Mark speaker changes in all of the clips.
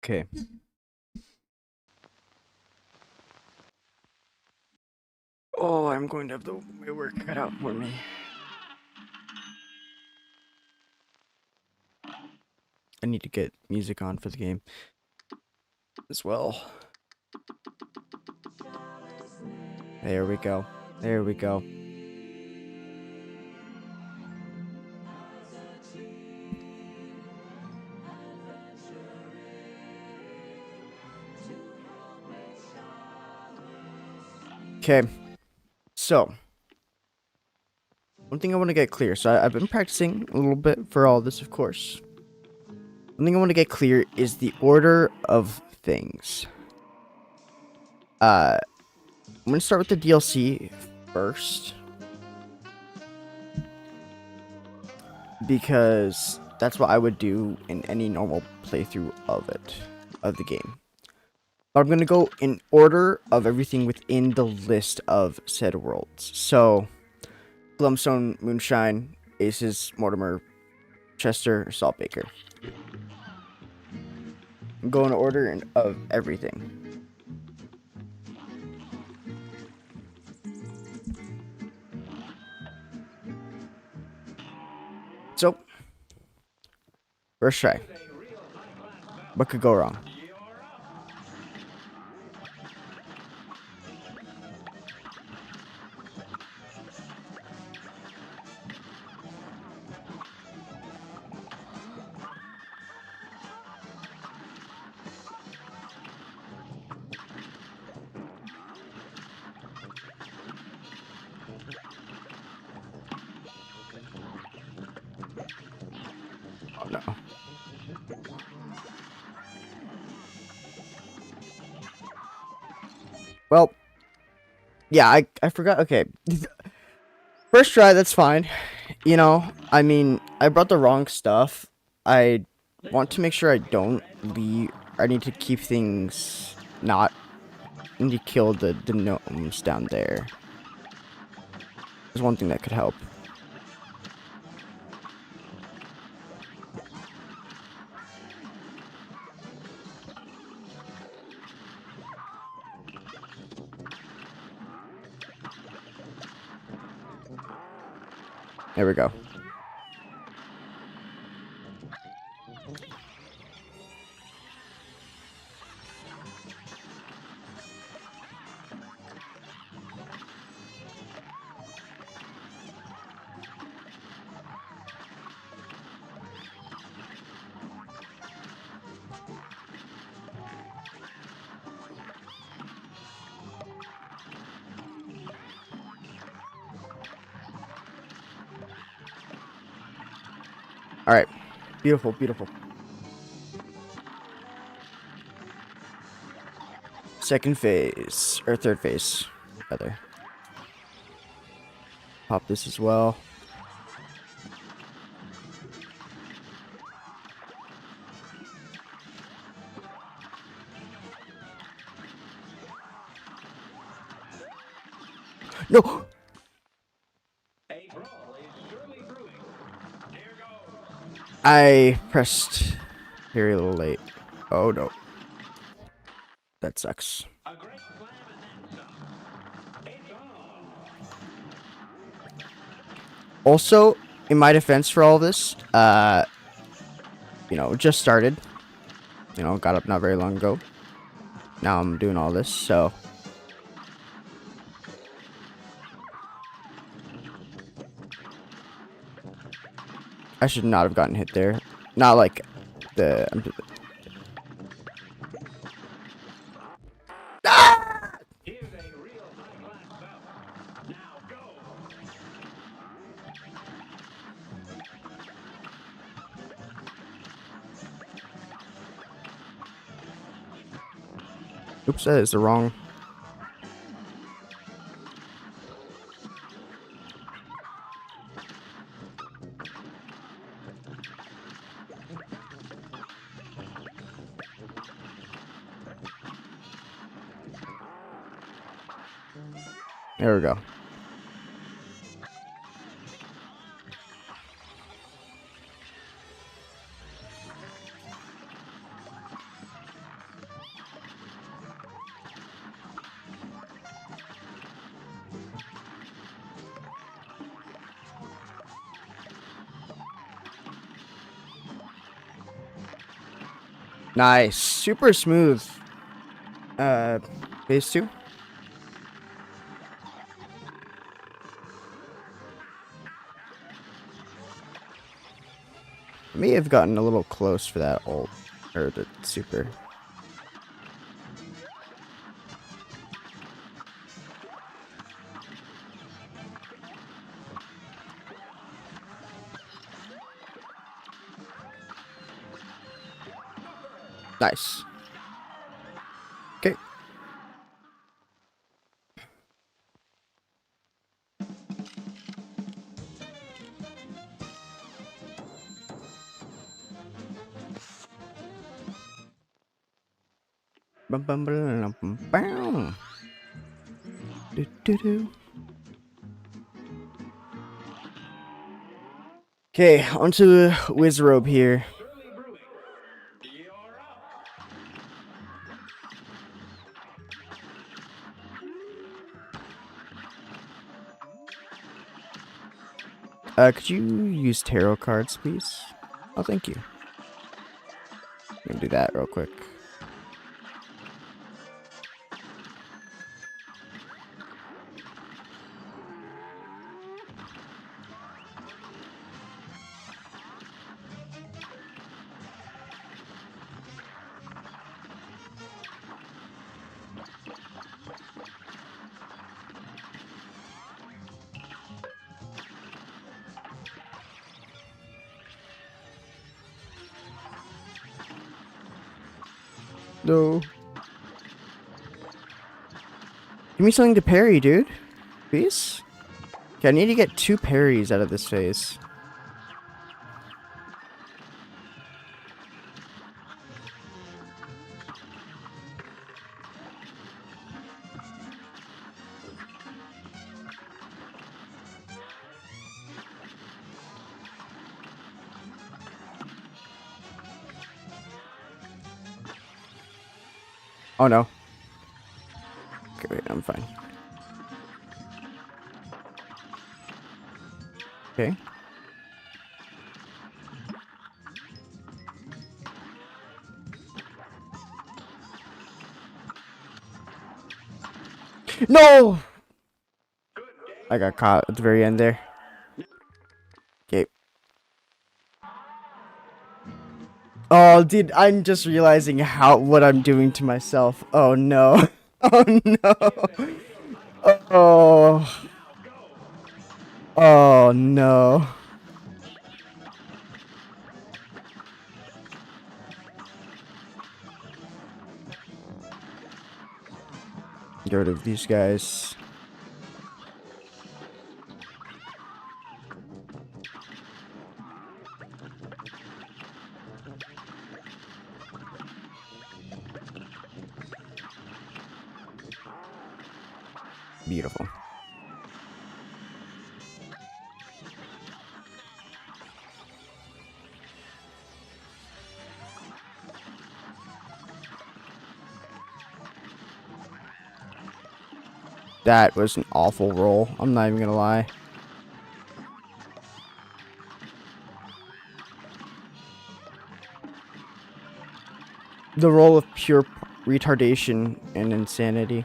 Speaker 1: Okay. Oh, I'm going to have my work cut out for me. I need to get music on for the game as well. There we go. There we go. Okay. So, one thing I want to get clear. So I've been practicing a little bit for all this, of course. One thing I want to get clear is the order of things. I'm gonna start with the DLC first because that's what I would do in any normal playthrough of the game. But I'm gonna go in order of everything within the list of said worlds. So, Glumstone, Moonshine, Aces, Mortimer, Chester, Saltbaker. I'm going in order of everything. So, first try. What could go wrong? Oh no. Well, yeah, I forgot. Okay. First try, that's fine. You know, I mean, I brought the wrong stuff. I want to make sure I don't leave. I need to keep things not. I need to kill the gnomes down there. There's one thing that could help. There we go. All right. Beautiful, beautiful. Second phase, or third phase, rather. Pop this as well. No! I pressed very little late. Oh no. That sucks. Also, in my defense for all this, you know, just started. You know, got up not very long ago. Now I'm doing all this, so. I should not have gotten hit there. Not like the. Ah! Oops, that is the wrong. There we go. Nice. Super smooth. Phase 2. I may have gotten a little close for that ult. Or the super. Nice. Okay. Bum, bum, bum, bum, bum. Do, do, do. Okay, onto the Wizrobe here. Could you use tarot cards, please? Oh, thank you. Let me do that real quick. No. Give me something to parry, dude. Please? Okay, I need to get 2 parries out of this phase. Oh no. Okay, wait, I'm fine. Okay. No! I got caught at the very end there. Okay. Oh, dude, I'm just realizing what I'm doing to myself. Oh no. Oh no. Oh. Oh no. Get rid of these guys. Beautiful. That was an awful roll. I'm not even gonna lie. The roll of pure retardation and insanity.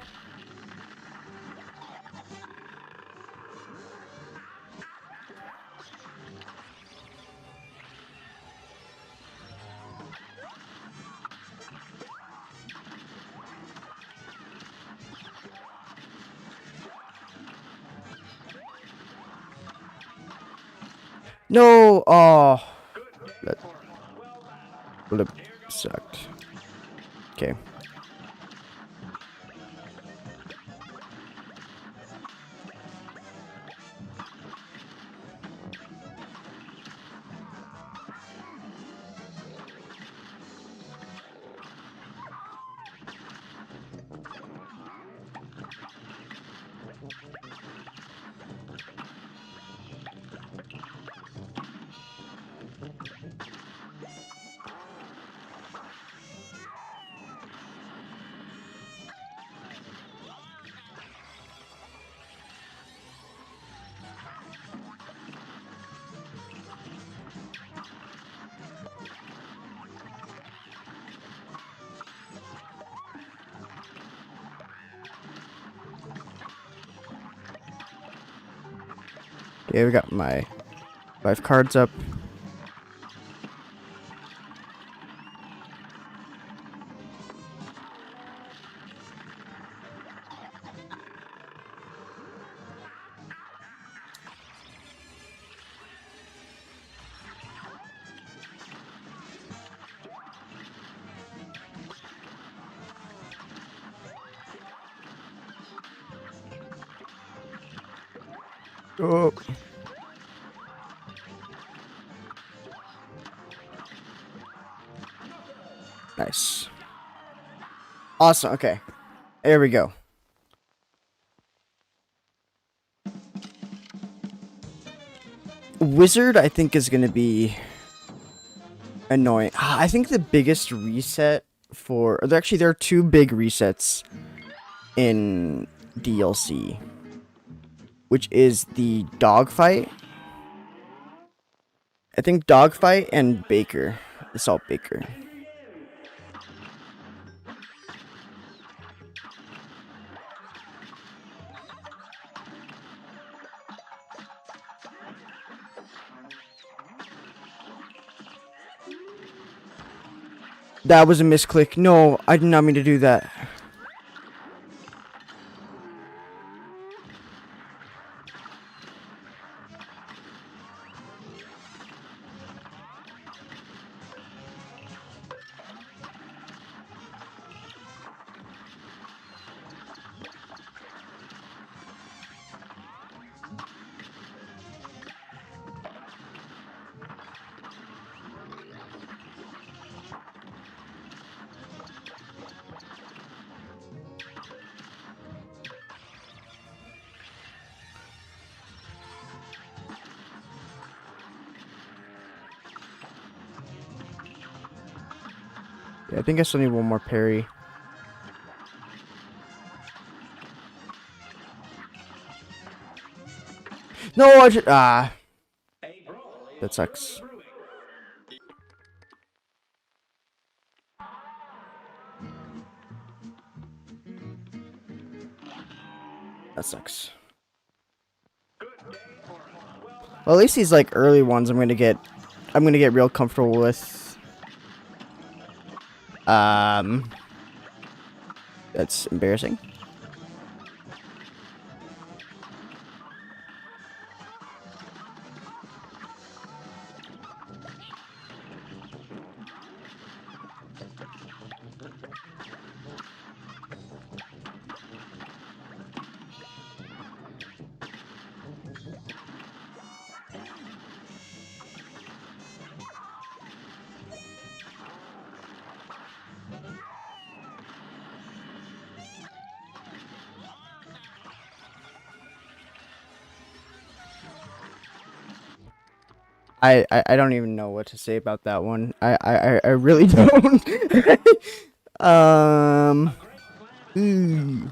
Speaker 1: No! Oh. That would have sucked. Okay. Okay, we got my 5 cards up. Oh, nice. Awesome. Okay, there we go. Wizard, I think, is gonna be annoying. I think the biggest reset for actually there are 2 big resets in DLC, which is the dogfight. I think dogfight and Baker, the Salt Baker. That was a misclick. No, I did not mean to do that. Yeah, I think I still need one more parry. No, I just that sucks. That sucks. Well, at least these like early ones, I'm gonna get real comfortable with. That's embarrassing. I don't even know what to say about that one. I really don't. um. Ooh.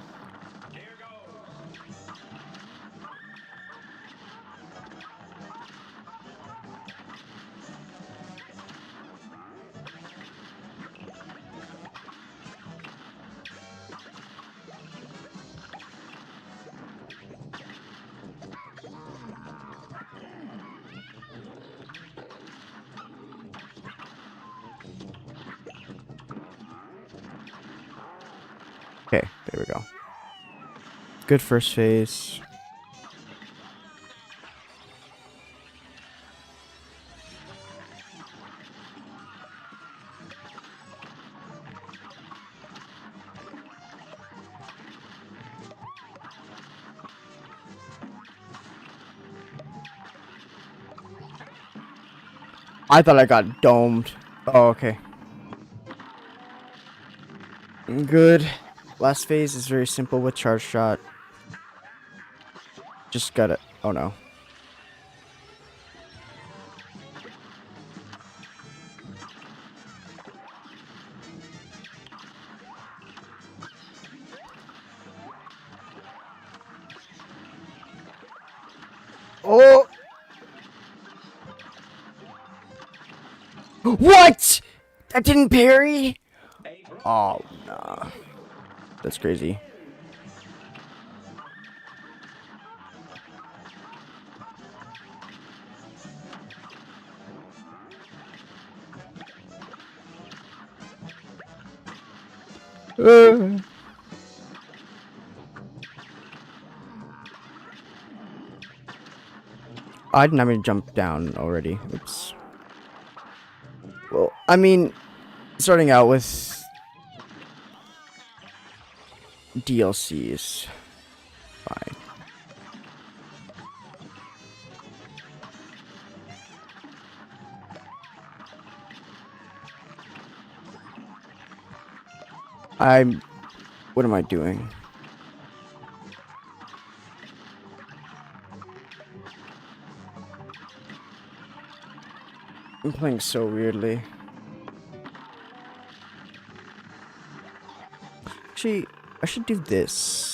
Speaker 1: Okay, there we go. Good first phase. I thought I got domed. Oh, okay. Good. Last phase is very simple with charge shot. Just gotta. Oh no. Oh! What? That didn't parry? Oh, nah. That's crazy. I didn't have to jump down already. Oops. Well, I mean, starting out with DLCs, fine. What am I doing? I'm playing so weirdly. Actually, I should do this.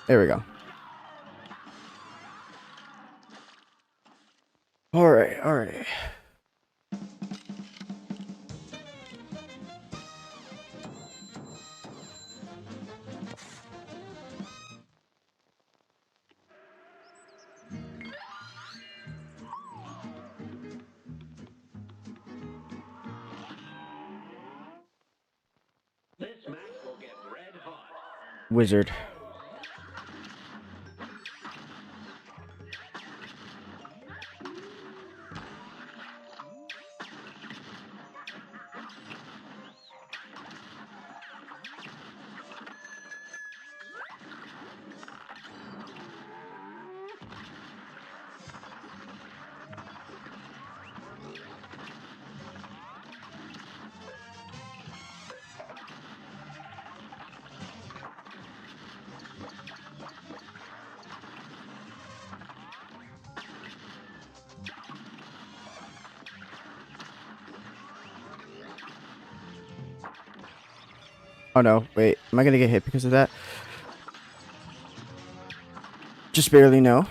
Speaker 1: There we go. Alright, alright. Wizard. Oh no, wait, am I gonna get hit because of that? Just barely no.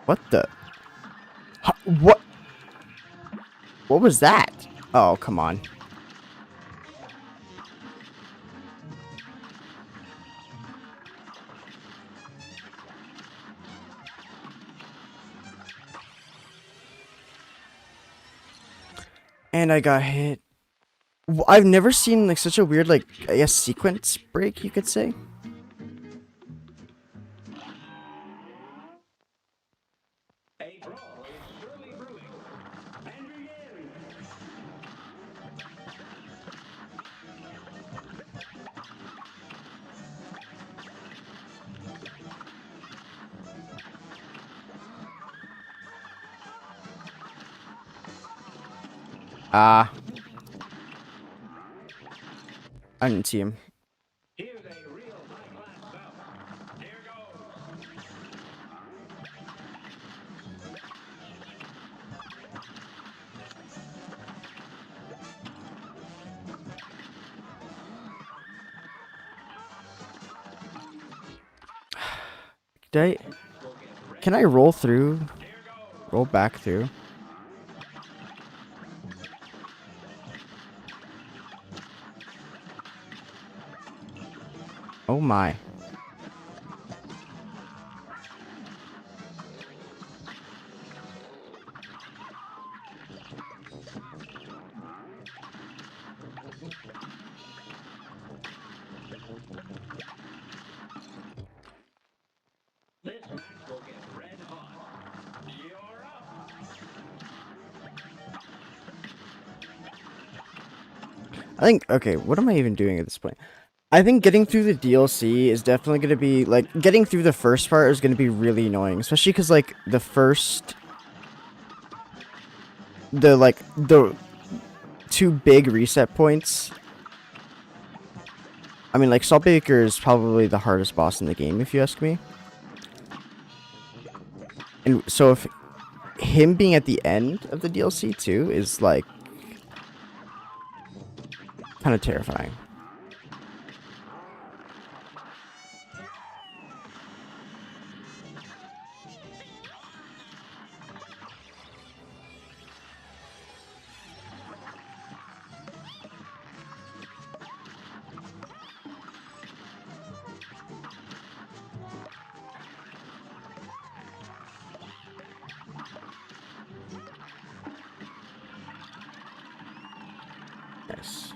Speaker 1: What the? What? What was that? Oh, come on. And I got hit. I've never seen like such a weird, like, I guess sequence break, you could say. Ah, I didn't see him. Did I? Can I roll through? Roll back through? Oh my. I think, okay, what am I even doing at this point? I think getting through the DLC is definitely going to be, like, getting through the first part is going to be really annoying. Especially because, like, the two big reset points. I mean, like, Saltbaker is probably the hardest boss in the game, if you ask me. And so if him being at the end of the DLC, too, is, like, kind of terrifying. Nice.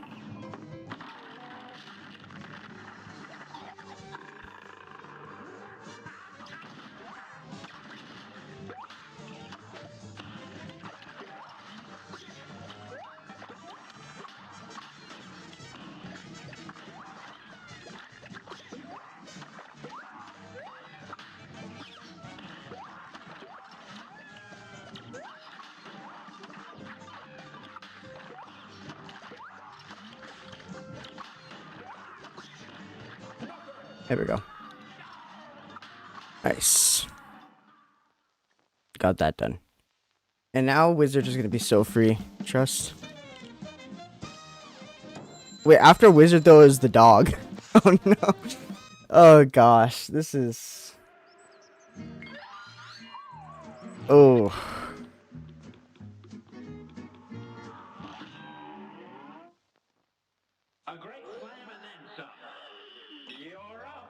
Speaker 1: There we go. Nice. Got that done. And now Wizard's just gonna be so free. Trust. Wait, after Wizard though is the dog. Oh no. Oh gosh. This is... Oh.
Speaker 2: A great slam and then some. You're up.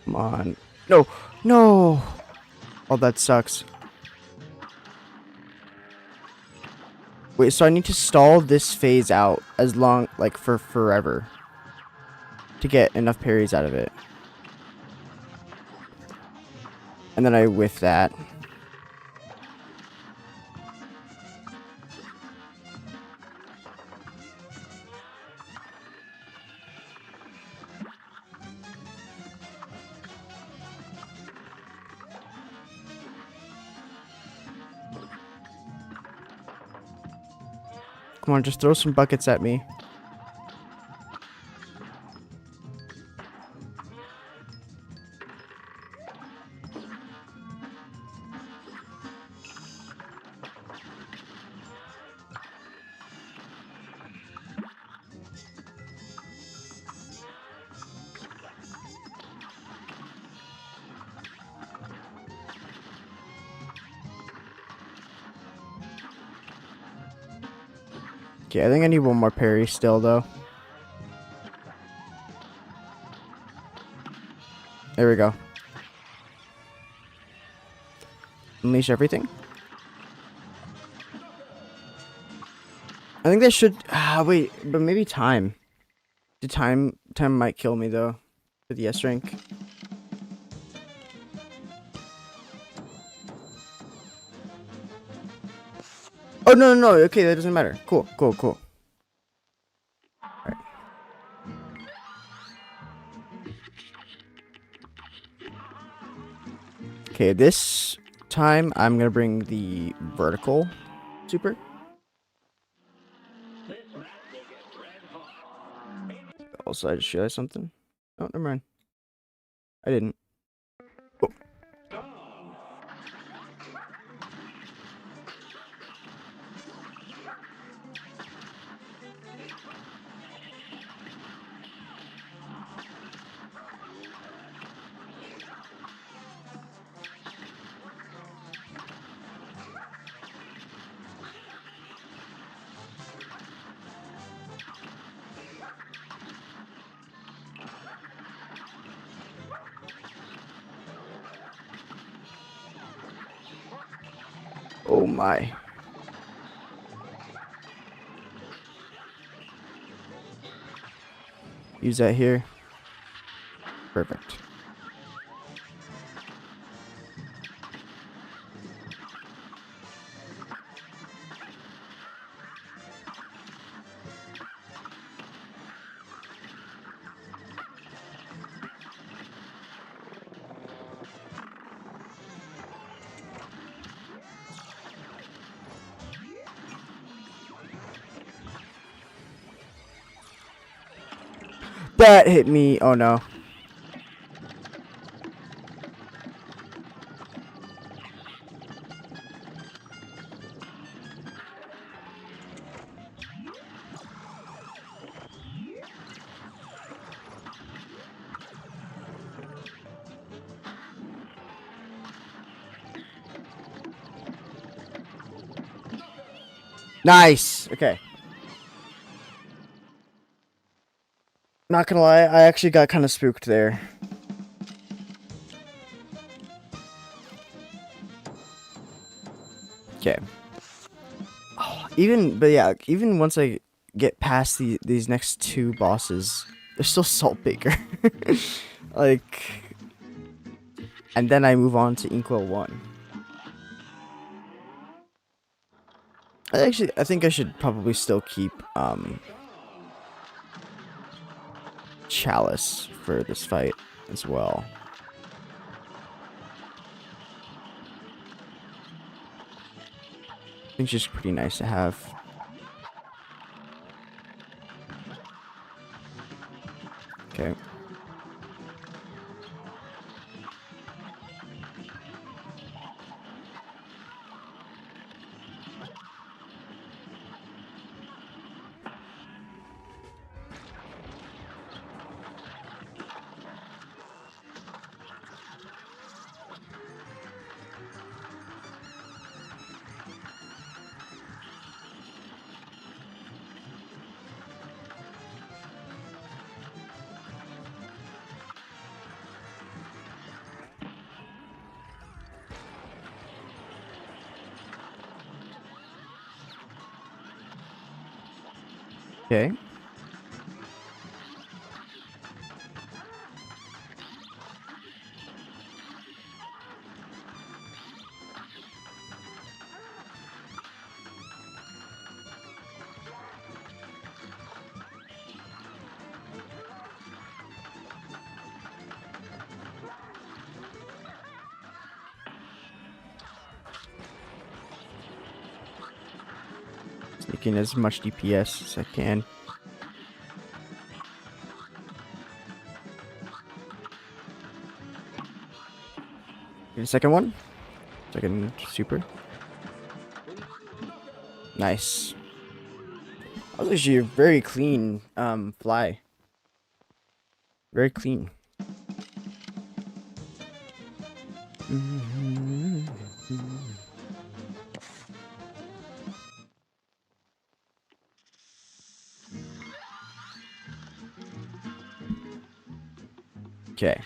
Speaker 1: Come on. No. No. Oh, that sucks. Wait, so I need to stall this phase out as long, like, for forever. To get enough parries out of it. And then I whiff that. Come on, just throw some buckets at me. Okay, I think I need one more parry still, though. There we go. Unleash everything. I think that should... wait, but maybe time. The time might kill me, though. With the S rank. Oh, no, no, no. Okay, that doesn't matter. Cool, cool, cool. Alright. Okay, this time I'm gonna bring the vertical super. Also, I just realized something. Oh, never mind. I didn't. Oh. Oh my. Use that here. Perfect. That hit me. Oh no. Nice. Okay. Not gonna lie, I actually got kind of spooked there. Okay. But yeah, even once I get past these next two bosses, they're still Saltbaker. Like, and then I move on to Inkwell 1. I think I should probably still keep Chalice for this fight as well. I think it's just pretty nice to have. Okay. Okay. Taking as much DPS as I can. Get a second one. Second super. Nice. That was actually a very clean fly. Very clean. Okay.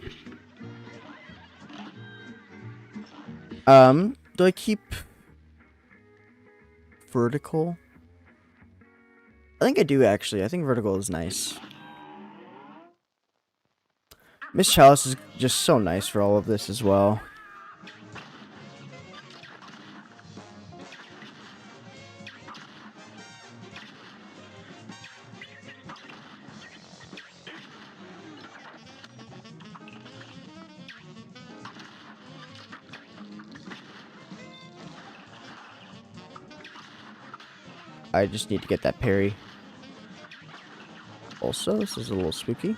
Speaker 1: Do I keep vertical? I think I do actually. I think vertical is nice. Miss Chalice is just so nice for all of this as well. I just need to get that parry. Also, this is a little spooky.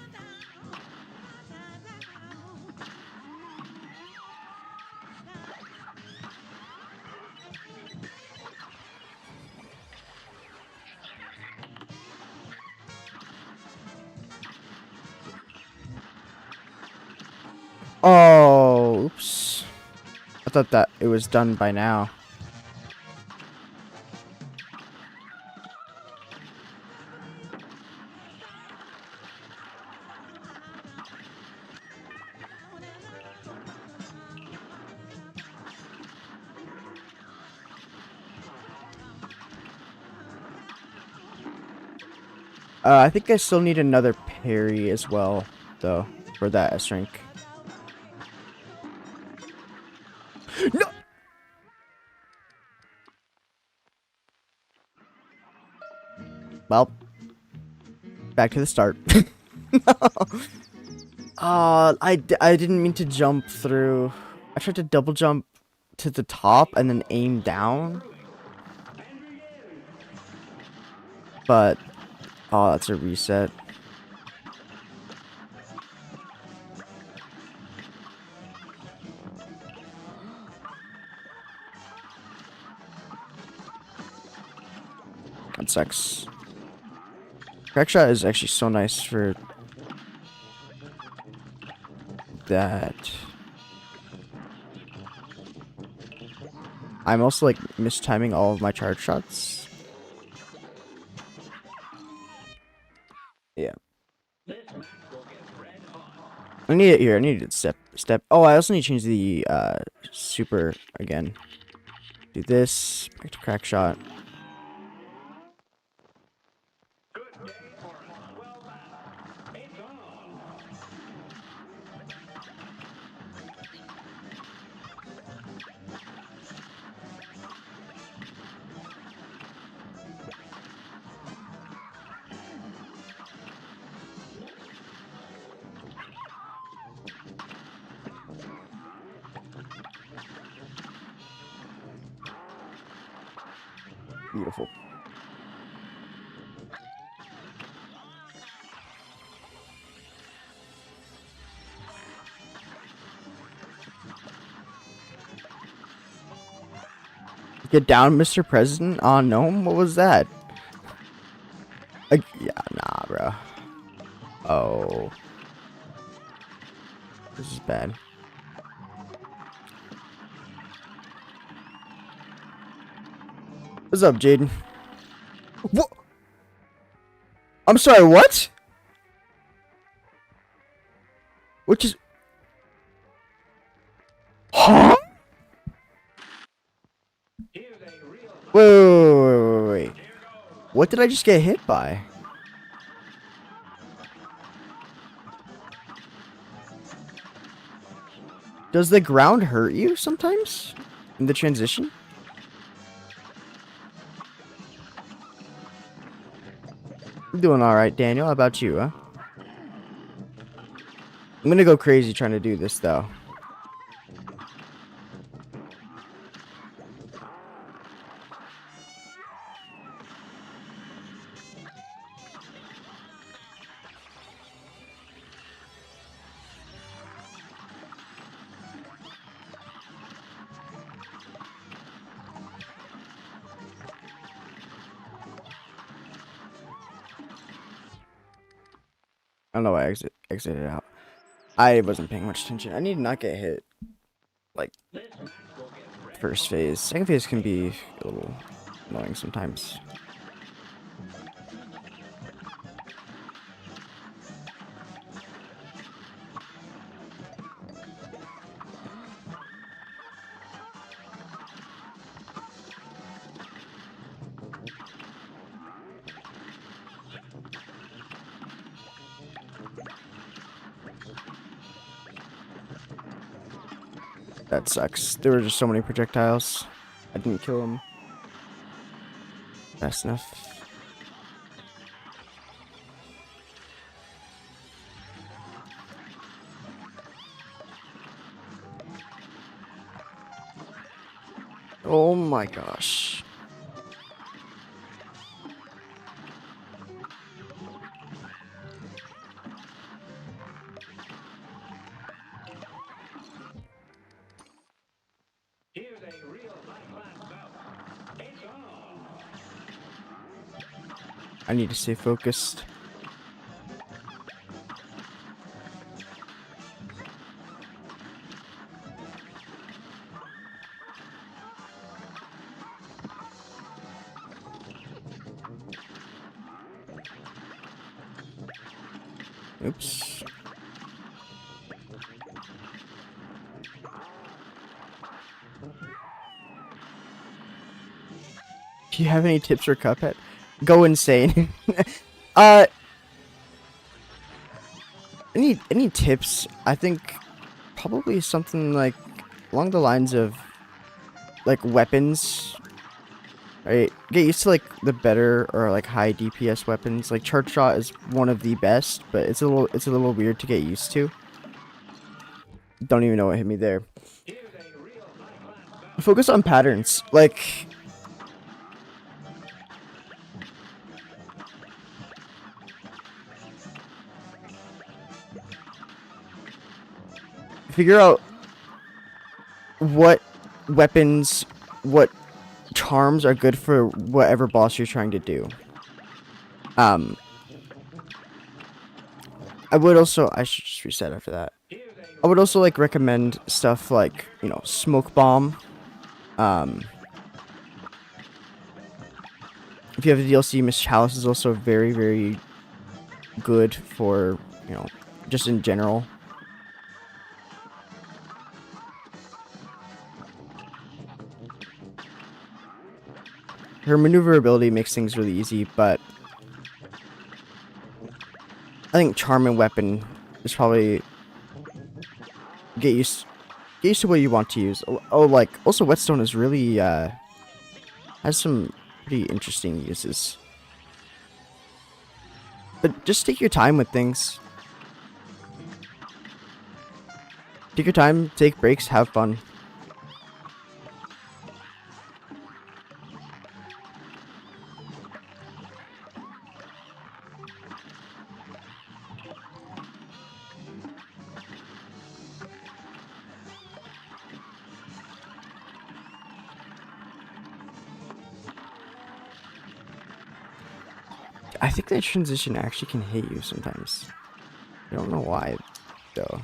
Speaker 1: Oh, oops. I thought that it was done by now. I think I still need another parry as well, though, for that S rank. No! Well, back to the start. I didn't mean to jump through. I tried to double jump to the top and then aim down. But, oh, that's a reset. That sucks. Crack shot is actually so nice for that. I'm also like mistiming all of my charge shots. Yeah. I need it here. I need to step. Oh, I also need to change the super again. Do this. Back to crack shot. Beautiful. Get down, Mr. President. Oh no, what was that? Yeah, nah, bro. Oh, this is bad. What's up, Jaden? What? I'm sorry. What? Which is? Huh? Wait. What did I just get hit by? Does the ground hurt you sometimes? In the transition? I'm doing alright, Daniel. How about you, huh? I'm gonna go crazy trying to do this, though. I don't know why I exited out. I wasn't paying much attention. I need to not get hit. Like, first phase. Second phase can be a little annoying sometimes. That sucks. There were just so many projectiles. I didn't kill him fast enough. Oh my gosh. I need to stay focused. Oops. Do you have any tips for Cuphead? Go insane. uh, any tips? I think probably something like along the lines of like weapons. Right, get used to like the better or like high DPS weapons. Like charge shot is one of the best, but it's a little weird to get used to. Don't even know what hit me there. Focus on patterns. Like figure out what weapons, what charms are good for whatever boss you're trying to do. Um, I should just reset after that. I would also like recommend stuff like, you know, smoke bomb. Um, if you have the DLC, Miss Chalice is also very, very good for, you know, just in general. Her maneuverability makes things really easy, but I think charm and weapon is probably get used to what you want to use. Oh, like also whetstone is really has some pretty interesting uses. But just take your time with things. Take your time, take breaks, have fun. I think that transition actually can hit you sometimes. I don't know why, though.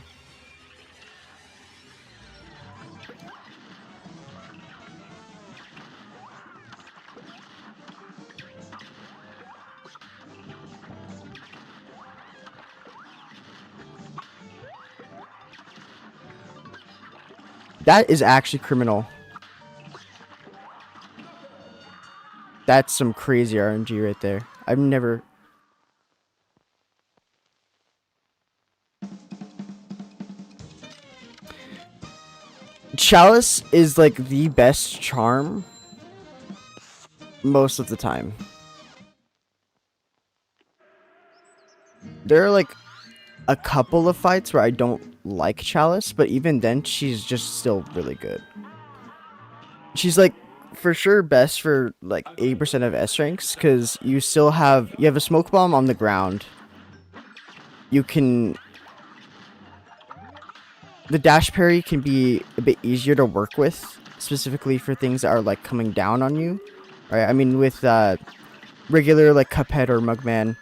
Speaker 1: That is actually criminal. That's some crazy RNG right there. I've never... Chalice is like the best charm most of the time. There are like a couple of fights where I don't like Chalice, but even then she's just still really good. She's like for sure best for like 80% of S ranks because you have a smoke bomb on the ground. You can the dash parry can be a bit easier to work with, specifically for things that are like coming down on you. Right? I mean with regular like Cuphead or Mugman,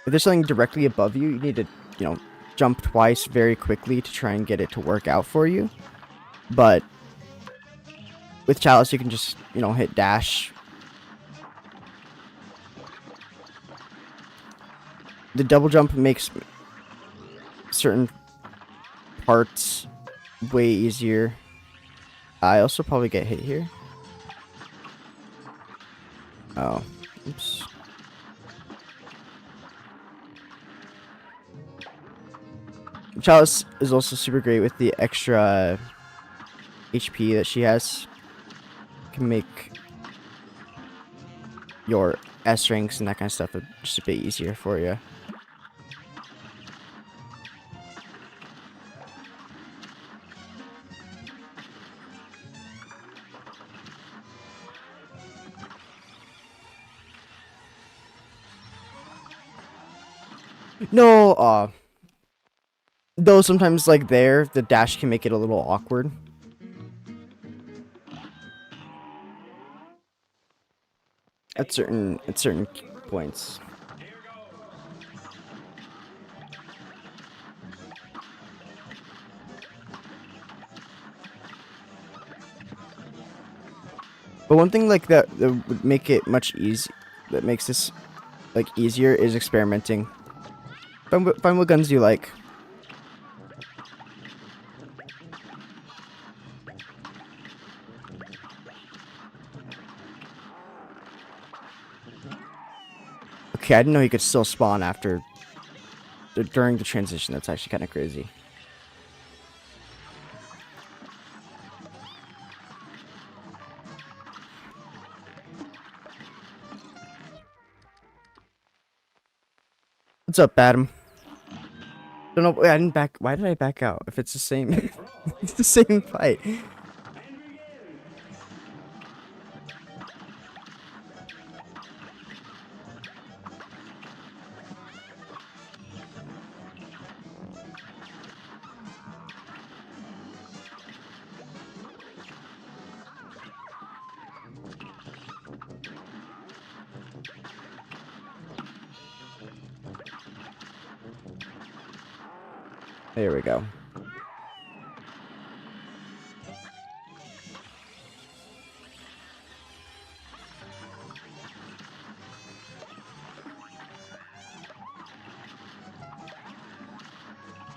Speaker 1: if there's something directly above you, you need to, you know, jump twice very quickly to try and get it to work out for you. But with Chalice, you can just, you know, hit dash. The double jump makes certain parts way easier. I also probably get hit here. Oh, oops. Chalice is also super great with the extra HP that she has. Can make your S ranks and that kind of stuff just a bit easier for you. No, though sometimes like there, the dash can make it a little awkward. At certain points. But one thing like that would make it much that makes this like easier is experimenting. Find what guns you like. Okay, I didn't know you could still spawn after during the transition. That's actually kind of crazy. What's up, Adam? Don't know. Wait, I didn't back. Why did I back out? If it's the same, it's the same fight. There we go.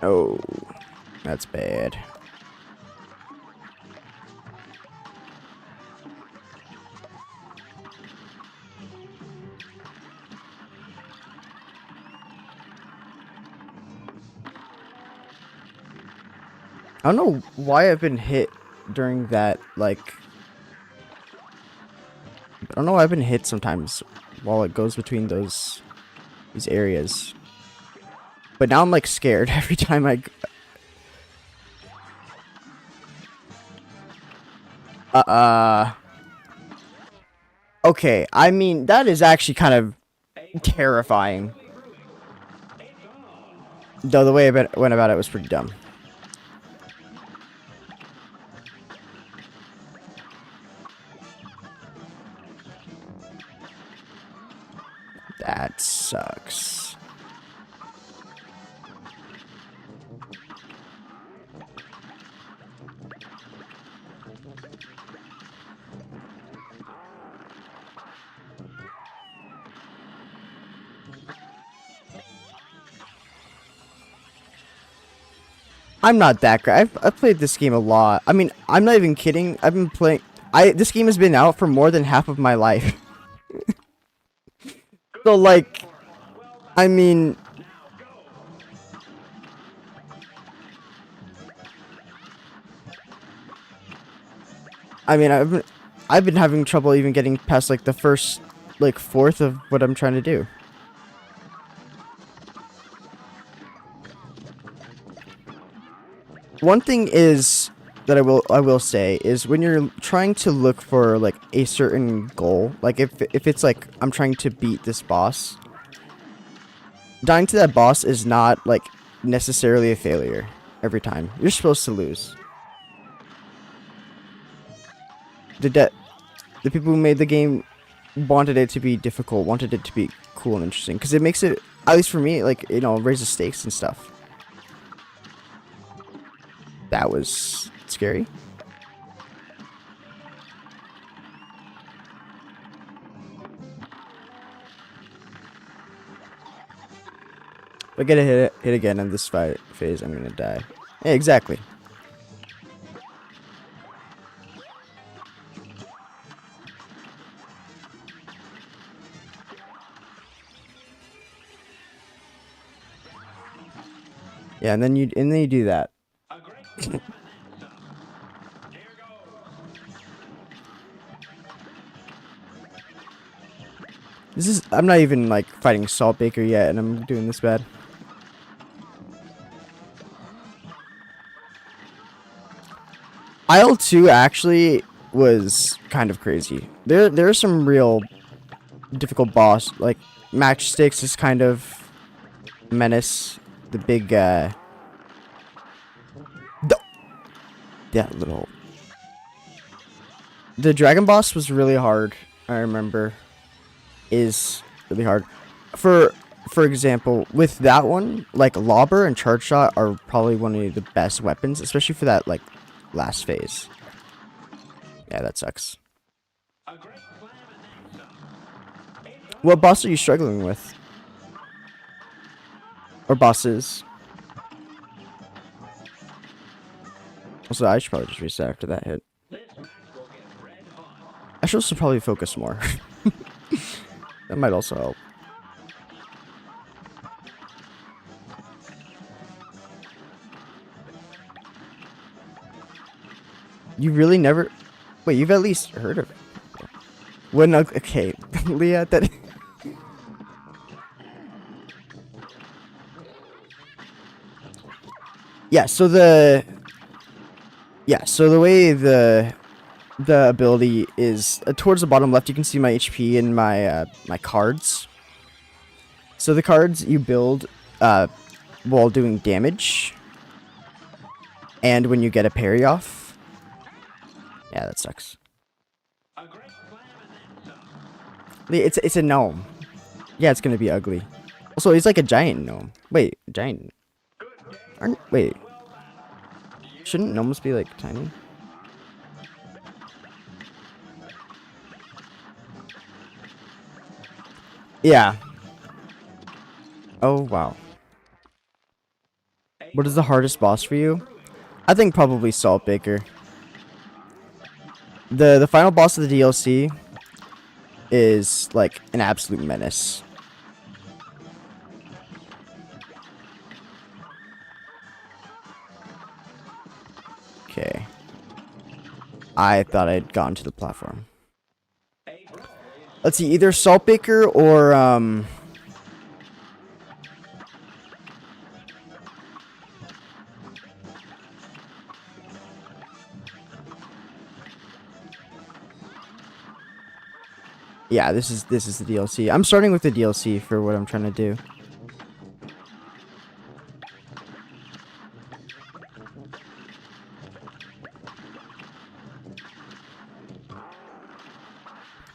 Speaker 1: Oh, that's bad. I don't know why I've been hit during that, like... I don't know why I've been hit sometimes while it goes between these areas. But now I'm, like, scared every time I... Okay, I mean, that is actually kind of terrifying. Though the way I went about it was pretty dumb. That sucks. I'm not that great. I've played this game a lot. I mean, I'm not even kidding. I've been playing... This game has been out for more than half of my life. So, like... I mean... I've been having trouble even getting past, like, the first, like, fourth of what I'm trying to do. One thing is that I will say is when you're trying to look for like a certain goal, like if it's like I'm trying to beat this boss, dying to that boss is not like necessarily a failure every time. You're supposed to lose. The people who made the game wanted it to be difficult, wanted it to be cool and interesting because it makes it, at least for me, like, you know, raises stakes and stuff. That was scary. If I get a hit again in this phase, I'm gonna die. Yeah, exactly. Yeah, and then you do that.
Speaker 2: A great plan, then, son. Here goes.
Speaker 1: I'm not even like fighting Salt Baker yet, and I'm doing this bad. Isle 2 actually was kind of crazy. There are some real difficult boss, like Matchsticks is kind of menace. The big that little the dragon boss was really hard. I remember is really hard. For example, with that one, like Lobber and Charge Shot are probably one of the best weapons, especially for that like last phase. Yeah, that sucks.
Speaker 2: A great plan, then, son.
Speaker 1: What boss are you struggling with? Or bosses? Also, I should probably just reset after that hit.
Speaker 2: This match will get red hot.
Speaker 1: I should also probably focus more. That might also help. You really never... Wait, you've at least heard of it. When... Okay, Leah, that... Yeah, so the... Yeah, so the way the ability is towards the bottom left, you can see my HP and my my cards. So the cards you build while doing damage, and when you get a parry off. Yeah, that sucks.
Speaker 2: A great plan, then, son.
Speaker 1: It's a gnome. Yeah, it's gonna be ugly. Also, he's like a giant gnome. Wait, giant. Wait, shouldn't gnomes be like tiny? Yeah. Oh wow. What is the hardest boss for you? I think probably Saltbaker. The final boss of the DLC is like an absolute menace. Okay. I thought I'd gotten to the platform. Let's see, either Saltbaker or yeah, this is the DLC. I'm starting with the DLC for what I'm trying to do.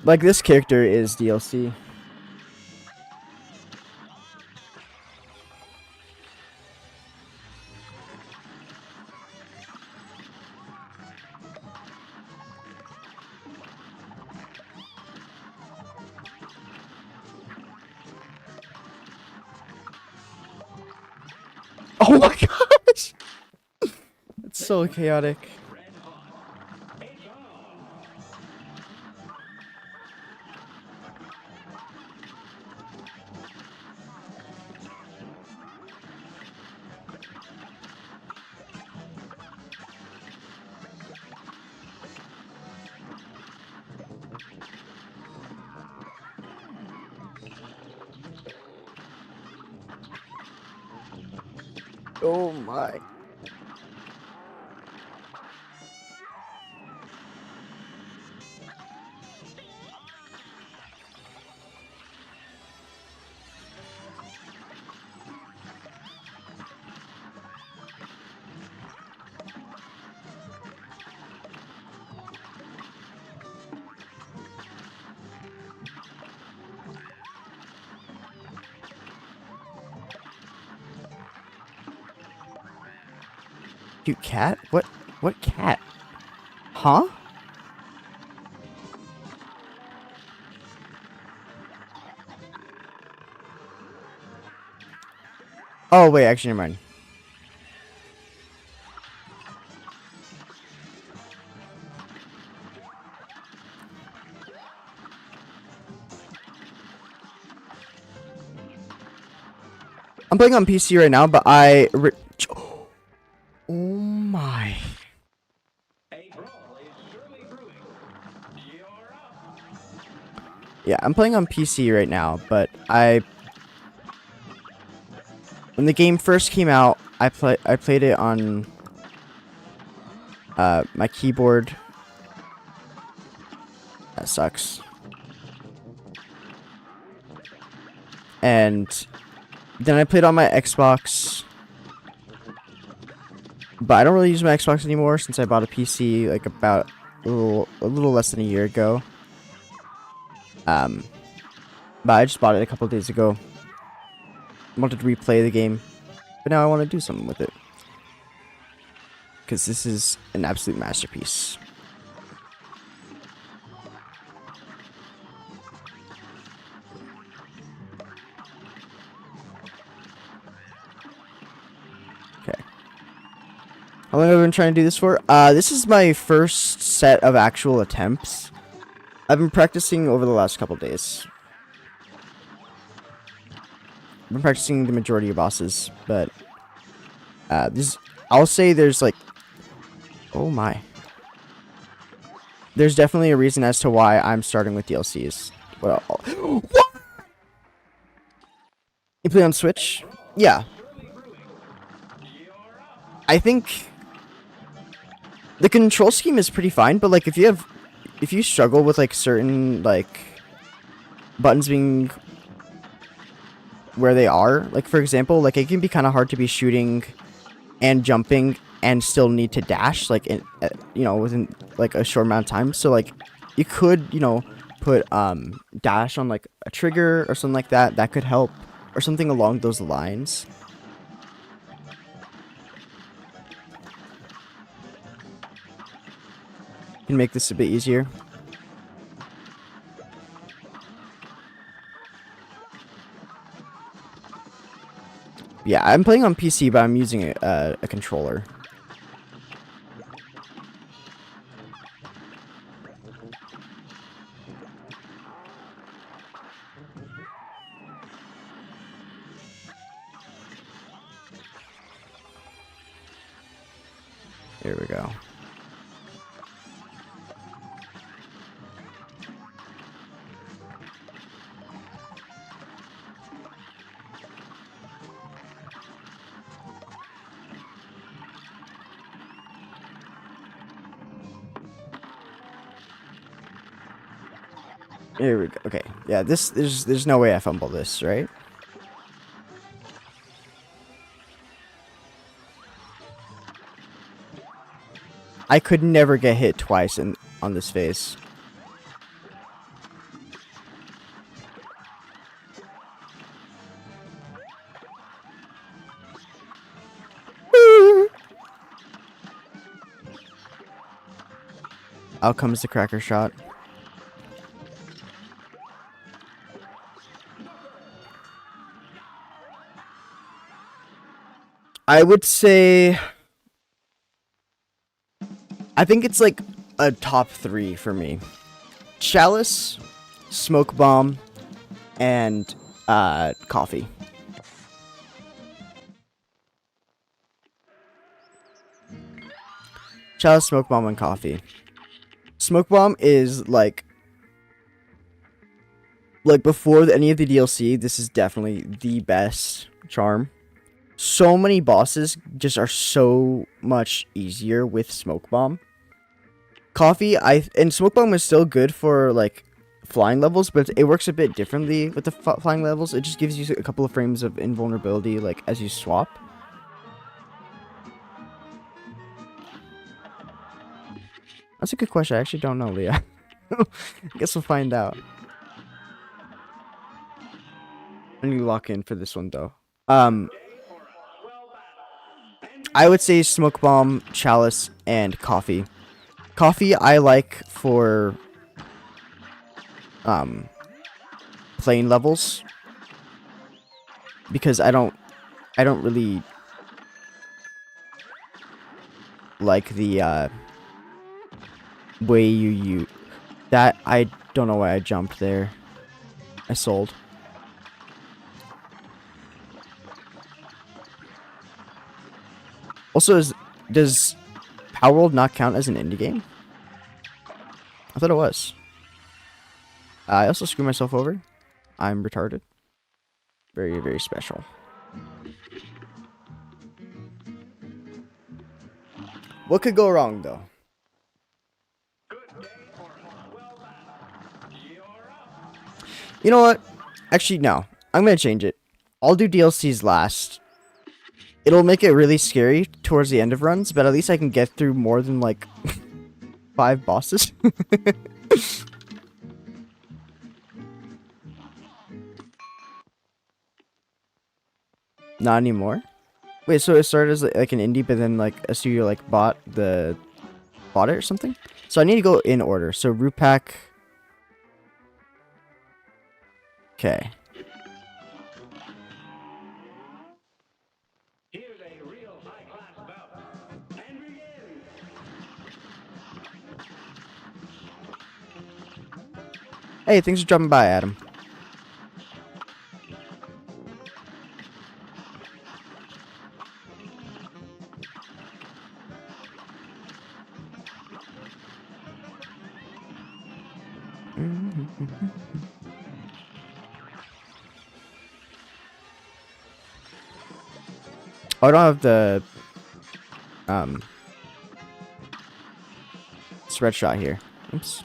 Speaker 1: Like this character is DLC. Oh my gosh! It's so chaotic. Oh my. Cute cat? What cat? Huh? Oh wait, actually never mind. I'm playing on PC right now, but oh my. Yeah, I'm playing on PC right now, but when the game first came out, I played it on my keyboard. That sucks. And then I played on my Xbox. But I don't really use my Xbox anymore since I bought a PC like about a little less than a year ago. But I just bought it a couple days ago. Wanted to replay the game, but now I want to do something with it. Because this is an absolute masterpiece. Okay. How long have I been trying to do this for? This is my first set of actual attempts. I've been practicing over the last couple days. I've been practicing the majority of bosses, but I'll say there's like, oh my. There's definitely a reason as to why I'm starting with DLCs. Well, what? You play on Switch? Yeah. I think the control scheme is pretty fine, but like if you struggle with like certain like buttons being where they are, like for example, like it can be kind of hard to be shooting and jumping and still need to dash like in within like a short amount of time. So like you could put dash on like a trigger or something like that. That could help, or something along those lines. Can make this a bit easier. Yeah, I'm playing on PC, but I'm using a controller. Here we go. Here we go. Okay. Yeah, there's no way I fumble this, right? I could never get hit twice on this face. Out comes the cracker shot. I would say I think it's like a top 3 for me. Chalice, Smoke Bomb, and Coffee. Chalice, Smoke Bomb, and Coffee. Smoke Bomb is like before any of the DLC, this is definitely the best charm. So many bosses just are so much easier with Smoke Bomb. Coffee, and Smoke Bomb is still good for like flying levels, but it works a bit differently with the flying levels. It just gives you a couple of frames of invulnerability, like as you swap. That's a good question. I actually don't know, Leah. I guess we'll find out. I need to lock in for this one though. I would say Smoke Bomb, Chalice, and Coffee. Coffee I like for plane levels because I don't really like the way you that. I don't know why I jumped there. I sold. Also, does Power World not count as an indie game? I thought it was. I also screwed myself over. I'm retarded. Very, very special. What could go wrong, though? You know what? Actually, no. I'm gonna change it. I'll do DLCs last. It'll make it really scary towards the end of runs, but at least I can get through more than, like, 5 bosses. Not anymore? Wait, so it started as like an indie, but then like a studio like bought it or something? So I need to go in order. So Rupak. Okay.
Speaker 2: Here's a real high-class bout. And begin.
Speaker 1: Hey, thanks for dropping by, Adam. Oh, I don't have the spread shot here. Oops.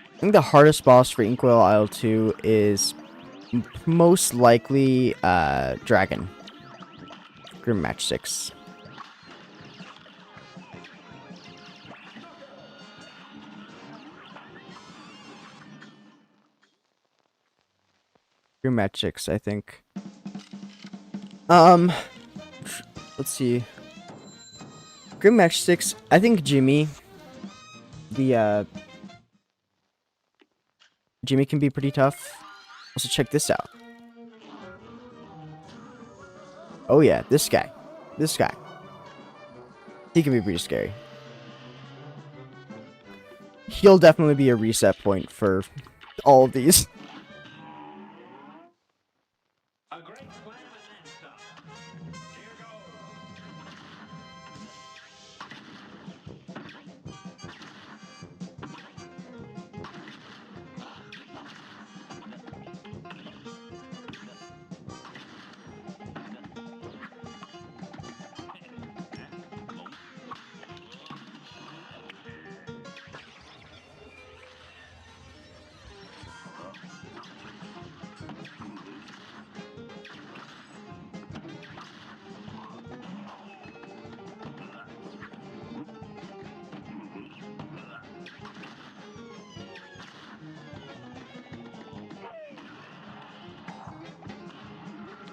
Speaker 1: I think the hardest boss for Inkwell Isle 2 is most likely Dragon. Grim Match 6. Green Match 6, I think. Um, let's see. Green Match 6, I think Jimmy, the, Jimmy can be pretty tough. Also, check this out. Oh yeah, this guy. This guy. He can be pretty scary. He'll definitely be a reset point for all of these.
Speaker 2: A great slam and then some. Here goes.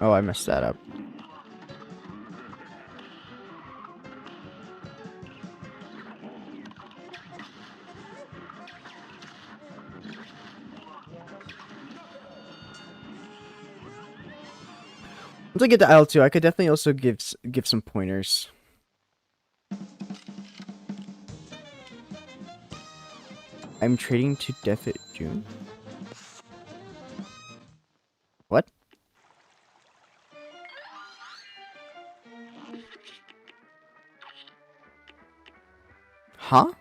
Speaker 1: Oh, I messed that up. Once I get to L2, I could definitely also give some pointers. I'm trading to Defit June. What? Huh?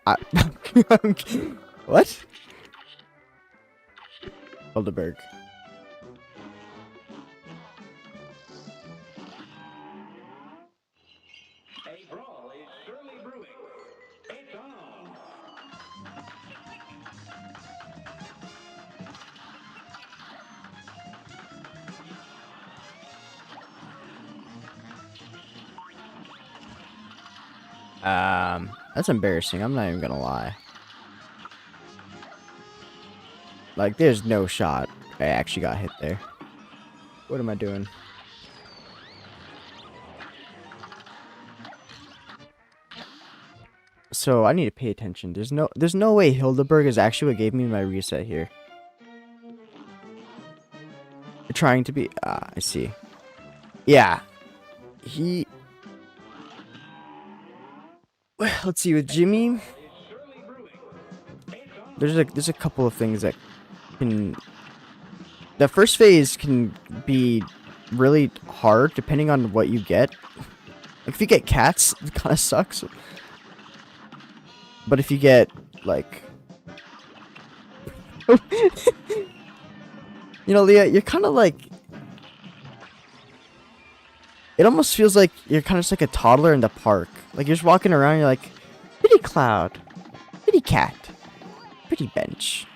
Speaker 1: I what? Hildeberg.
Speaker 2: A brawl is surely brewing. It's on.
Speaker 1: That's embarrassing. I'm not even gonna lie. Like, there's no shot I actually got hit there. What am I doing? So I need to pay attention. There's no way Hildeberg is actually what gave me my reset here. Trying to be I see. Yeah. He let's see with Jimmy. There's a couple of things that can the first phase can be really hard depending on what you get. Like if you get cats, it kind of sucks. But if you get like you know, Leah, you're kind of like it almost feels like you're kind of just like a toddler in the park. Like you're just walking around and you're like, pretty cloud, pretty cat, pretty bench.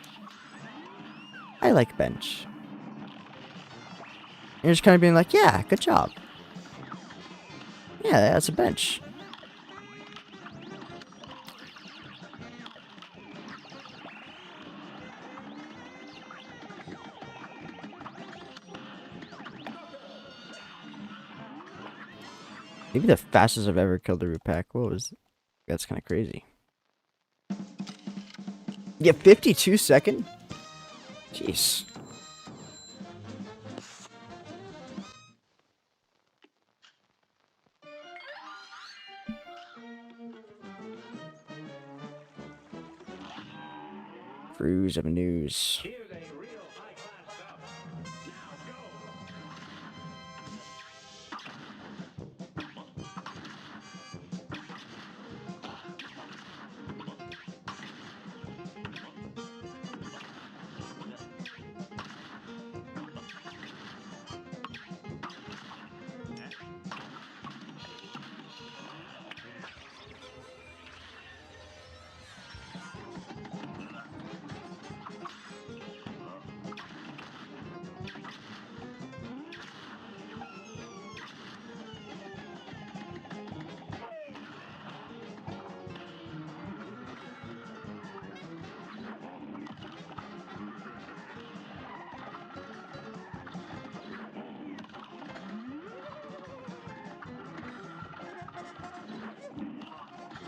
Speaker 1: I like bench. And you're just kind of being like, yeah, good job. Yeah, that's a bench. Maybe the fastest I've ever killed a root pack. What was... That's kind of crazy. Yeah, 52 second? Jeez. Cruise of news.
Speaker 2: Here's a real high-class stuff. Now go.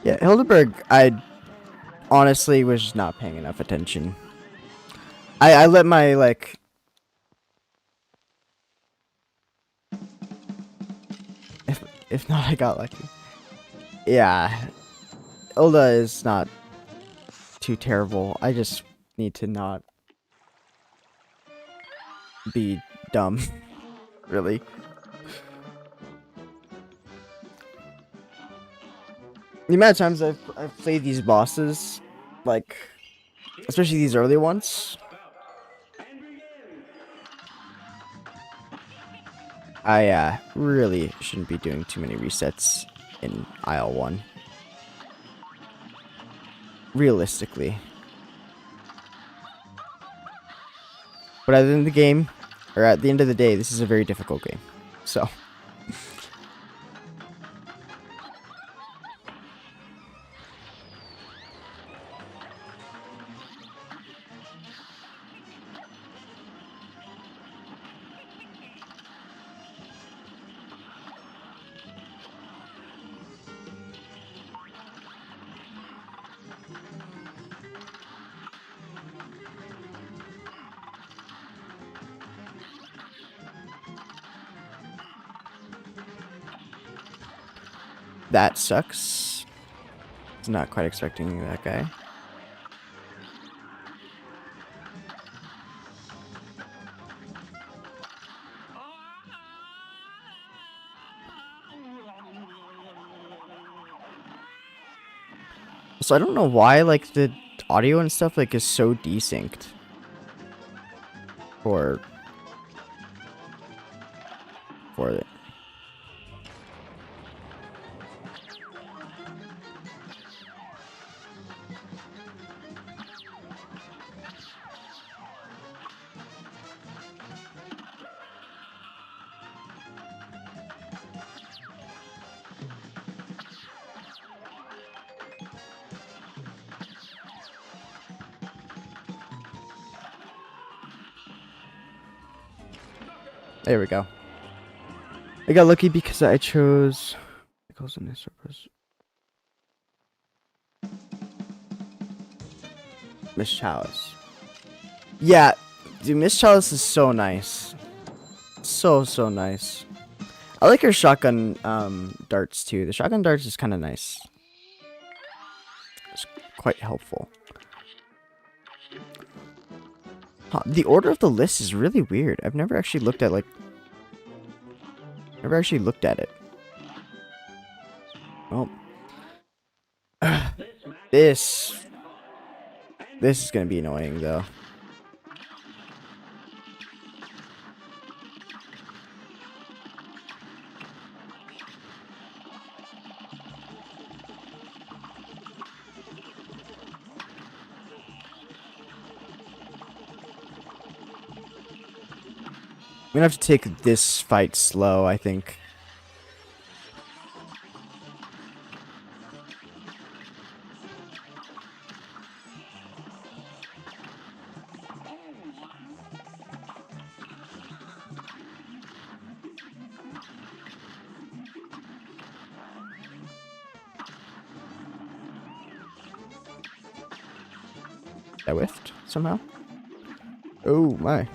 Speaker 1: Yeah, Hildeberg, I honestly was just not paying enough attention. I let my, like, if not, I got lucky. Yeah, Hilda is not too terrible. I just need to not be dumb, really. The amount of times I've played these bosses, like, especially these early ones,
Speaker 2: And begin.
Speaker 1: I really shouldn't be doing too many resets in aisle 1. Realistically. But at the end of the game, or at the end of the day, this is a very difficult game. So, that sucks. Was not quite expecting that guy. So I don't know why, like, the audio and stuff, like, is so desynced. For it. There we go. I got lucky because I chose Pickles and Surprise. Miss Chalice. Yeah, dude, Miss Chalice is so nice. So nice. I like her shotgun darts too. The shotgun darts is kind of nice. It's quite helpful. Huh, the order of the list is really weird. I've never actually looked at it. Oh,
Speaker 2: This match
Speaker 1: this
Speaker 2: and
Speaker 1: this is gonna be annoying though. I'm gonna have to take this fight slow, I think. I whiffed somehow. Oh my.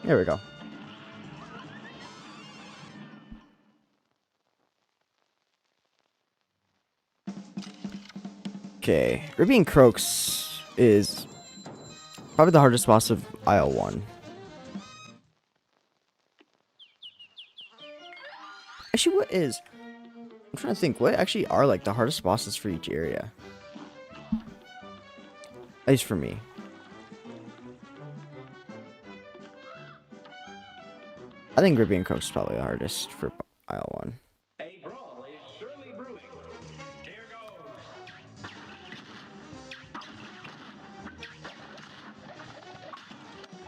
Speaker 1: There we go. Okay, Ruby and Croaks is probably the hardest boss of aisle 1. Actually, what is? I'm trying to think. What actually are like the hardest bosses for each area? At least for me. I think Ruby and Croaks is probably the hardest for aisle 1.
Speaker 2: a brawl is surely brewing. Here goes.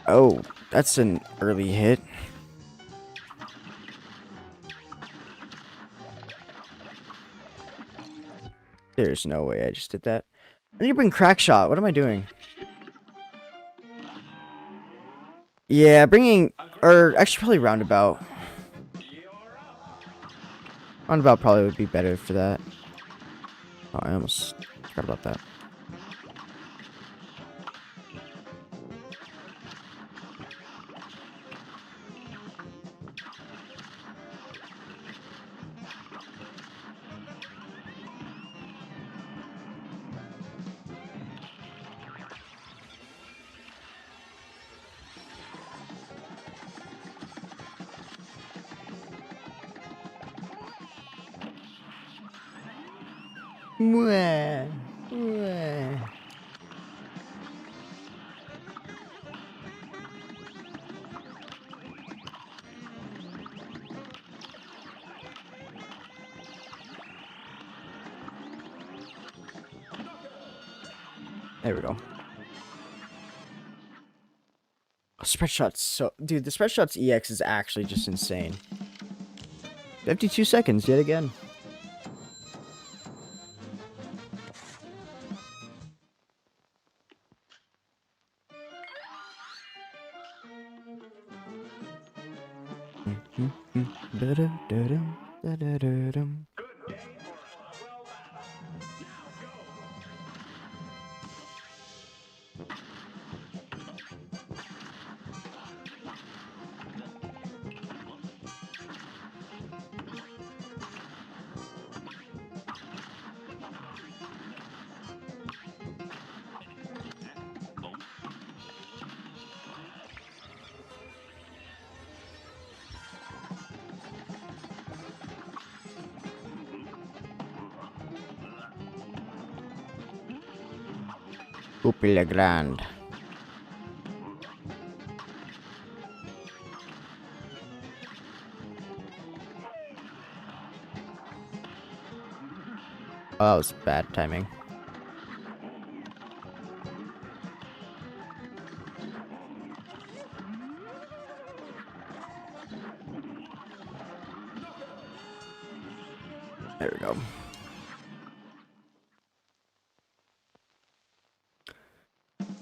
Speaker 1: Oh, that's an early hit. There's no way I just did that. I need to bring crack shot. What am I doing? Yeah, bringing, or actually probably roundabout. Roundabout probably would be better for that. Oh, I almost forgot about that. Mwah, mwah. There we go. Oh, spread shots, so dude, the spread shots EX is actually just insane. 52 seconds yet again. Da-da-da-dum, da-da-da-dum.
Speaker 2: Good day for a swell battle. Now go.
Speaker 1: Coupe le Grand. Oh, that was bad timing. There we go.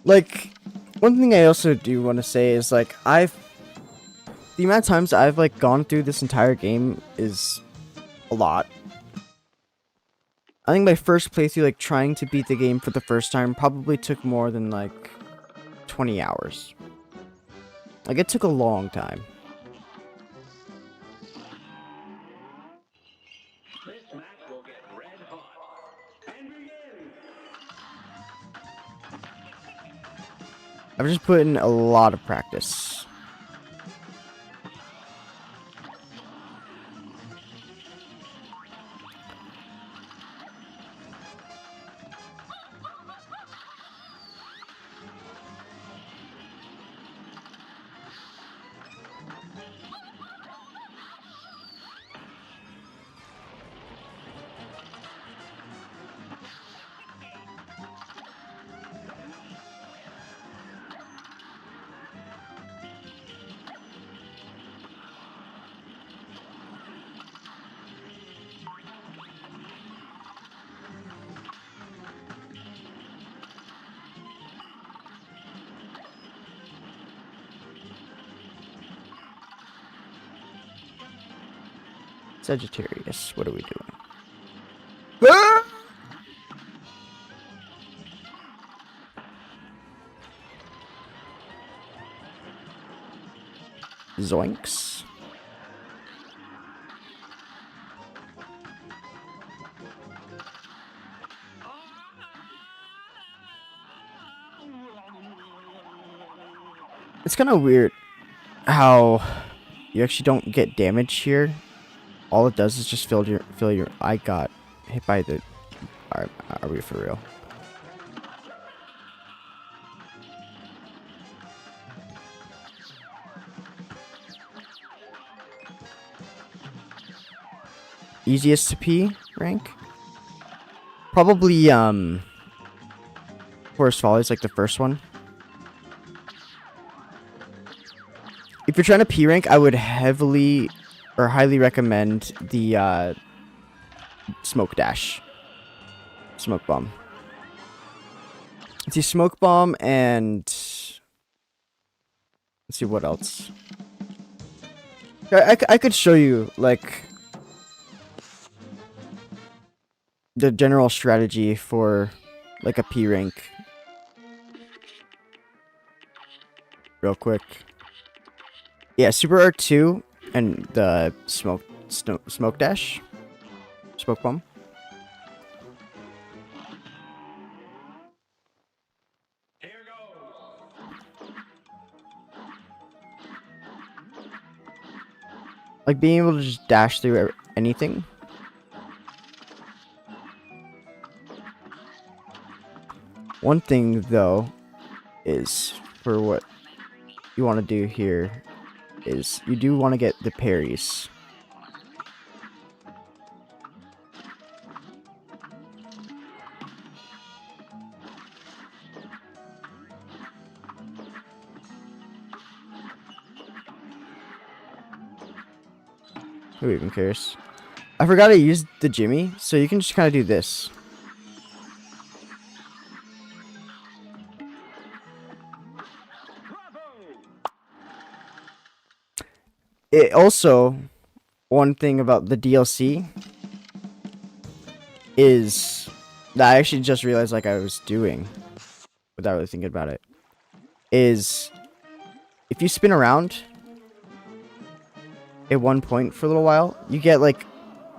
Speaker 1: Like, one thing I also do want to say is, like, the amount of times I've, like, gone through this entire game is a lot. I think my first playthrough, like, trying to beat the game for the first time probably took more than, like, 20 hours. Like, it took a long time.
Speaker 2: This match will get red hot. And begin.
Speaker 1: I've just put in a lot of practice. Sagittarius, what are we doing? Ah! Zoinks. It's kind of weird how you actually don't get damage here. All it does is just fill your. I got hit by the. Are we for real? Easiest to P rank? Probably Forest Follies, like the first one. you're trying to P rank, I would heavily or highly recommend the smoke dash, smoke bomb. Let's see, smoke bomb, and let's see what else. I could show you like the general strategy for like a P rank real quick. Yeah, super R2 and the smoke dash, smoke bomb.
Speaker 2: Here goes.
Speaker 1: Like being able to just dash through anything. One thing though is for what you want to do here is you do want to get the parries. Who even cares? I forgot I used the Jimmy, so you can just kind of do this. It also, one thing about the DLC is that I actually just realized like I was doing without really thinking about it is if you spin around at one point for a little while, you get like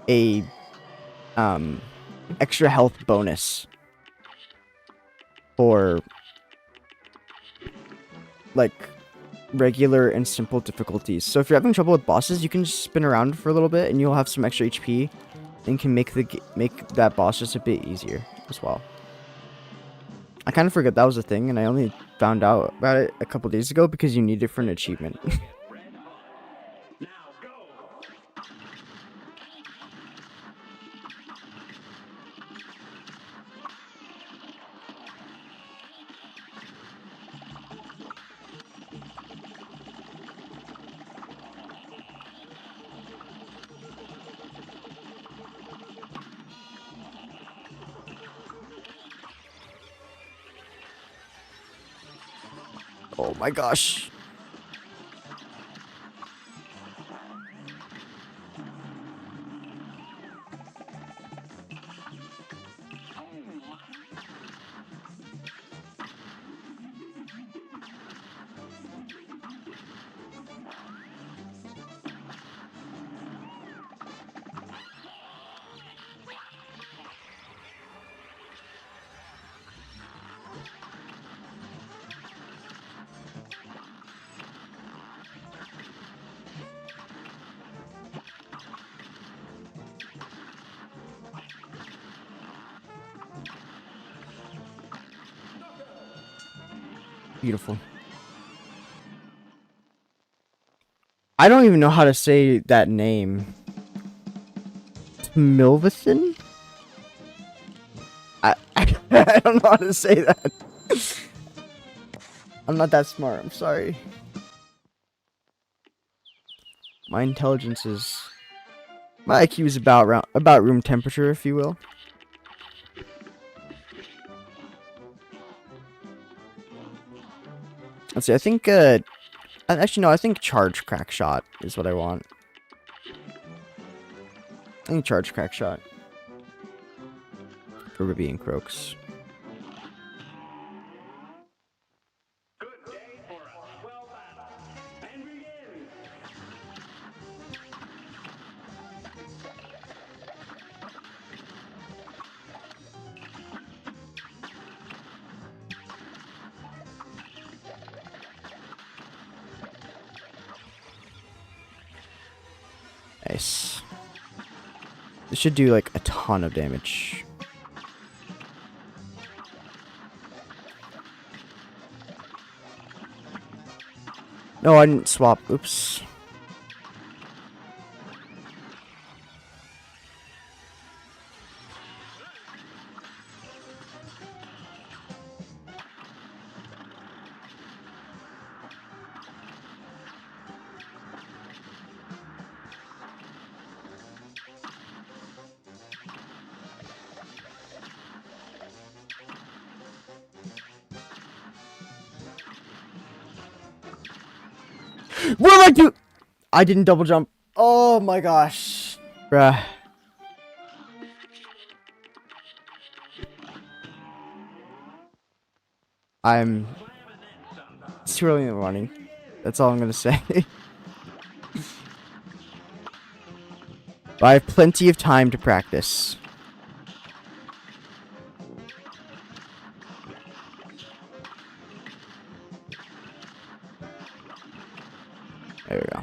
Speaker 1: a extra health bonus for like regular and simple difficulties. So if you're having trouble with bosses, you can just spin around for a little bit and you'll have some extra HP and can make that boss just a bit easier as well. I kind of forgot that was a thing, and I only found out about it a couple days ago because you need it for an achievement.
Speaker 2: Get red hot. Now go.
Speaker 1: Oh my gosh. Beautiful. I don't even know how to say that name. Milvithin? I don't know how to say that. I'm not that smart. I'm sorry. My intelligence is... My IQ is about room temperature, if you will. Let's see, I think, actually, no, I think charge crack shot is what I want. I think charge crack shot. For Ruby and Croaks.
Speaker 2: Good day for a swell battle. And begin.
Speaker 1: Nice. This should do, like, a ton of damage. No, I didn't swap. Oops. What did I do? I didn't double jump. Oh my gosh. Bruh. It's too early in the morning. That's all I'm gonna say. But I have plenty of time to practice. There we go.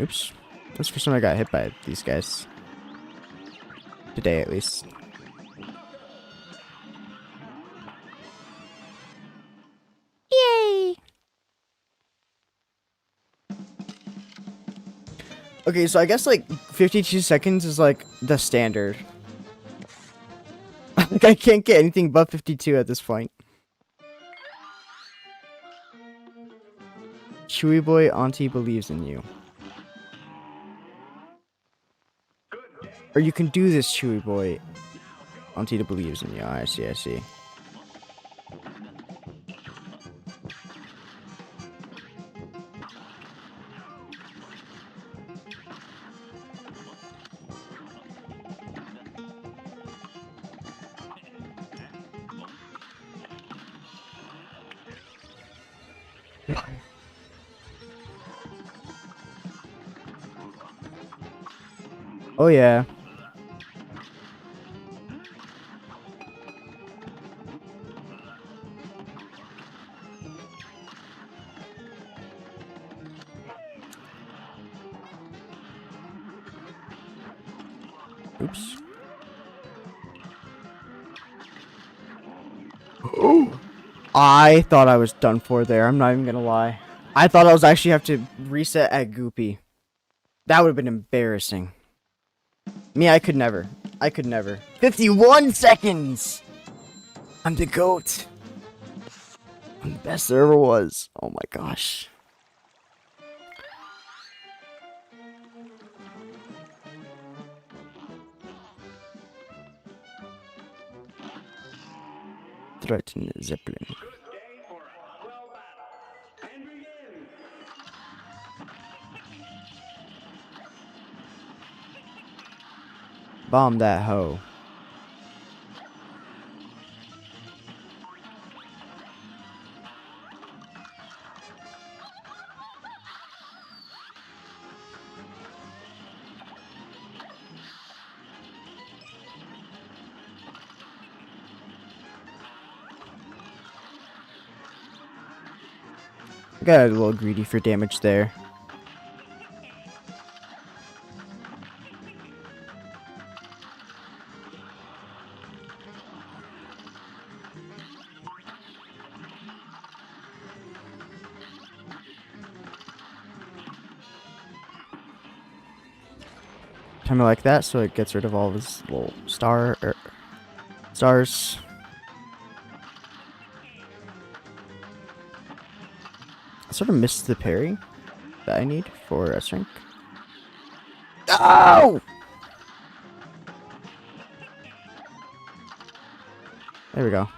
Speaker 1: Oops. That's the first time I got hit by these guys. Today, at least. Yay! Okay, so I guess like 52 seconds is like the standard. Like I can't get anything above 52 at this point. Chewy boy, auntie believes in you. Or you can do this, Chewy boy. Auntie believes in you. I see, I see. Oh yeah. Oops. Oh! I thought I was done for there. I'm not even gonna lie. I thought I was actually have to reset at Goopy. That would have been embarrassing. Me, I could never. I could never. 51 seconds! I'm the GOAT. I'm the best there ever was. Oh my gosh. Threaten Zeppelin.
Speaker 2: Good day for a hollow battle. And begin.
Speaker 1: Bomb that hoe. I got a little greedy for damage there. Time like that so it gets rid of all of his little stars. I sort of missed the parry that I need for S rank. Oh! There we go.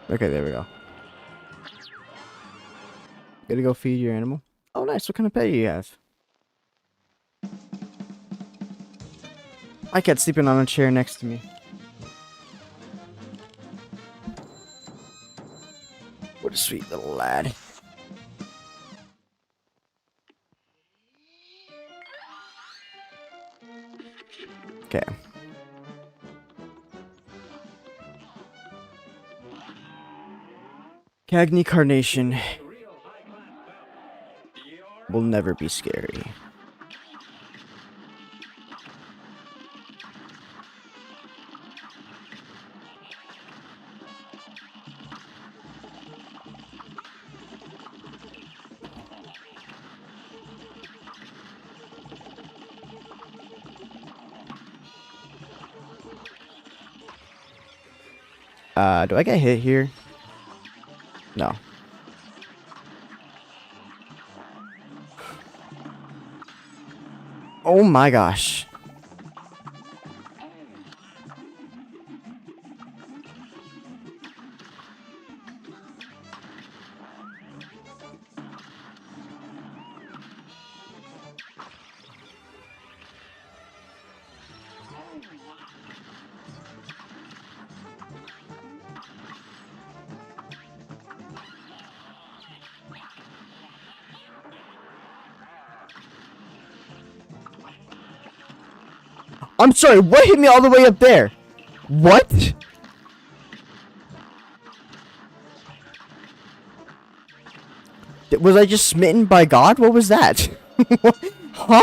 Speaker 1: Okay, there we go. Gotta go feed your animal. Oh, nice. What kind of pet do you have? My cat's sleeping on a chair next to me. What a sweet little lad. Okay. Cagney Carnation
Speaker 2: A real high-class belt. You're
Speaker 1: will never be scary. Do I get hit here? No. Oh my gosh. I'm sorry, what hit me all the way up there? What? Was I just smitten by God? What was that? Huh?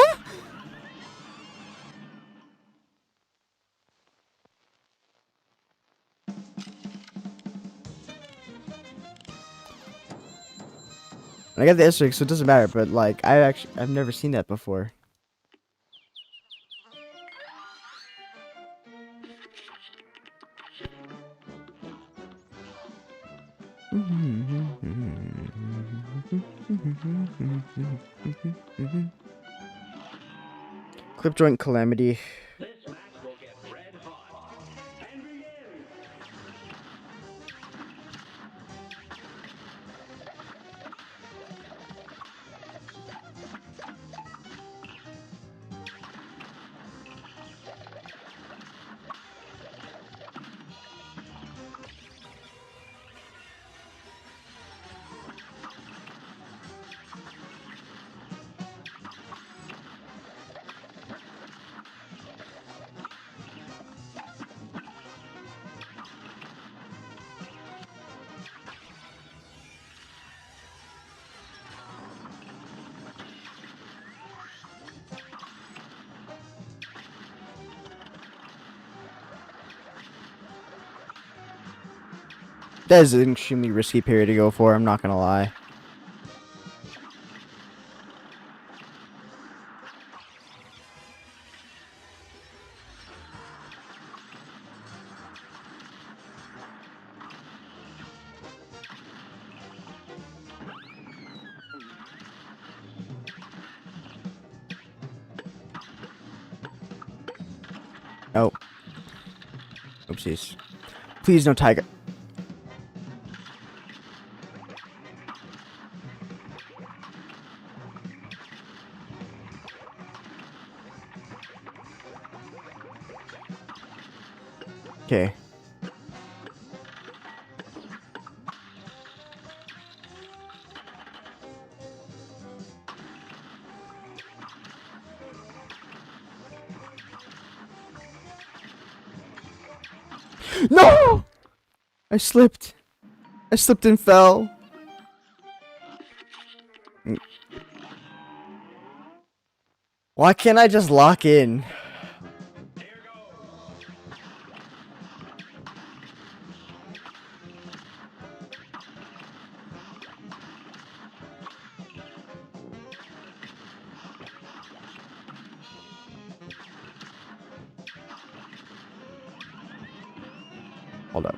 Speaker 1: I got the asterisk, so it doesn't matter, but like, I've never seen that before. Clip joint calamity.
Speaker 2: This match will get red hot. And begin.
Speaker 1: That is an extremely risky period to go for, I'm not gonna lie. Oh. Oopsies. Please no tiger. Okay. No! I slipped. I slipped and fell. Why can't I just lock in?
Speaker 2: Here goes.
Speaker 1: Hold up.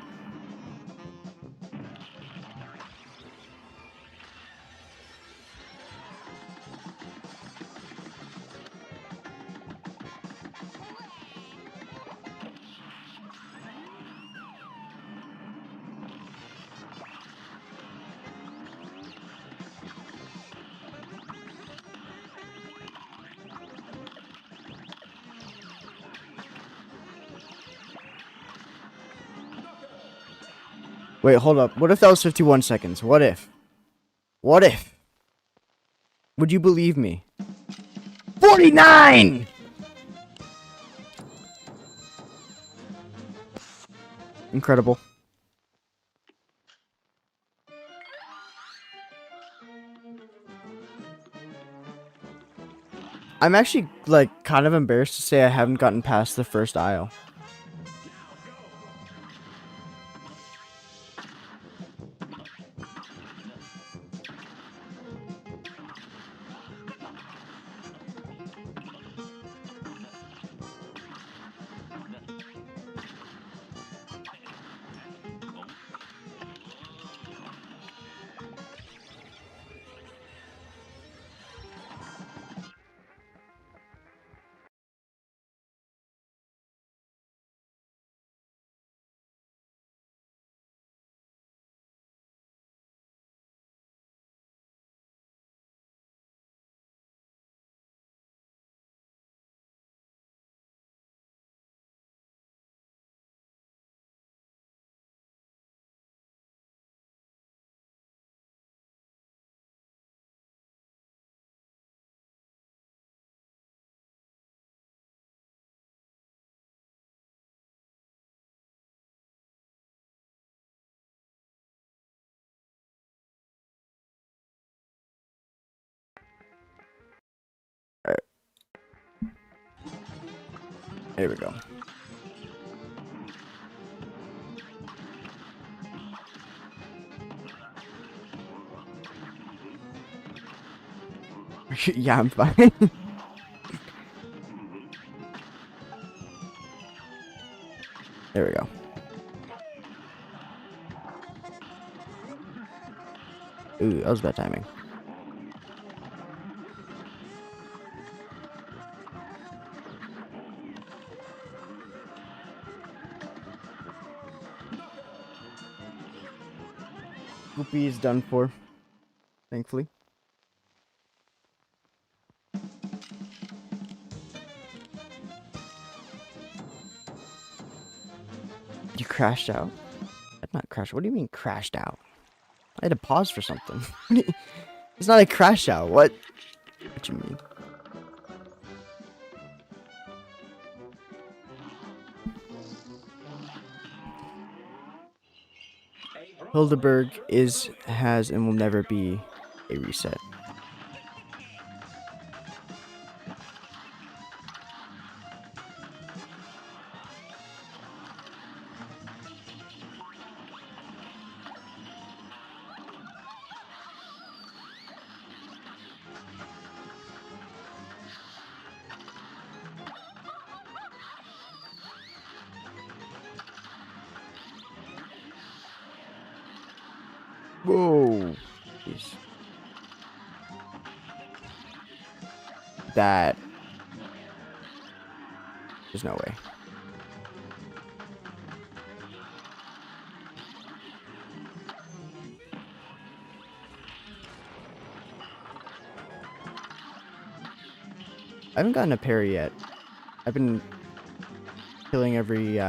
Speaker 1: Wait, hold up. What if that was 51 seconds? What if? What if? Would you believe me? 49! Incredible. I'm actually, like, kind of embarrassed to say I haven't gotten past the first aisle. Alright, here we go. Yeah, I'm fine. There we go. Ooh, that was bad timing. Goopy is done for, thankfully. You crashed out? I did not crash. What do you mean crashed out? I had to pause for something. It's not a crash out. What? What you mean? Hildeberg is, has, and will never be a reset. Whoa. Jeez. That. There's no way. I haven't gotten a parry yet. I've been killing every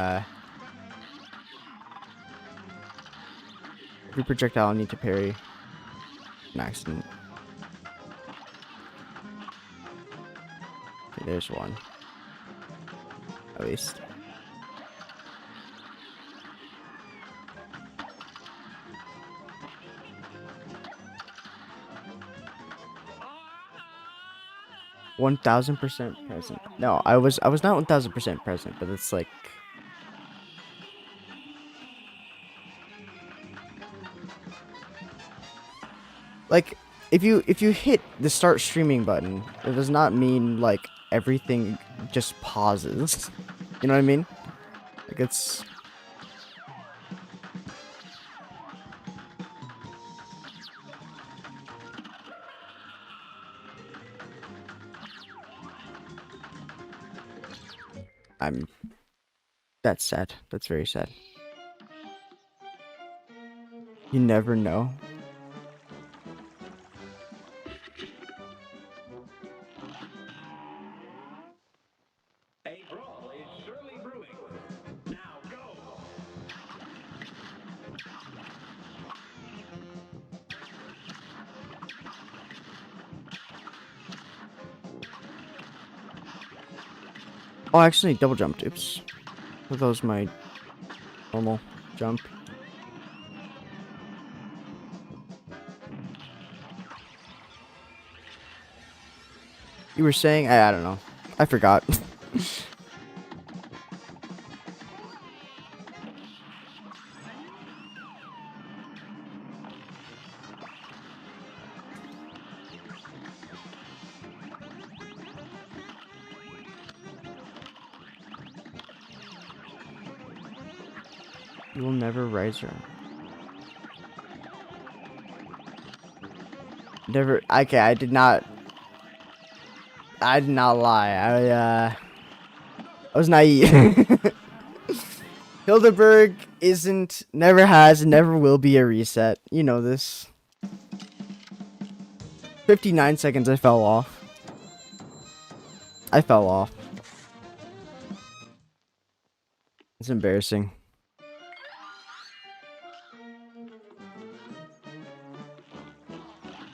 Speaker 1: projectile I need to parry. An accident. Okay, there's one. At least.
Speaker 2: Ah!
Speaker 1: 1000% present. No, I was not 1000% present, but it's like if you hit the start streaming button, it does not mean like everything just pauses. You know what I mean? Like it's I'm that's sad. That's very sad. You never know.
Speaker 2: A brawl is surely brewing. Now go.
Speaker 1: Oh, I actually double jumped. Oops. That was my normal jump. You were saying? I don't know. I forgot. You will never rise her. Never. Okay, I did not lie. I was naive. Hildeberg isn't, never has, and never will be a reset. You know this. 59 seconds, I fell off. I fell off. It's embarrassing.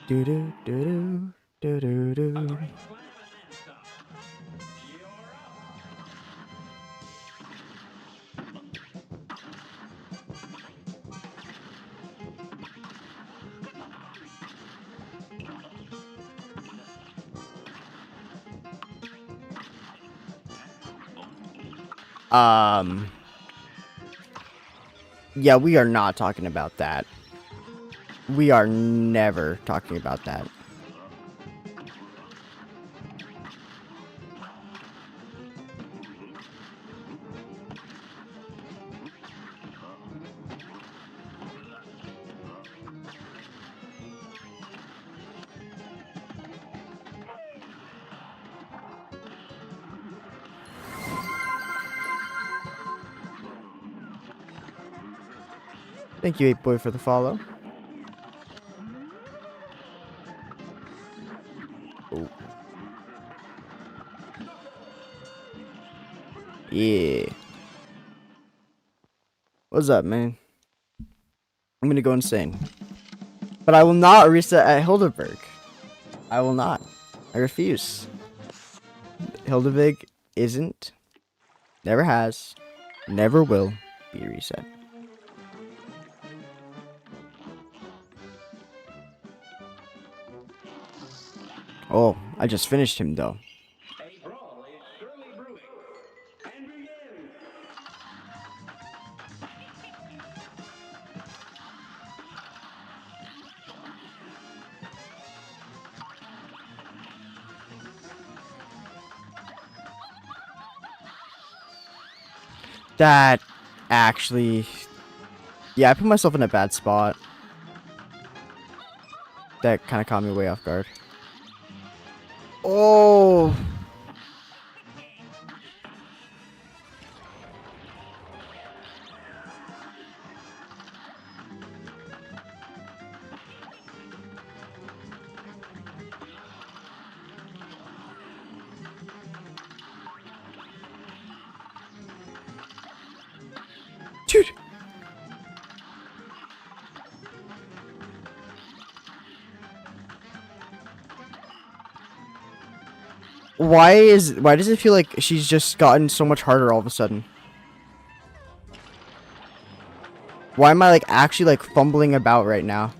Speaker 1: Do do do do do do do. Yeah, we are not talking about that. We are never talking about that. Thank you, 8boy, for the follow. Oh. Yeah. What's up, man? I'm gonna go insane. But I will not reset at Hildeberg. I will not. I refuse. Hildeberg isn't, never has, never will be reset. Oh, I just finished him though.
Speaker 2: A brawl is surely brewing. And begin.
Speaker 1: That actually, yeah, I put myself in a bad spot. That kind of caught me way off guard. Oh. Dude. Why does it feel like she's just gotten so much harder all of a sudden? Why am I like actually like fumbling about right now?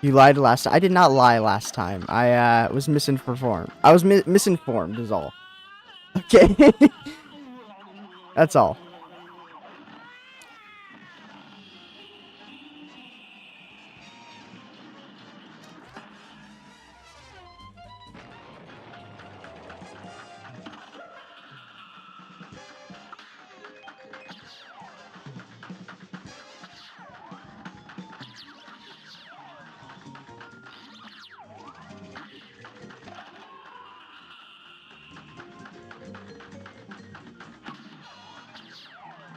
Speaker 1: You lied last time. I did not lie last time. I was misinformed. I was misinformed is all. Okay. That's all.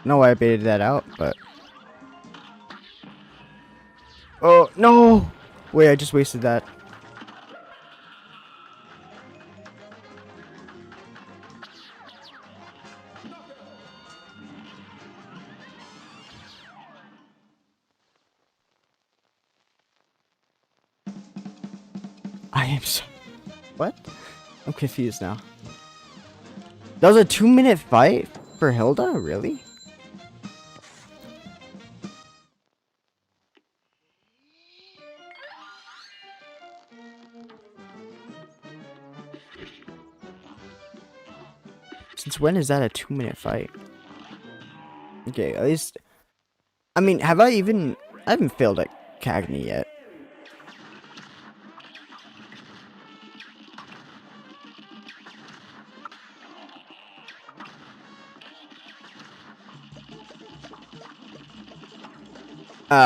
Speaker 1: No, I baited that out, but oh no! Wait, I just wasted that. am so... What? I'm confused now. That was a 2-minute fight for Hilda? Really? Since when is that a 2-minute fight? Okay, at least... I mean, have I even... I haven't failed at Cagney yet. You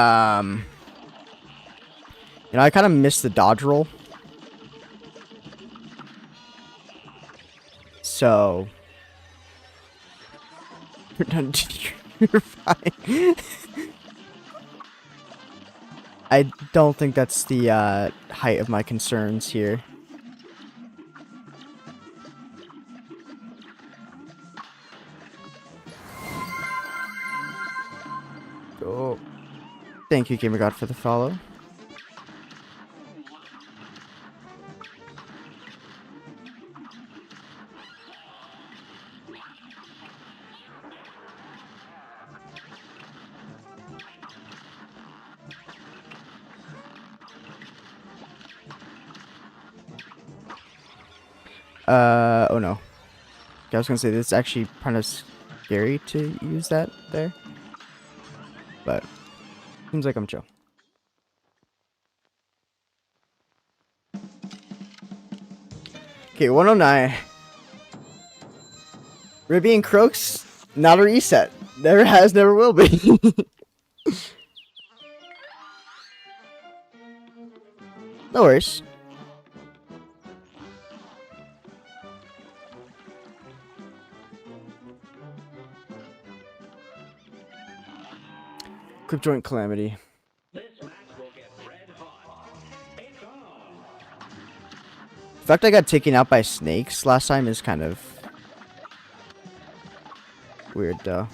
Speaker 1: know, I kind of missed the dodge roll. So... You're fine. I don't think that's the height of my concerns here. Oh. Thank you, Gamer God, for the follow. Oh no. I was gonna say, this is actually kind of scary to use that there. But, seems like I'm chill. Okay, 109. Ribby and Croaks, not a reset. Never has, never will be. No worries. Quick joint calamity.
Speaker 2: This match will get red hot. It's on.
Speaker 1: The fact I got taken out by snakes last time is kind of weird, though.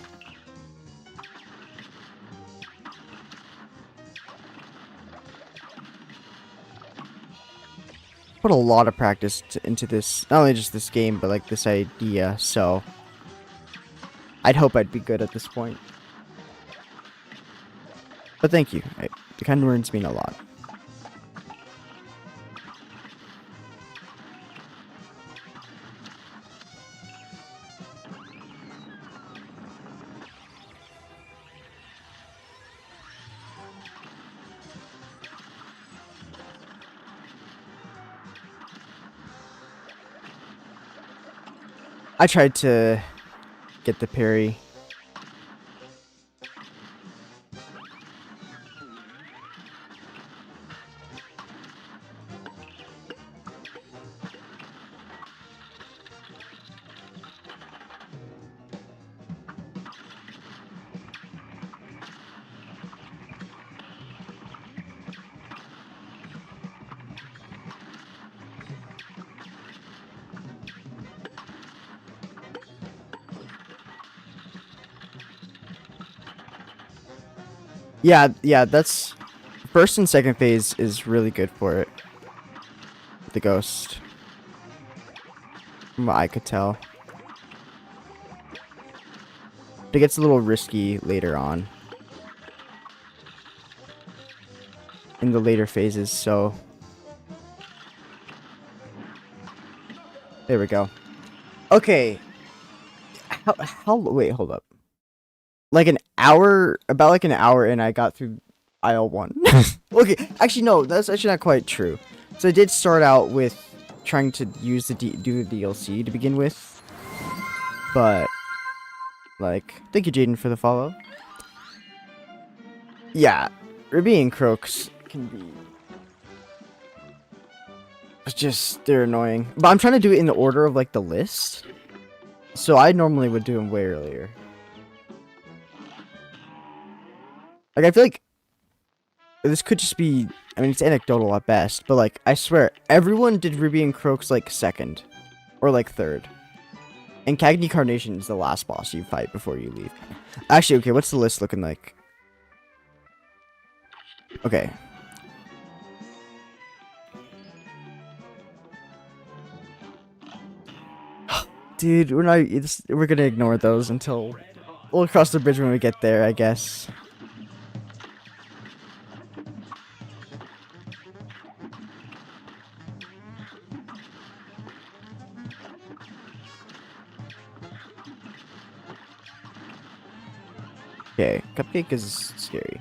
Speaker 1: Put a lot of practice into this, not only just this game, but like this idea, so I'd hope I'd be good at this point. But thank you. The kind words mean a lot. I tried to get the parry. Yeah, that's... First and second phase is really good for it. The ghost. From what I could tell. It gets a little risky later on. In the later phases, so... There we go. Okay. Wait, hold up. Like an hour, about like an hour in, I got through aisle 1. Okay, actually no, that's actually not quite true. So I did start out with trying to use do the DLC to begin with, but like, thank you, Jaden, for the follow. Yeah, Ruby and Croaks can be they're annoying, but I'm trying to do it in the order of like the list, so I normally would do them way earlier. Like, I feel like this could just be, I mean, it's anecdotal at best, but like, I swear, everyone did Ruby and Croaks like second, or like third. And Cagney Carnation is the last boss you fight before you leave. Actually, okay, what's the list looking like? Okay. Dude, we're gonna ignore those until we'll cross the bridge when we get there, I guess. Okay, Cupcake is scary.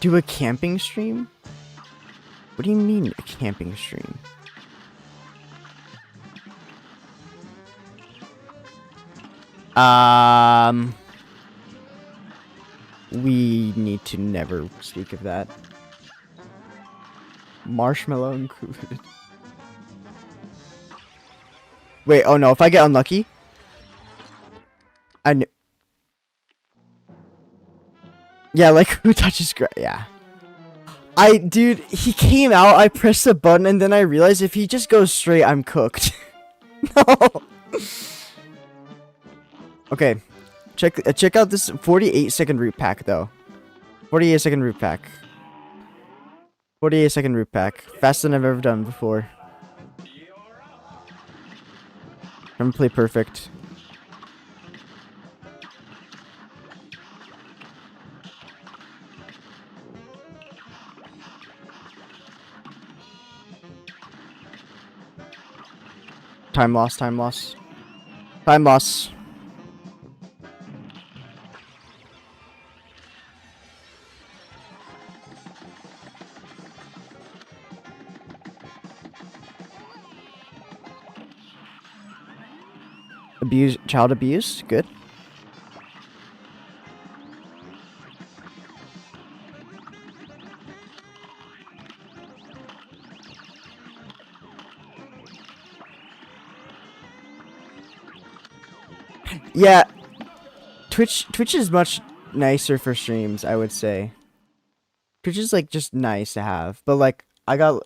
Speaker 1: Do a camping stream? What do you mean a camping stream? We need to never speak of that. Marshmallow included. Wait, oh no, if I get unlucky, I kn yeah, like who touches yeah. Dude, he came out, I pressed the button, and then I realized if he just goes straight, I'm cooked. No. Okay, check out this 48-second root pack though. 48-second root pack. 48-second root pack. Faster than I've ever done before. I'm gonna play perfect. Time loss, time loss. Time loss. Child abuse, good. Yeah, Twitch is much nicer for streams, I would say. Twitch is like just nice to have, but like I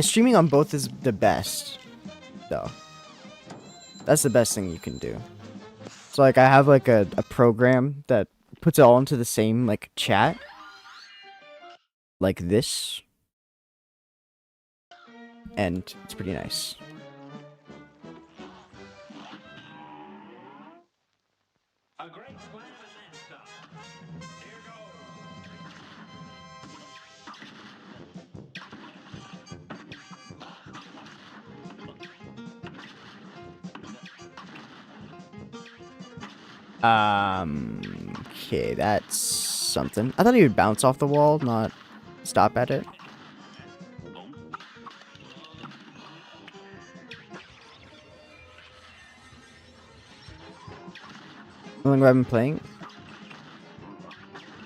Speaker 1: streaming on both is the best, though. That's the best thing you can do. So like I have like a program that puts it all into the same like chat, like this, and it's pretty nice.
Speaker 2: A great slam and then some. Here
Speaker 1: Okay, that's something. I thought he would bounce off the wall, not stop at it. How long have I been playing?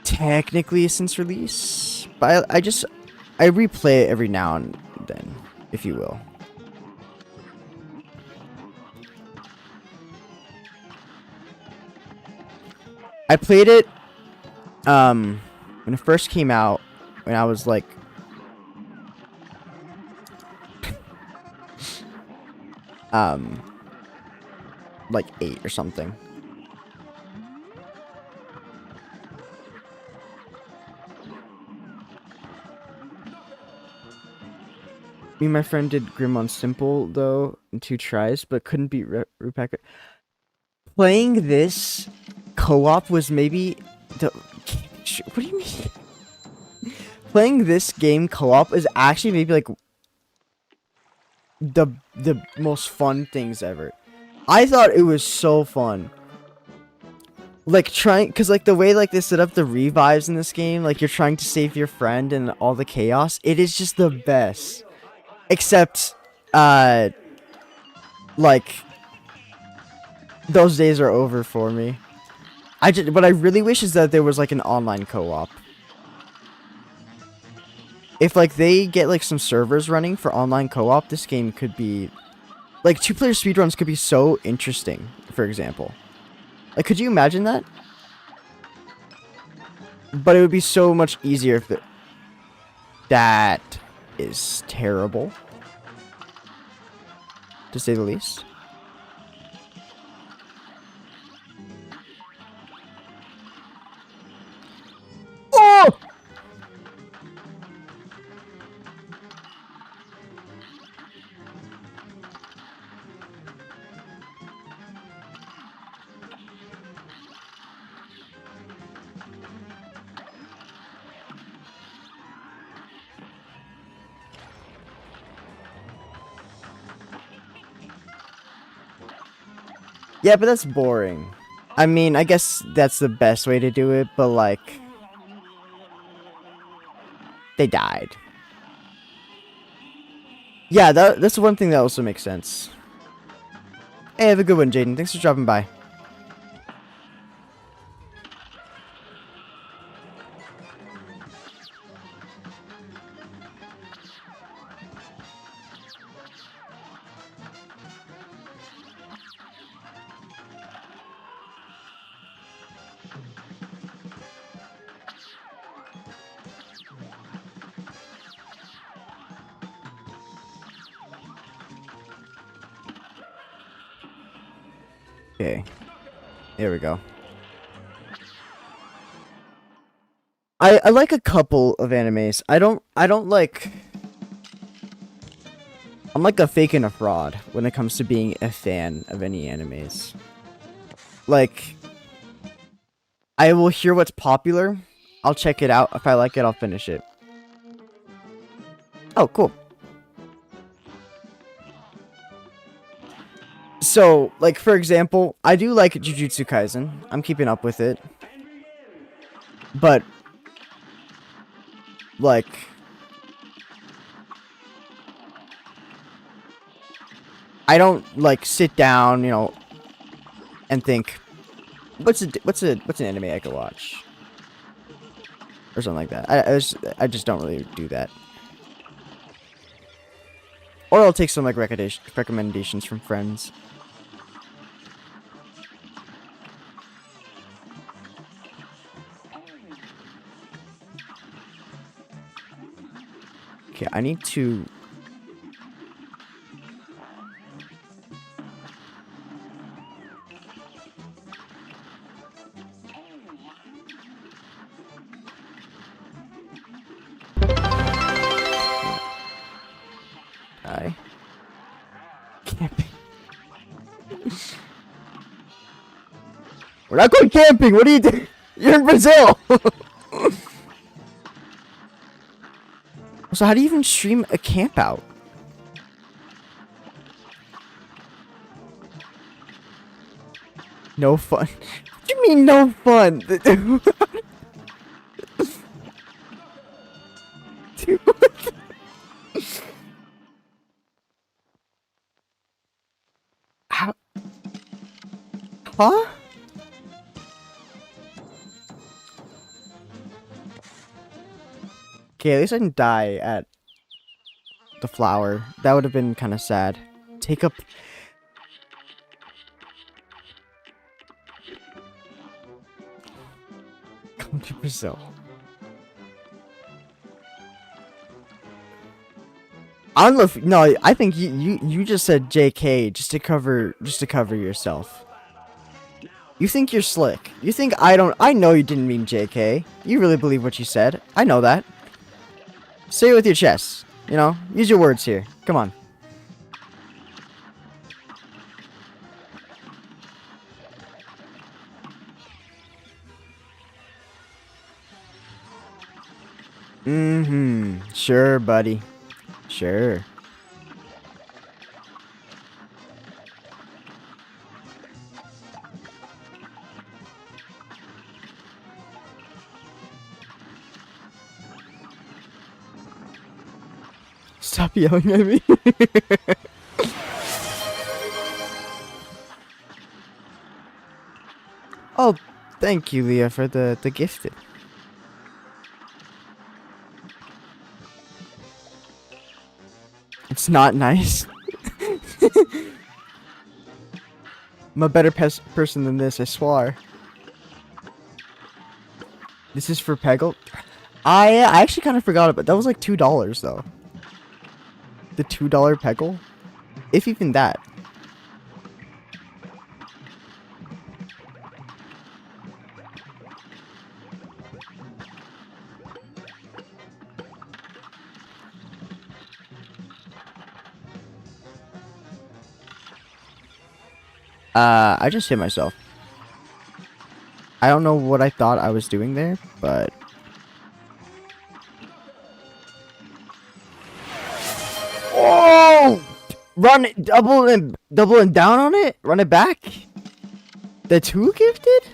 Speaker 1: Technically since release, but I replay it every now and then, if you will. I played it when it first came out, when I was like like 8 or something. Me and my friend did Grim on Simple though in 2 tries, but couldn't beat Rupacker. Playing this co-op was maybe the. What do you mean? Playing this game co-op is actually maybe like the most fun things ever. I thought it was so fun. Like cause like the way like they set up the revives in this game, like you're trying to save your friend and all the chaos, it is just the best. Except, like, those days are over for me. What I really wish is that there was like an online co-op. If like they get like some servers running for online co-op, this game could be, like 2-player speedruns could be so interesting, for example. Like, could you imagine that? But it would be so much easier if that is terrible, to say the least. Oh! Yeah, but that's boring. I mean, I guess that's the best way to do it, but like, they died. Yeah, that's one thing that also makes sense. Hey, have a good one, Jaden. Thanks for dropping by. Okay, there we go. I like a couple of animes. I don't like. I'm like a fake and a fraud when it comes to being a fan of any animes. Like, I will hear what's popular. I'll check it out. If I like it, I'll finish it. Oh, cool. So, like, for example, I do like Jujutsu Kaisen. I'm keeping up with it. But, like, I don't, like, sit down, and think, what's an anime I could watch? Or something like that. I just don't really do that. Or I'll take some, like, recommendations from friends. Okay, I need to... Die. Camping. We're not going camping! What are you doing? You're in Brazil! So how do you even stream a camp out? No fun. What do you mean no fun? Dude. How? Huh? Okay, at least I didn't die at the flower. That would have been kind of sad. Take up... Come to Brazil. I don't know if... No, I think you just said JK just to cover yourself. You think you're slick. You think I don't... I know you didn't mean JK. You really believe what you said. I know that. Say it with your chest. Use your words here. Come on. Mm-hmm. Sure, buddy. Sure. Stop yelling at me. Oh, thank you, Leah, for the gifted. It's not nice. I'm a better person than this, I swear. This is for Peggle. I actually kind of forgot about that. Was like $2 though. The $2 Peggle, if even that. I just hit myself. I don't know what I thought I was doing there, but... Oh! Run it, double and down on it? Run it back? The two gifted?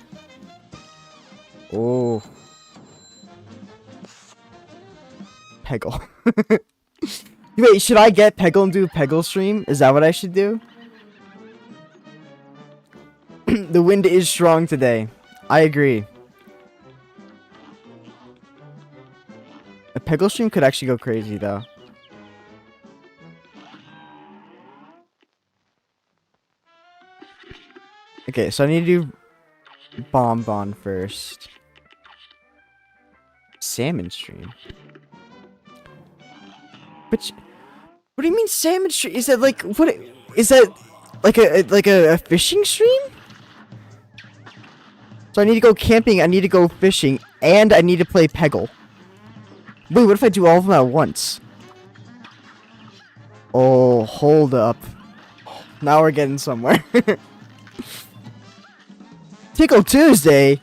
Speaker 1: Oh. Peggle. Wait, should I get Peggle and do a Peggle stream? Is that what I should do? The wind is strong today. I agree. A Peggle stream could actually go crazy though. Okay, so I need to do Bonbon first. Salmon stream. But what do you mean salmon stream? Is that like what? Is that like a fishing stream? So I need to go camping. I need to go fishing, and I need to play Peggle. Wait, what if I do all of them at once? Oh, hold up. Now we're getting somewhere. Tickle Tuesday?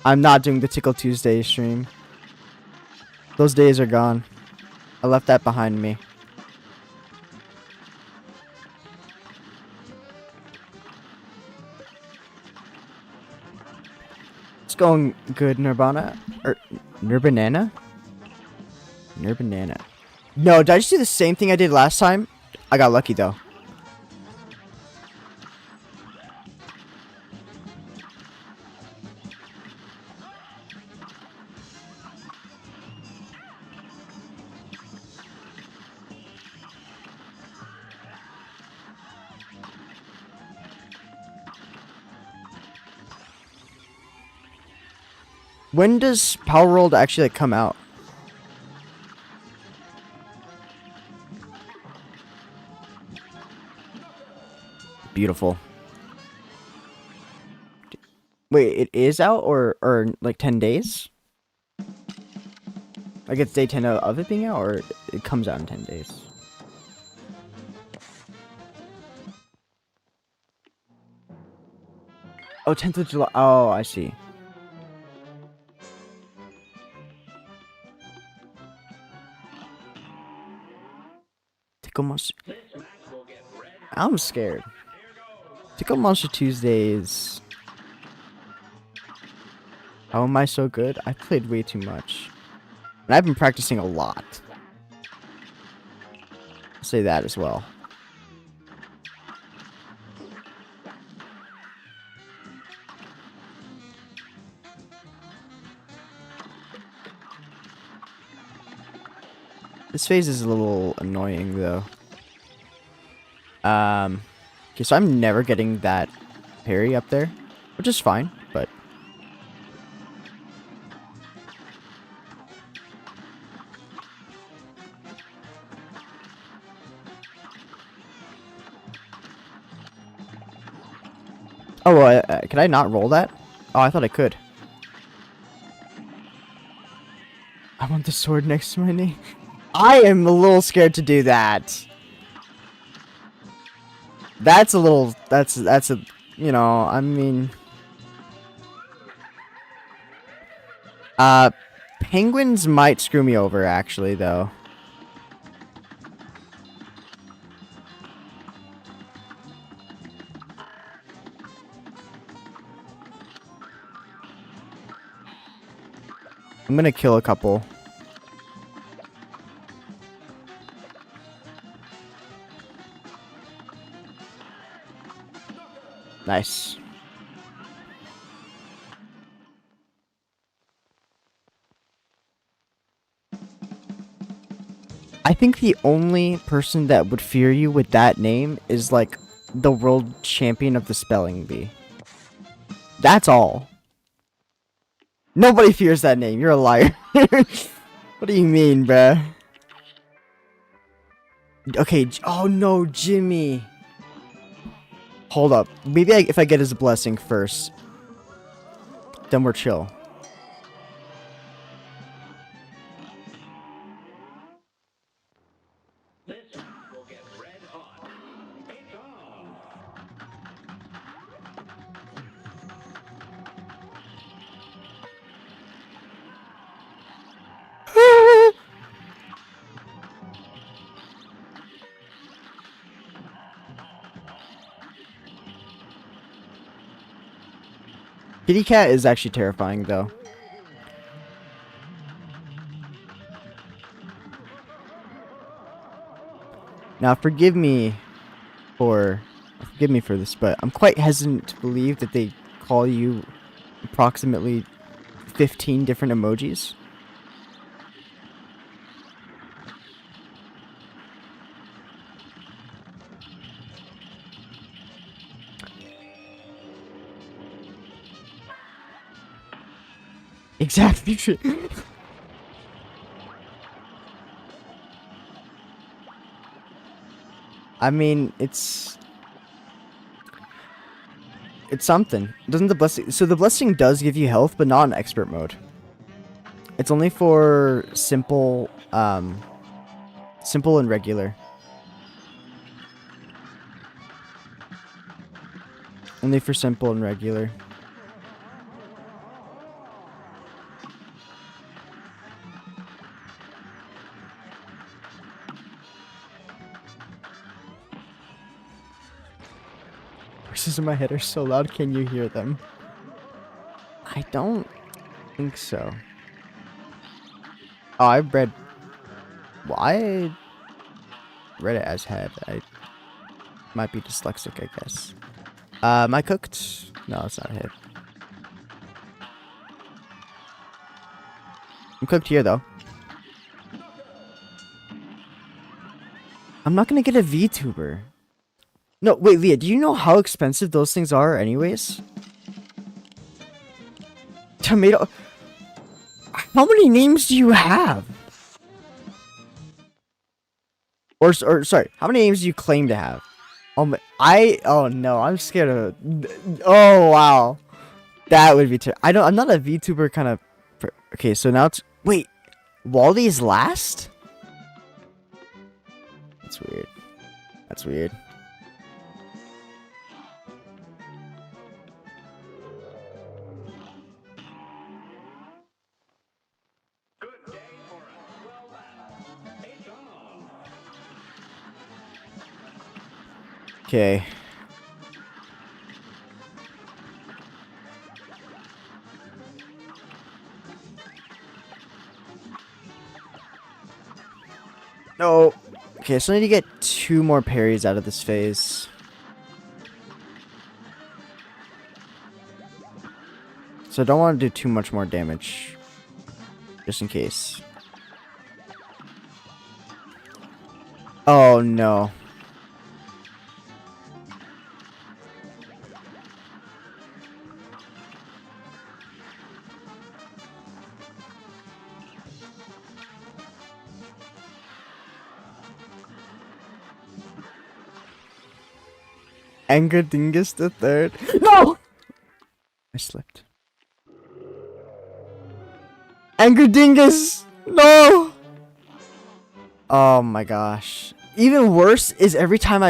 Speaker 1: I'm not doing the Tickle Tuesday stream. Those days are gone. I left that behind me. It's going good, Nirvana. Or Nirbanana? Nirbanana. No, did I just do the same thing I did last time? I got lucky though. When does Power World actually like, come out? Beautiful. Wait, it is out or like 10 days? Like it's day 10 of it being out or it comes out in 10 days? Oh, 10th of July. Oh, I see. Tickle Monster. I'm scared. Tickle Monster Tuesdays. How am I so good? I played way too much. And I've been practicing a lot. I'll say that as well. This phase is a little annoying though. Okay, so I'm never getting that parry up there, which is fine, but oh, can I not roll that? Oh, I thought I could. I want the sword next to my name. I am a little scared to do that. That's a little, that's a, you know, I mean. Penguins might screw me over, actually, though. I'm gonna kill a couple. Nice. I think the only person that would fear you with that name is, like, the world champion of the spelling bee. That's all. Nobody fears that name. You're a liar. What do you mean, bruh? Okay. Oh, no, Jimmy. Hold up. Maybe if I get his blessing first, then we're chill.
Speaker 2: This will get red hot. It's on.
Speaker 1: Kitty cat is actually terrifying, though. Now, forgive me for this, but I'm quite hesitant to believe that they call you approximately 15 different emojis. Exactly. I mean, it's something. Doesn't the blessing? So the blessing does give you health, but not in expert mode. It's only for simple and regular. Only for simple and regular. Voices in my head are so loud. Can you hear them? I don't think so. Oh, I read. Well, I read it as head. I might be dyslexic, I guess. Am I cooked? No, it's not head. I'm cooked here though. I'm not gonna get a VTuber. No, wait, Leah, do you know how expensive those things are anyways? Tomato. How many names do you have? Or sorry, how many names do you claim to have? Oh no, I'm scared of. Oh wow, that would be. I'm not a VTuber kind of. Okay, so now it's. Wait, Wally's last? That's weird. That's weird.
Speaker 2: Good day for a swell battle. It's on.
Speaker 1: Okay. No. Okay, so I need to get 2 more parries out of this phase. So I don't want to do too much more damage. Just in case. Oh no. Anger Dingus the third. No! I slipped. Anger Dingus! No! Oh my gosh. Even worse is every time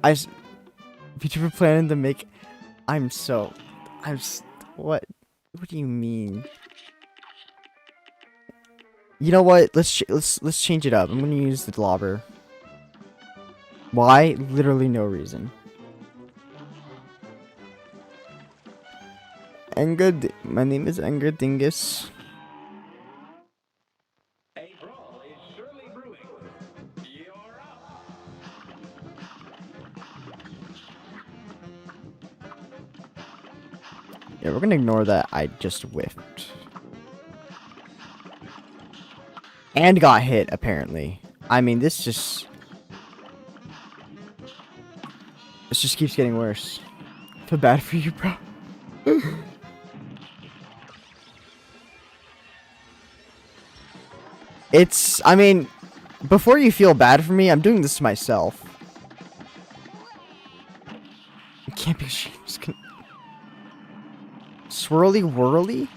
Speaker 1: VTuber planning to make. What? What do you mean? You know what? Let's change it up. I'm gonna use the Lobber. Why? Literally no reason. My name is Anger Dingus.
Speaker 2: A brawl is surely brewing. You're up.
Speaker 1: Yeah, we're gonna ignore that. I just whiffed. And got hit, apparently. I mean, this just keeps getting worse. I feel bad for you, bro. I mean, before you feel bad for me, I'm doing this to myself. It can't be swirly whirly?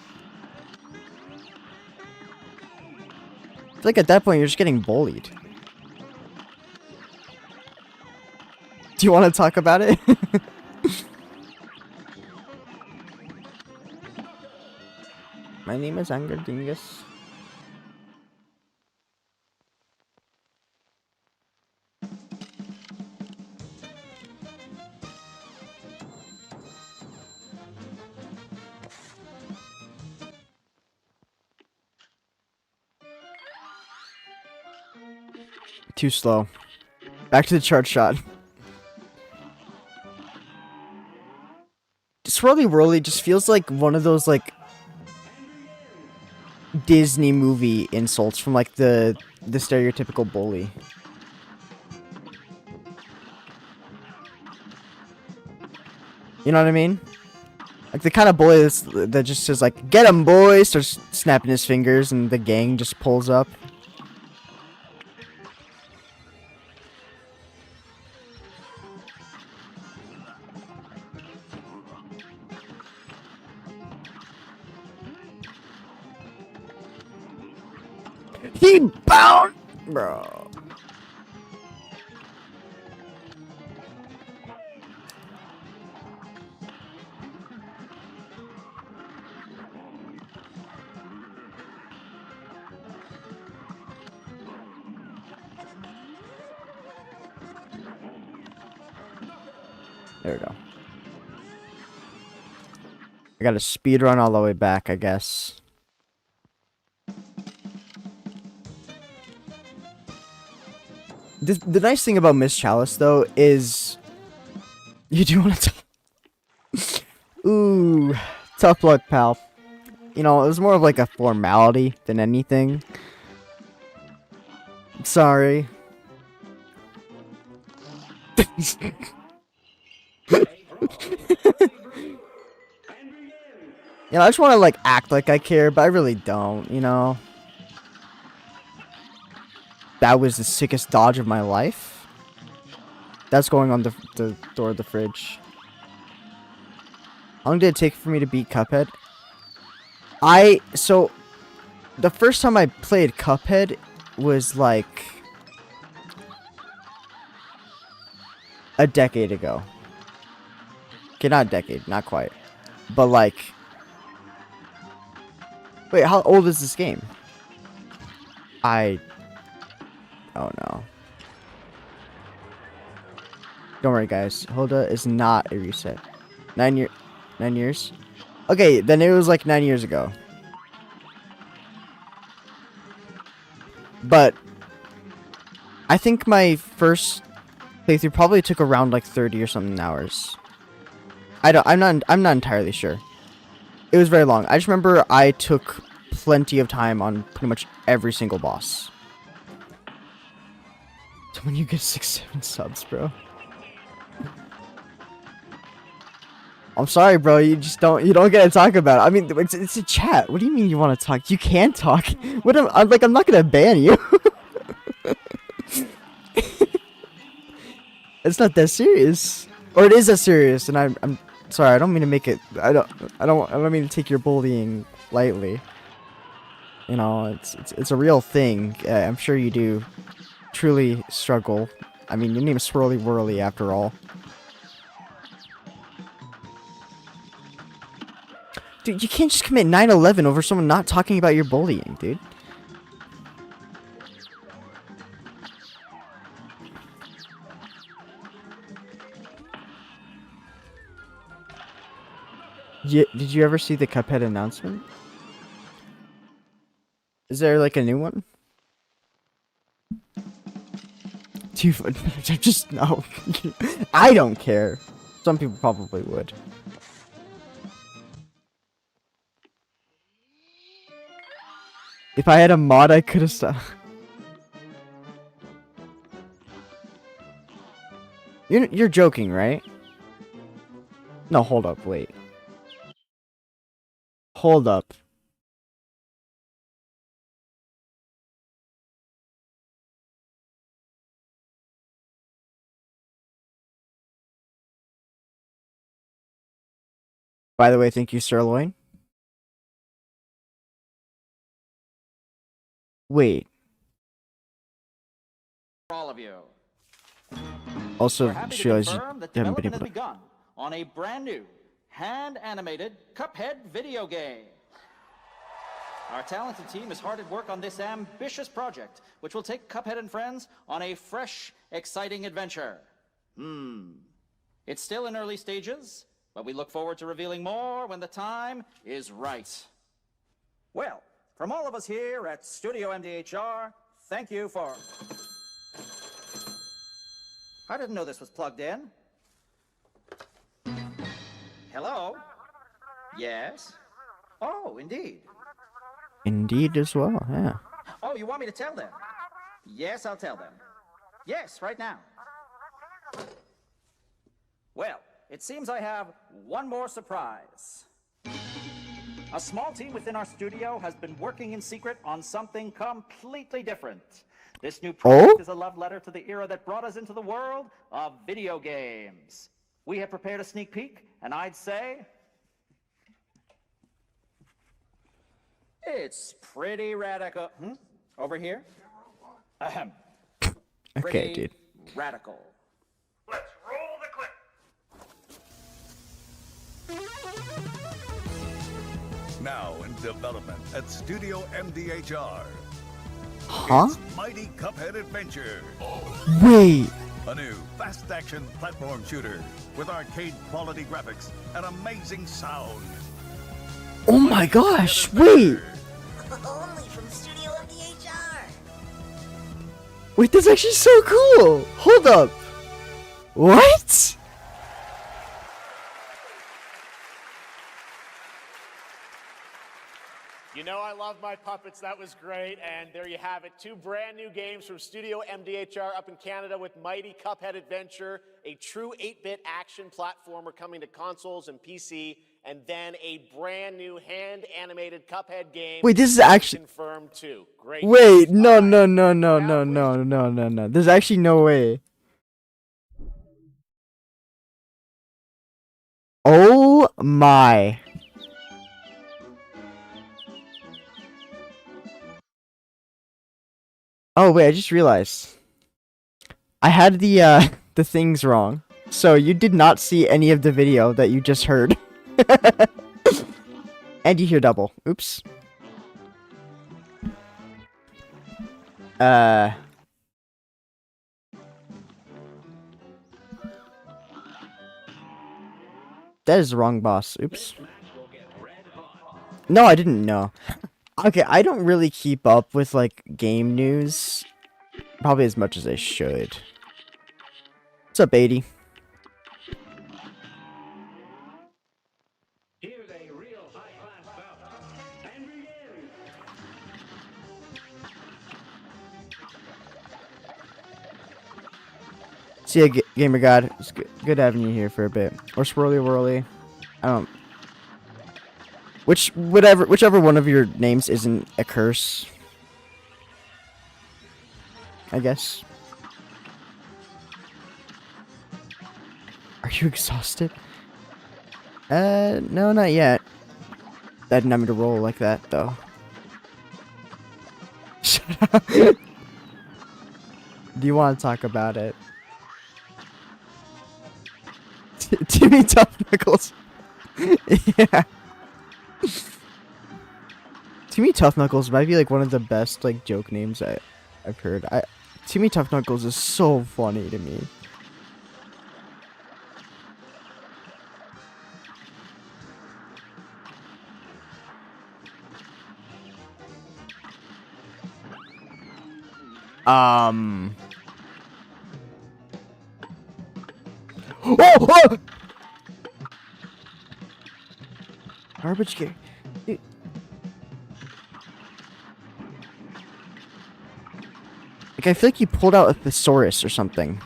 Speaker 1: I feel like at that point you're just getting bullied. Do you want to talk about it? My name is Anger Dingus. Too slow. Back to the chart shot. Swirly Whirly just feels like one of those like Disney movie insults from like the stereotypical bully. You know what I mean? Like the kind of bully that just says like, "Get him, boy!" Starts snapping his fingers, and the gang just pulls up. He bound, bro. There we go. I got a speed run all the way back, I guess. The nice thing about Miss Chalice, though, is you do want to. Ooh, tough luck, pal. You know, it was more of like a formality than anything. Sorry. You know, I just want to like act like I care, but I really don't, you know. That was the sickest dodge of my life. That's going on the door of the fridge. How long did it take for me to beat Cuphead? So, the first time I played Cuphead was like a decade ago. Okay, not a decade, not quite. But like, wait, how old is this game? Oh no. Don't worry, guys. Hilda is not a reset. 9 years? Okay, then it was like 9 years ago. But I think my first playthrough probably took around like 30 or something hours. I'm not entirely sure. It was very long. I just remember I took plenty of time on pretty much every single boss. So when you get 6-7 subs, bro. I'm sorry, bro. You don't get to talk about it. I mean, it's a chat. What do you mean you want to talk? You can talk. What I'm not gonna ban you. It's not that serious, or it is that serious. And I'm sorry. I don't mean to make it. I don't mean to take your bullying lightly. You know, it's a real thing. I'm sure you do truly struggle. I mean, your name is Swirly Whirly after all. Dude, you can't just commit 9/11 over someone not talking about your bullying, dude. Did you ever see the Cuphead announcement? Is there like a new one? Just no. I don't care. Some people probably would. If I had a mod, I could have stopped. You're joking, right? No, hold up, wait. Hold up. By the way, thank you, Sirloin. Wait.
Speaker 3: All of you.
Speaker 1: Also,
Speaker 3: We're happy to
Speaker 1: she realized you
Speaker 3: confirm that
Speaker 1: haven't been
Speaker 3: development
Speaker 1: able
Speaker 3: has
Speaker 1: to.
Speaker 3: begun on a brand new hand-animated Cuphead video game. Our talented team is hard at work on this ambitious project, which will take Cuphead and friends on a fresh, exciting adventure. It's still in early stages, but we look forward to revealing more when the time is right. Well, from all of us here at Studio MDHR, thank you for... I didn't know this was plugged in. Hello? Yes? Oh, indeed.
Speaker 1: Indeed as well, yeah.
Speaker 3: Oh, you want me to tell them? Yes, I'll tell them. Yes, right now. Well, it seems I have one more surprise. A small team within our studio has been working in secret on something completely different. This new project is a love letter to the era that brought us into the world of video games. We have prepared a sneak peek, and I'd say it's pretty radical. Over here? Ahem.
Speaker 1: Okay,
Speaker 3: Pretty
Speaker 1: dude.
Speaker 3: radical.
Speaker 2: Let's roll the clip.
Speaker 4: Now in development at Studio MDHR.
Speaker 1: Huh?
Speaker 4: It's Mighty Cuphead Adventure.
Speaker 1: Wait.
Speaker 4: A new fast action platform shooter with arcade quality graphics and amazing sound.
Speaker 1: Oh my gosh, wait.
Speaker 5: Only from Studio MDHR.
Speaker 1: Wait, that's actually so cool. Hold up. What?
Speaker 6: You know I love my puppets, that was great, and there you have it. 2 brand new games from Studio MDHR up in Canada with Mighty Cuphead Adventure, a true 8-bit action platformer coming to consoles and PC, and then a brand new hand-animated Cuphead game.
Speaker 1: Wait, this is actually
Speaker 6: confirmed too. Great.
Speaker 1: Wait, no,
Speaker 6: news.
Speaker 1: no, no, no, no, no, no, no, no. There's actually no way. Oh my. Oh wait, I just realized. I had the the things wrong. So you did not see any of the video that you just heard. And you hear double. Oops. That is the wrong boss. Oops. No, I didn't know. Okay, I don't really keep up with, like, game news. Probably as much as I should. What's up, 80?
Speaker 2: Here's a real high-class bout. And begin.
Speaker 1: See ya, Gamer God. It's good having you here for a bit. Or Swirly Whirly. I don't... Whichever one of your names isn't a curse. I guess. Are you exhausted? No, not yet. I didn't have me to roll like that, though. Shut up. Do you want to talk about it? Timmy Tough Knuckles. Yeah. Timmy Tough Knuckles might be like one of the best like joke names I've heard. Timmy Tough Knuckles is so funny to me. Oh! Oh! Garbage can. Dude. Like, I feel like you pulled out a thesaurus or something.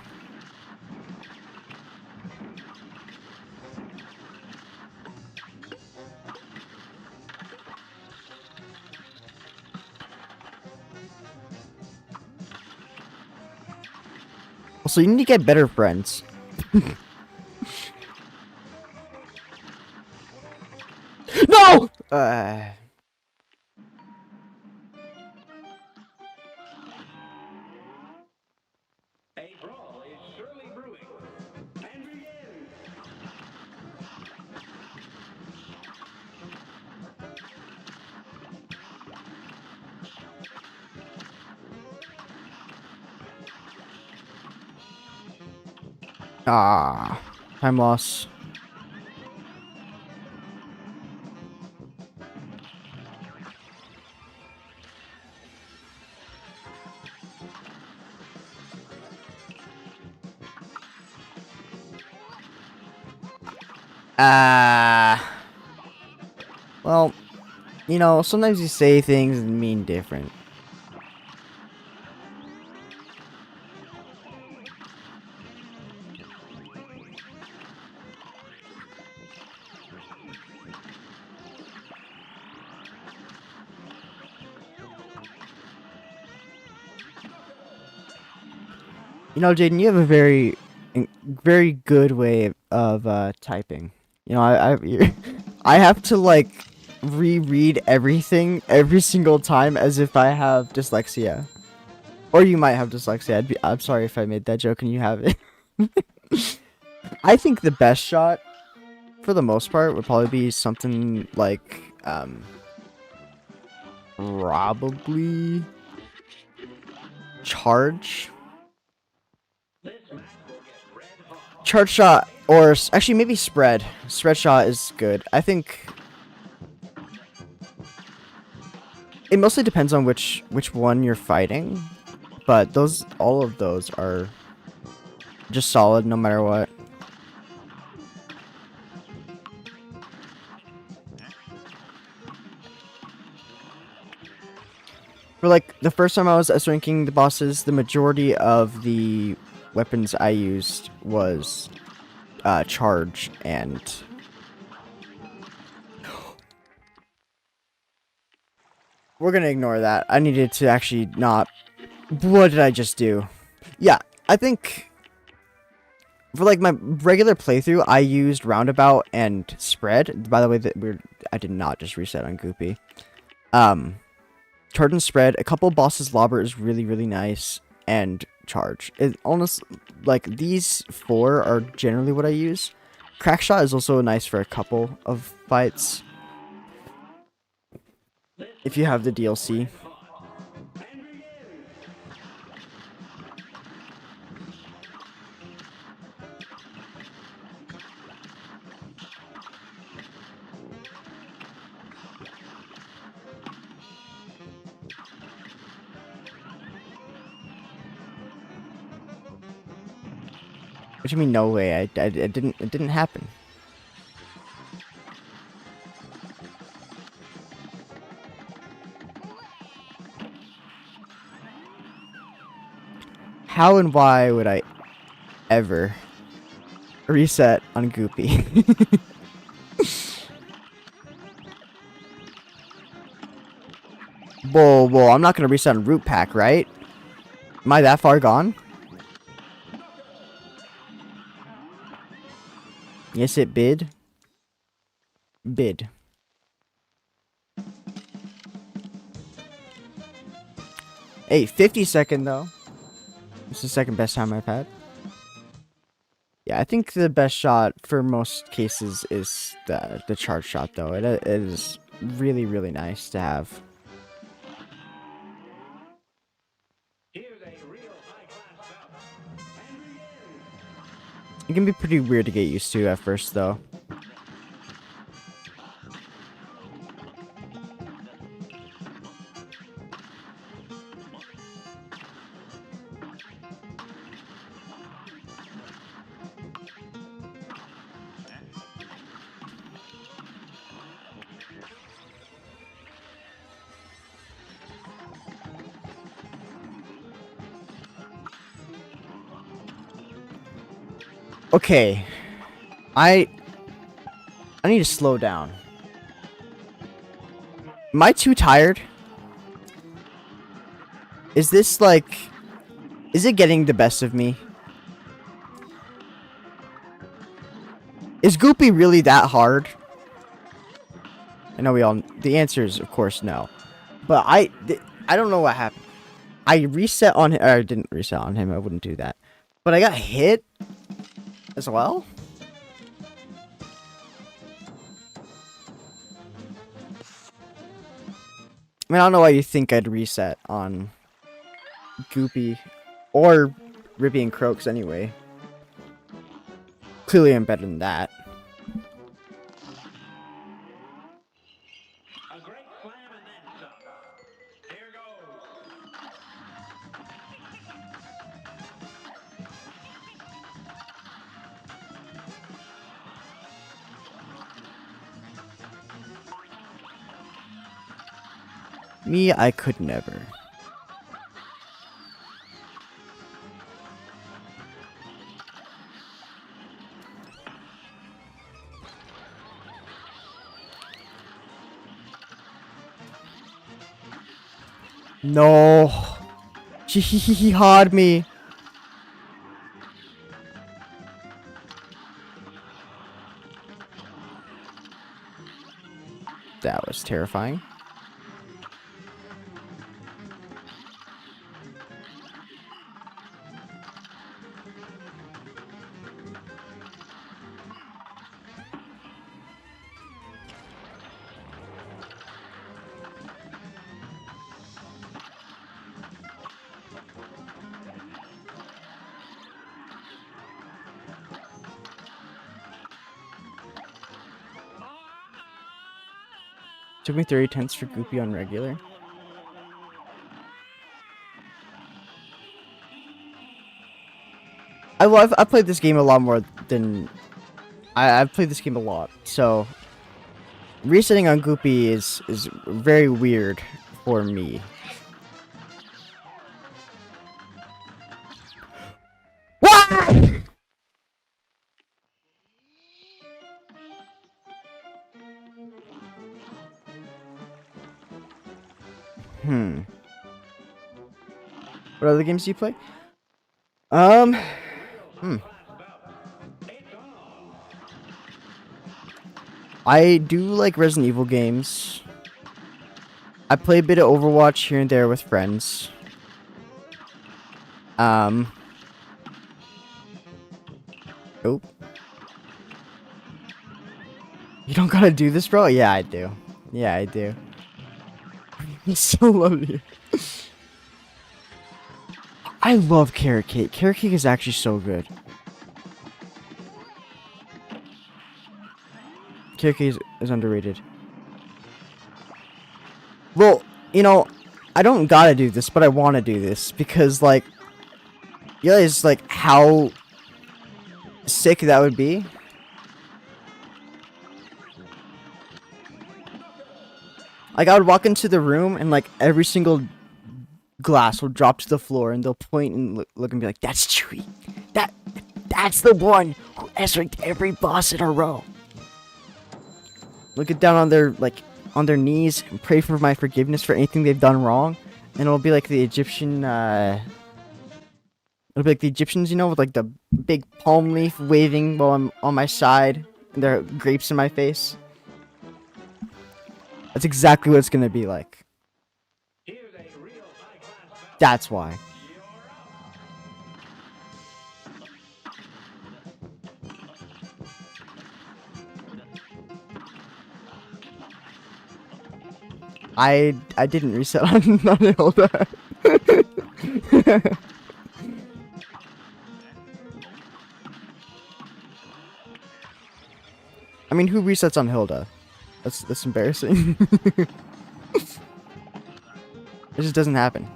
Speaker 1: Also, you need to get better friends. No!
Speaker 2: A brawl is surely brewing. And begin.
Speaker 1: Time loss. Well, you know, sometimes you say things and mean different. You know, Jaden, you have a very good way of typing. You know, I have to like reread everything every single time as if I have dyslexia, or you might have dyslexia. I'm sorry if I made that joke and you have it. I think the best shot, for the most part, would probably be something like probably charge. Charge shot, or actually maybe spread. Spread shot is good. I think it mostly depends on which one you're fighting, but all of those are just solid no matter what. For like the first time I was S ranking the bosses, the majority of the weapons I used was charge and we're gonna ignore that. I needed to actually not. What did I just do? Yeah, I think for like my regular playthrough, I used roundabout and spread. By the way, I did not just reset on Goopy. Charge and spread. A couple bosses lobber is really nice, and charge. It almost like these four are generally what I use. Crackshot is also nice for a couple of fights if you have the DLC. What do you mean no way? It didn't happen. How and why would I ever reset on Goopy? Whoa, I'm not gonna reset on Root Pack, right? Am I that far gone? Yes, it bid. Bid. Hey, 50-second though. It's the second best time I've had. Yeah, I think the best shot for most cases is the charge shot though. It is really nice to have.
Speaker 2: Here's a real high-class bout. And begin.
Speaker 1: It can be pretty weird to get used to at first though. Okay. I need to slow down. Am I too tired? Is this like... Is it getting the best of me? Is Goopy really that hard? I know the answer is of course no. But I don't know what happened. I reset on him, or I didn't reset on him, I wouldn't do that. But I got hit as well? I mean, I don't know why you think I'd reset on Goopy or Rippy and Croaks anyway. Clearly I'm better than that.
Speaker 2: A great slam and then some. Here goes.
Speaker 1: Me, I could never. No. He had me. That was terrifying. Took me 30 tenths for Goopy on regular. I've played this game a lot more than I've played this game a lot, so resetting on Goopy is very weird for me. What? What other games do you play? I do like Resident Evil games. I play a bit of Overwatch here and there with friends. Oh. You don't gotta do this, bro? Yeah, I do. Yeah, I do. I so love you. I love carrot cake. Carrot cake is actually so good. Carrot cake is underrated. Well, you know, I don't gotta do this, but I want to do this because, like, you realize, like, how sick that would be? Like, I would walk into the room and, like, every single glass will drop to the floor and they'll point and look and be like, that's Chewie. That's the one who S-ranked every boss in a row. Look it down on their, like, on their knees and pray for my forgiveness for anything they've done wrong. And it'll be like the Egyptian, it'll be like the Egyptians, you know, with like the big palm leaf waving while I'm on my side and there are grapes in my face. That's exactly what it's gonna be like.
Speaker 2: Here's a real high-class battle.
Speaker 1: That's why.
Speaker 2: You're up.
Speaker 1: I didn't reset on Hilda. I mean, who resets on Hilda? That's embarrassing. It just doesn't happen.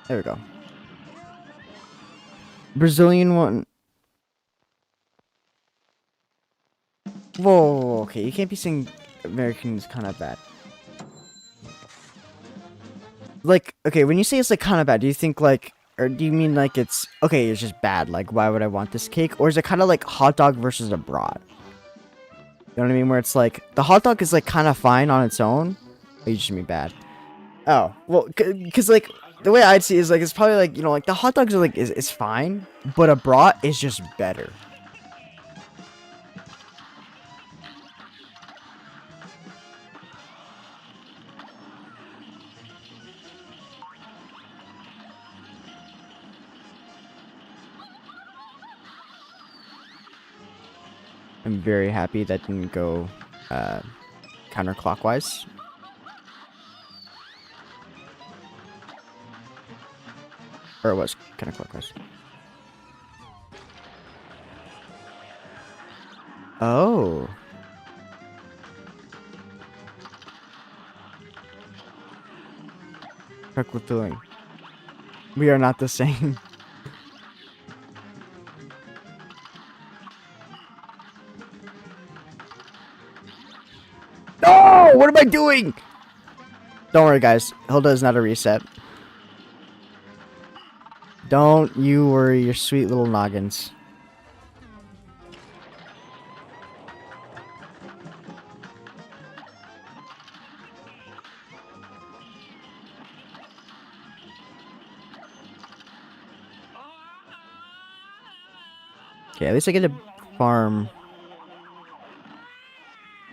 Speaker 1: There we go. Brazilian one. Whoa, okay, you can't be saying American's kind of bad. Like, okay, when you say it's like kind of bad, do you think like, or do you mean like it's okay? It's just bad. Like, why would I want this cake? Or is it kind of like hot dog versus a brat? You know what I mean? Where it's like the hot dog is like kind of fine on its own, but you just mean bad. Oh, well, because like the way I'd see it is like it's probably like, you know, like the hot dogs are like is fine, but a brat is just better. I'm very happy that didn't go counterclockwise. Or it was counterclockwise. Oh. Heck with feeling. We are not the same. No! What am I doing? Don't worry, guys. Hilda is not a reset. Don't you worry your sweet little noggins. Okay, at least I get to farm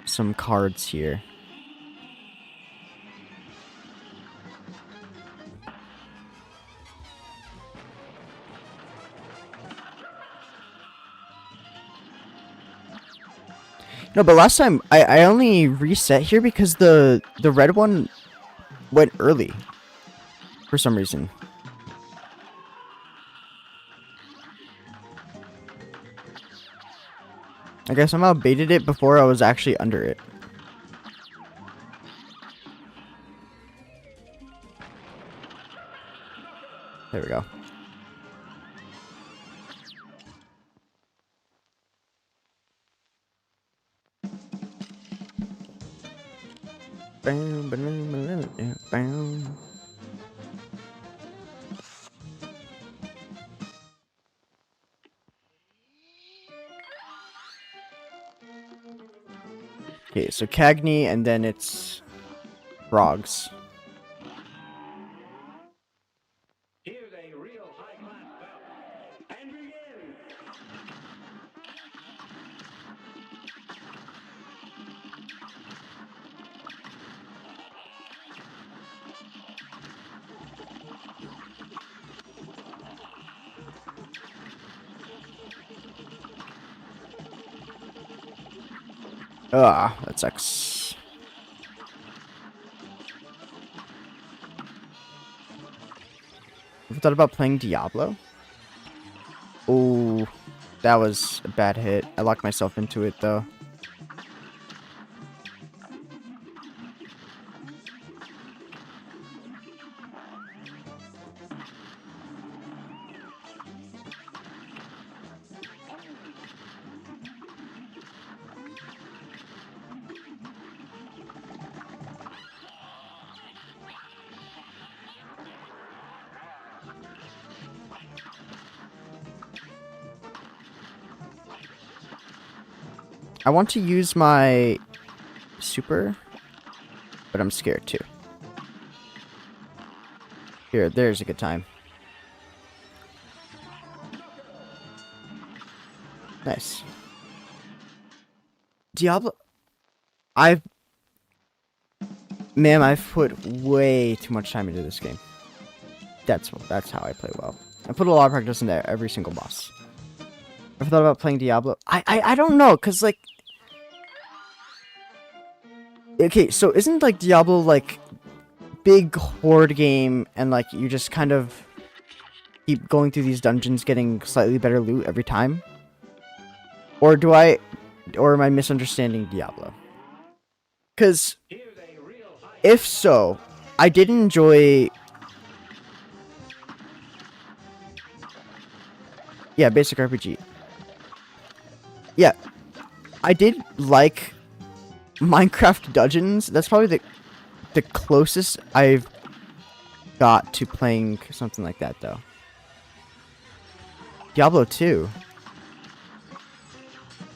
Speaker 1: some cards here. No, but last time I only reset here because the red one went early for some reason. I guess somehow baited it before I was actually under it. There we go. Okay, so Cagney and then it's frogs.
Speaker 2: Here's a real high-class bout. And begin.
Speaker 1: Ah, that sucks. Ever thought about playing Diablo? Oh, that was a bad hit. I locked myself into it though. I want to use my super, but I'm scared too. Here, there's a good time. Nice. Diablo. I've put way too much time into this game. That's how I play well. I put a lot of practice into every single boss. Ever thought about playing Diablo? I don't know, cause like, okay, so isn't like Diablo like big horde game, and like you just kind of keep going through these dungeons, getting slightly better loot every time? Or am I misunderstanding Diablo? Cause if so, I did enjoy. Yeah, basic RPG. Yeah, I did like Minecraft Dungeons. That's probably the closest I've got to playing something like that, though. Diablo 2.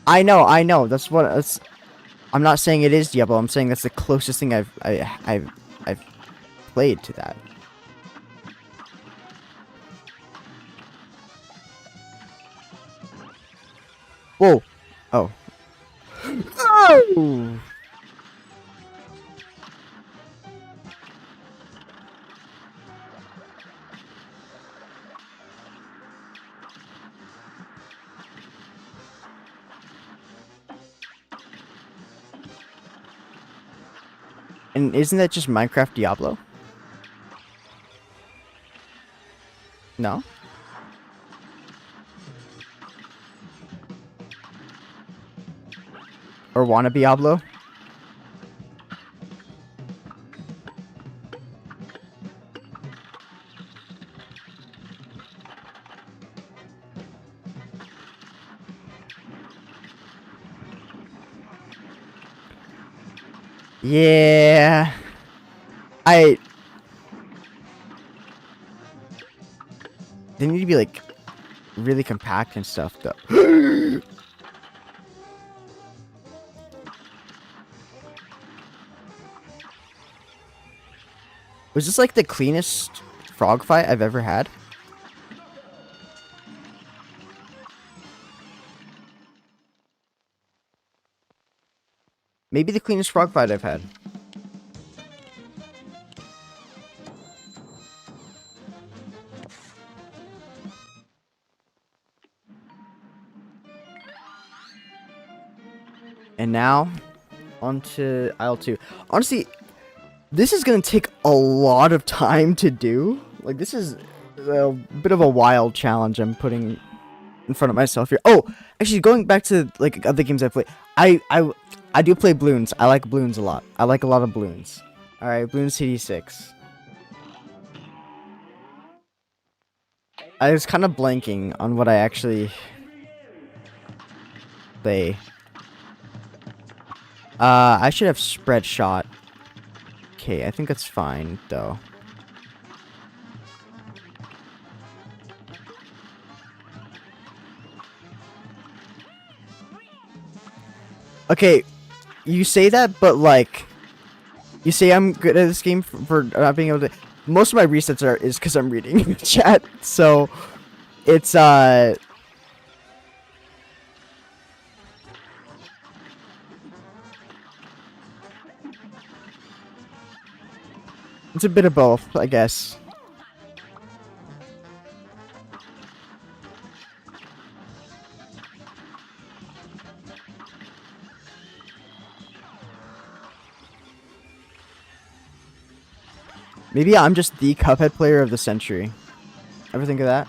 Speaker 1: I know. That's what. I'm not saying it is Diablo. I'm saying that's the closest thing I've played to that. Whoa. Oh. Oh! And isn't that just Minecraft Diablo? No? Or wanna be Diablo? Yeah. They need to be like really compact and stuff though. Was this like the cleanest frog fight I've ever had? Maybe the cleanest frog fight I've had. And now, on to aisle 2. Honestly, this is going to take a lot of time to do. Like, this is a bit of a wild challenge I'm putting in front of myself here. Oh, actually, going back to, like, other games I play. I do play balloons. I like balloons a lot. I like a lot of balloons. Alright, Balloons CD6. I was kind of blanking on what I actually play. I should have spread shot. Okay, I think that's fine, though. Okay, you say that, but like, you say I'm good at this game for not being able to. Most of my resets is because I'm reading chat, so it's it's a bit of both, I guess. Maybe I'm just the Cuphead player of the century. Ever think of that?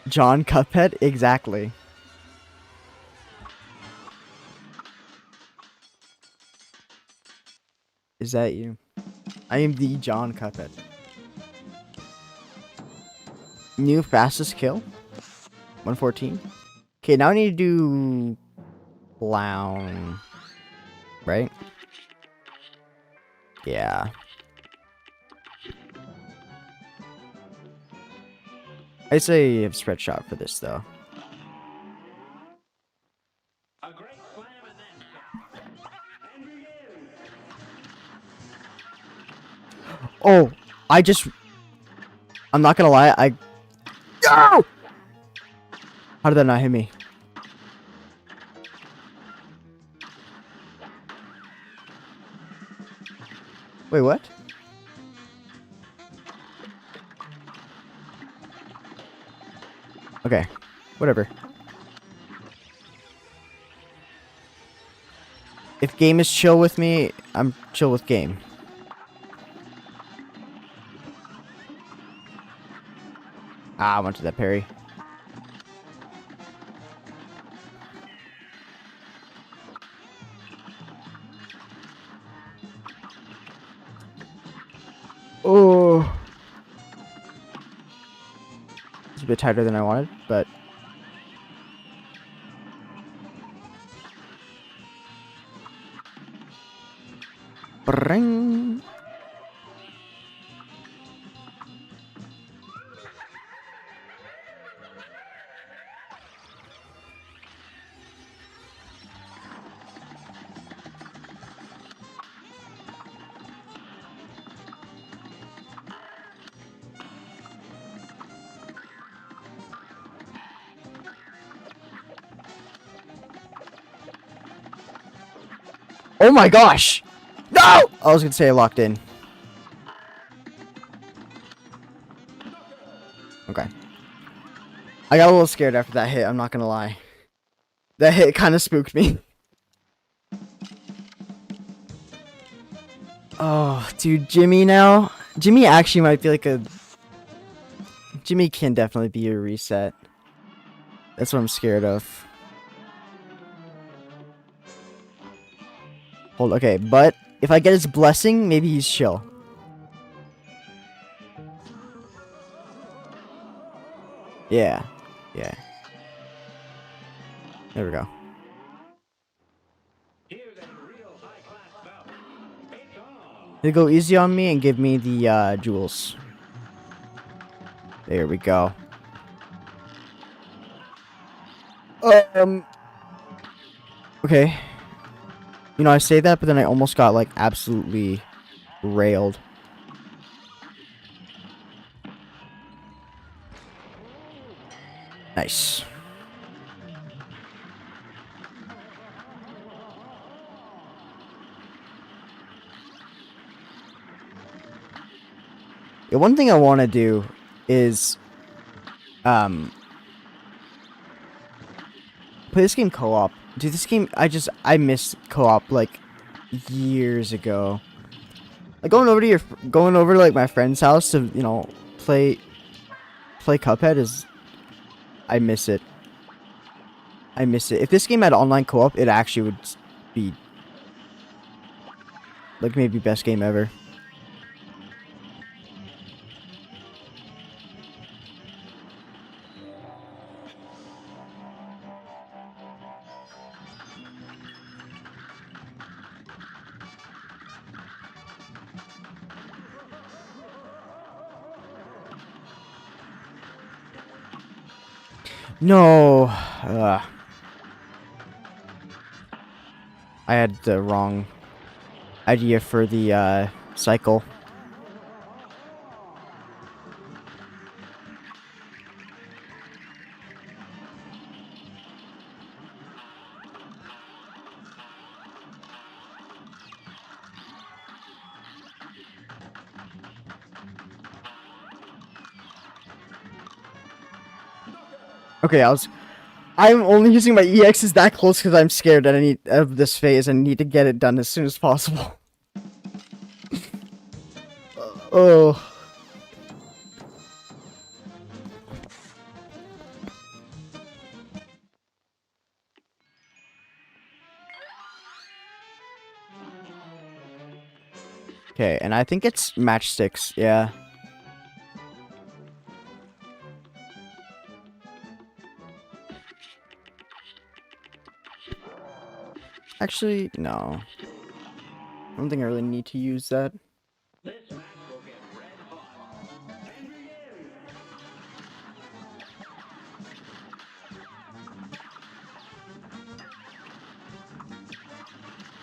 Speaker 1: John Cuphead? Exactly. Is that you? I am the John Cuphead. New fastest kill? 114? Okay, now I need to do clown. Right? Yeah. I say have spread shot for this though.
Speaker 2: A great slam and then some. And begin.
Speaker 1: Oh, I'm not gonna lie, No! How did that not hit me? Wait, what? Okay, whatever. If game is chill with me, I'm chill with game. Ah, I went to that parry. Oh. It's a bit tighter than I wanted, but... Bring. Oh my gosh! No! I was gonna say I locked in. Okay. I got a little scared after that hit, I'm not gonna lie. That hit kind of spooked me. Oh, dude, Jimmy now. Jimmy actually might be like a. Jimmy can definitely be a reset. That's what I'm scared of. Hold, okay, but if I get his blessing, maybe he's chill. Yeah, yeah. There we go.
Speaker 2: Here's a real high-class bout. It's on.
Speaker 1: They go easy on me and give me the jewels. There we go. Okay. You know, I say that, but then I almost got like absolutely railed. Nice. Yeah, one thing I want to do is play this game co-op. Dude, this game I missed co-op like years ago. Like going over to like my friend's house to, you know, play Cuphead is I miss it. I miss it. If this game had online co-op, it actually would be like maybe best game ever. No. I had the wrong idea for the cycle. Okay, I'm only using my EXs that close because I'm scared that I need of this phase and need to get it done as soon as possible. Oh. Okay, and I think it's matchsticks, yeah. Actually, no. I don't think I really need to use that.
Speaker 2: This match will get red hot. And begin.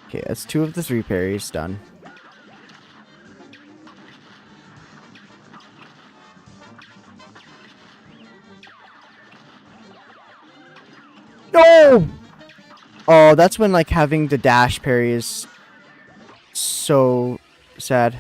Speaker 1: Okay, that's 2 of the 3 parries done. No! Oh, that's when like having the dash parry is so sad.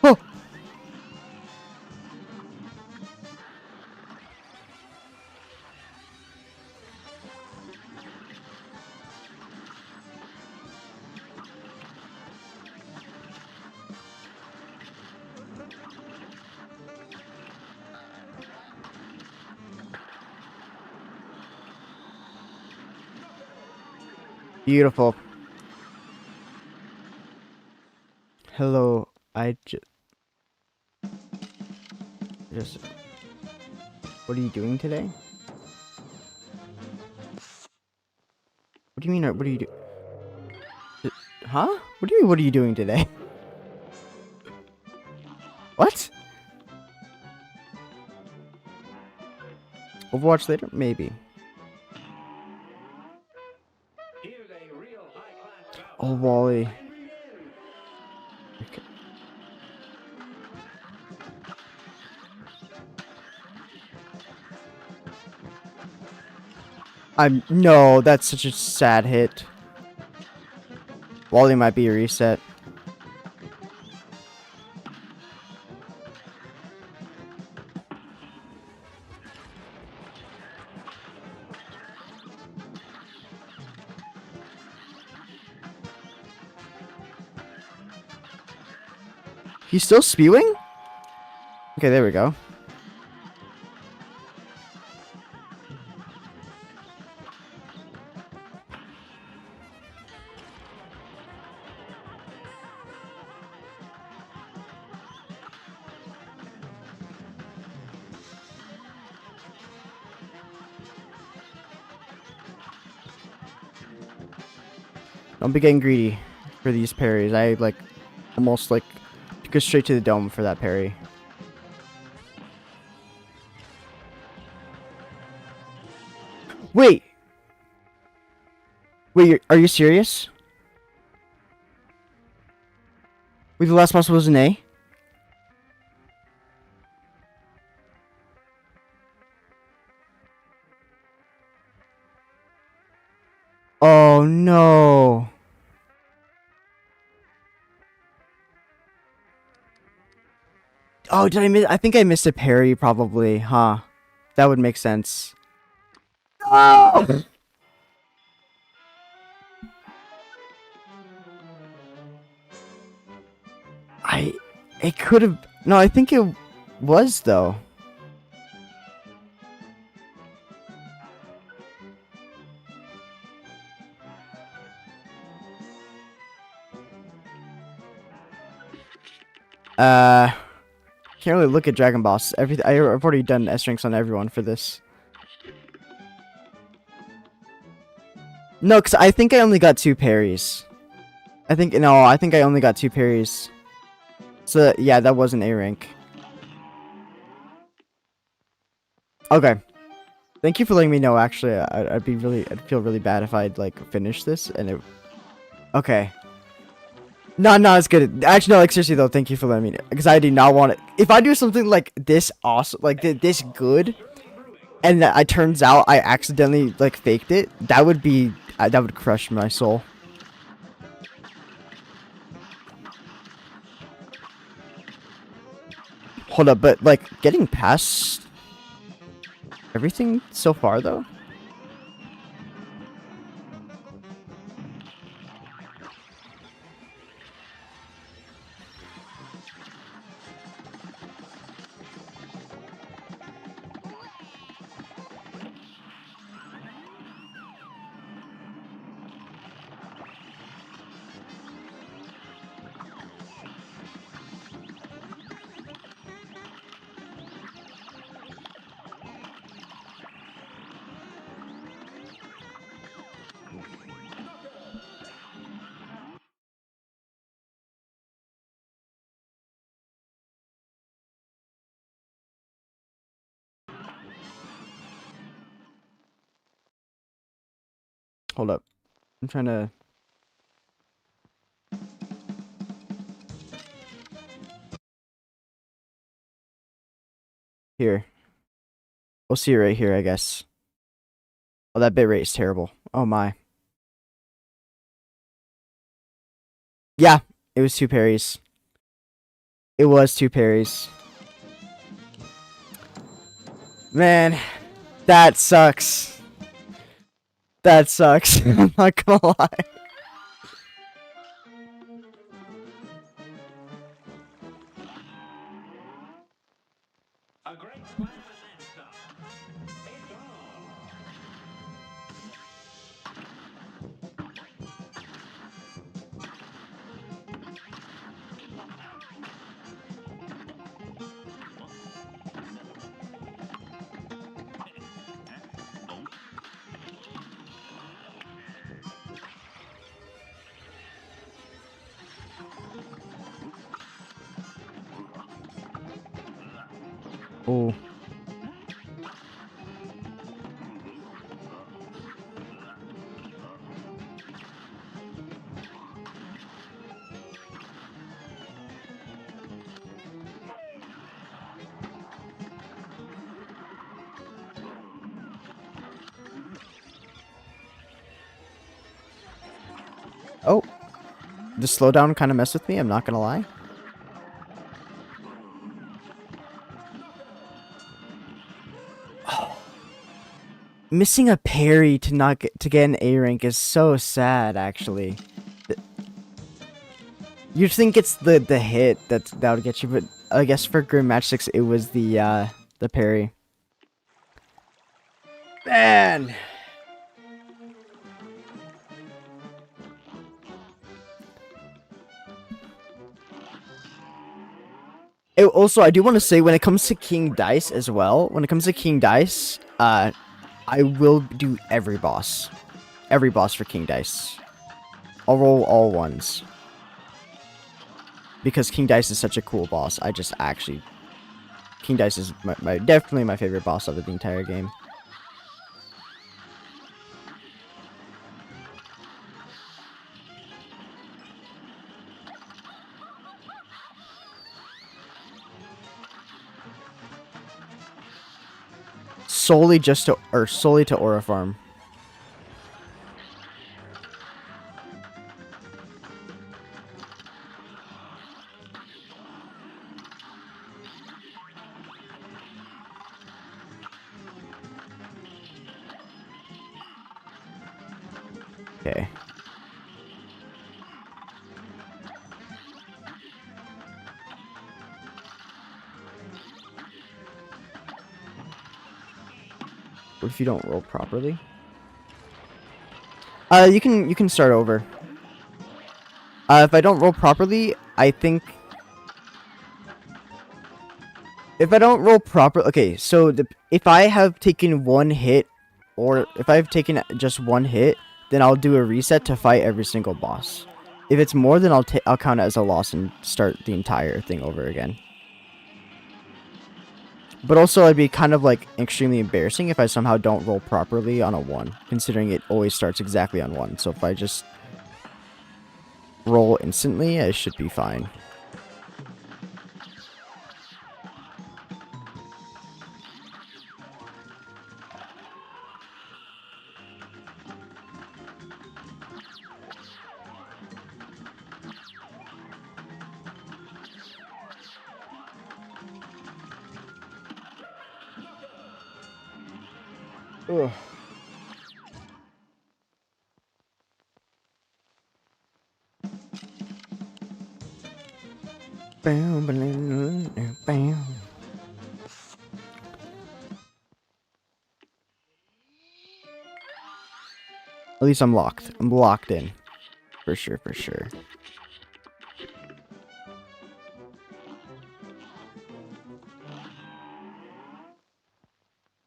Speaker 1: Oh! Beautiful. Hello, I just... What are you doing today? What do you mean, what are you doing? Huh? What do you mean, what are you doing today? What? Overwatch later? Maybe. Oh, Wally. Okay. No, that's such a sad hit. Wally might be a reset. He's still spewing? Okay, there we go. Don't be getting greedy for these parries. I like almost like go straight to the dome for that parry. Wait. Wait, are you serious? Wait, the last boss was an A? Oh no. Oh, did I miss? I think I missed a parry probably, huh? That would make sense. Oh! It could have, no, I think it was though. Can't really look at Dragon Boss. I've already done S ranks on everyone for this. No, because I think I only got 2 parries. I think I only got 2 parries. So yeah, that was an A rank. Okay. Thank you for letting me know. Actually, I'd feel really bad if I'd like finish this and it. Okay. No, it's good. Actually, no, like seriously though, thank you for letting me know because I do not want it. If I do something like this awesome, like this good, and that it turns out I accidentally like faked it, that would be that would crush my soul. Hold up, but like getting past everything so far though. Hold up, I'm trying to. Here. We'll see it right here, I guess. Oh, that bitrate is terrible. Oh my. Yeah, it was 2 parries. It was 2 parries. Man, that sucks. That sucks. I'm not gonna lie.
Speaker 2: A great slam and then some. It's on.
Speaker 1: Oh. the slowdown kind of messed with me, I'm not gonna lie. Missing a parry to not get an A rank is so sad, actually. You'd think it's the hit that would get you, but I guess for Grim Match 6 it was the parry. Man. Also, I do want to say, when it comes to King Dice as well, I will do every boss for King Dice. I'll roll all ones. Because King Dice is such a cool boss. King Dice is definitely my favorite boss of the entire game. Solely to Aura Farm. Okay. What if you don't roll properly? You can start over. If I don't roll properly, I think if I don't roll proper, okay, so if I have taken one hit, or if I've taken just one hit, then I'll do a reset to fight every single boss. If it's more, then I'll count it as a loss and start the entire thing over again. But also, it'd be kind of like extremely embarrassing if I somehow don't roll properly on a 1, considering it always starts exactly on 1. So if I just roll instantly, I should be fine. Ugh. Bam. At least I'm locked. I'm locked in. For sure, for sure.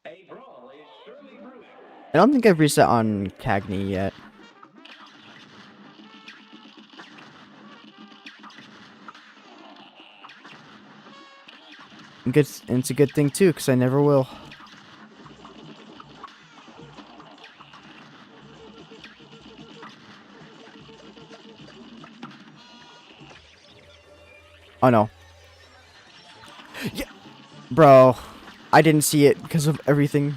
Speaker 2: A brawl is surely brewing.
Speaker 1: I don't think I've reset on Cagney yet. It's a good thing too, because I never will. Oh no. Yeah. Bro, I didn't see it because of everything.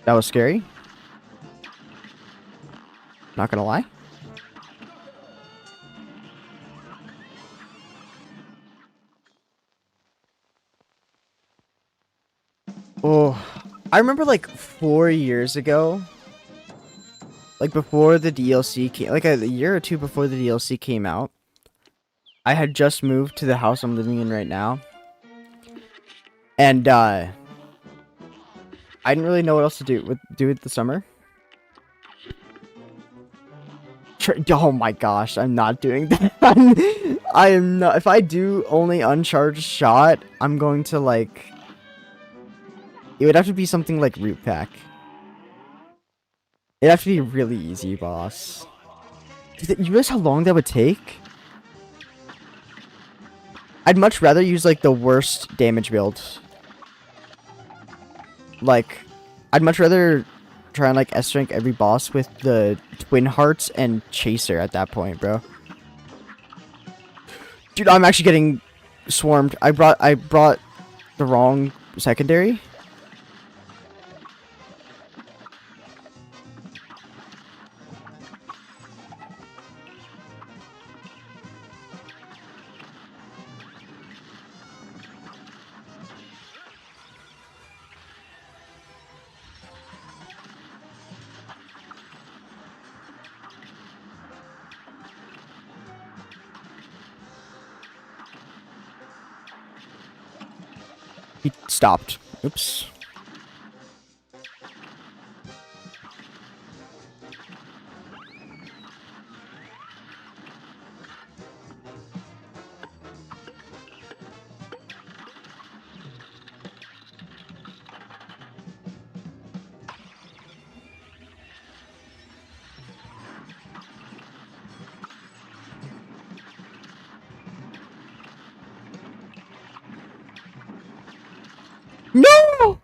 Speaker 1: That was scary. Not gonna lie. Oh, I remember like 4 years ago, like before the DLC came, like a year or two before the DLC came out, I had just moved to the house I'm living in right now. And I didn't really know what else to do with the summer. Oh my gosh, I'm not doing that. I am not. If I do only uncharged shot, I'm going to like. It would have to be something like Root Pack. It'd have to be really easy, boss. You realize how long that would take? I'd much rather use like the worst damage build. Like, I'd much rather try and like S rank every boss with the Twin Hearts and Chaser at that point, bro. Dude, I'm actually getting swarmed. I brought the wrong secondary. He stopped. Oops. No!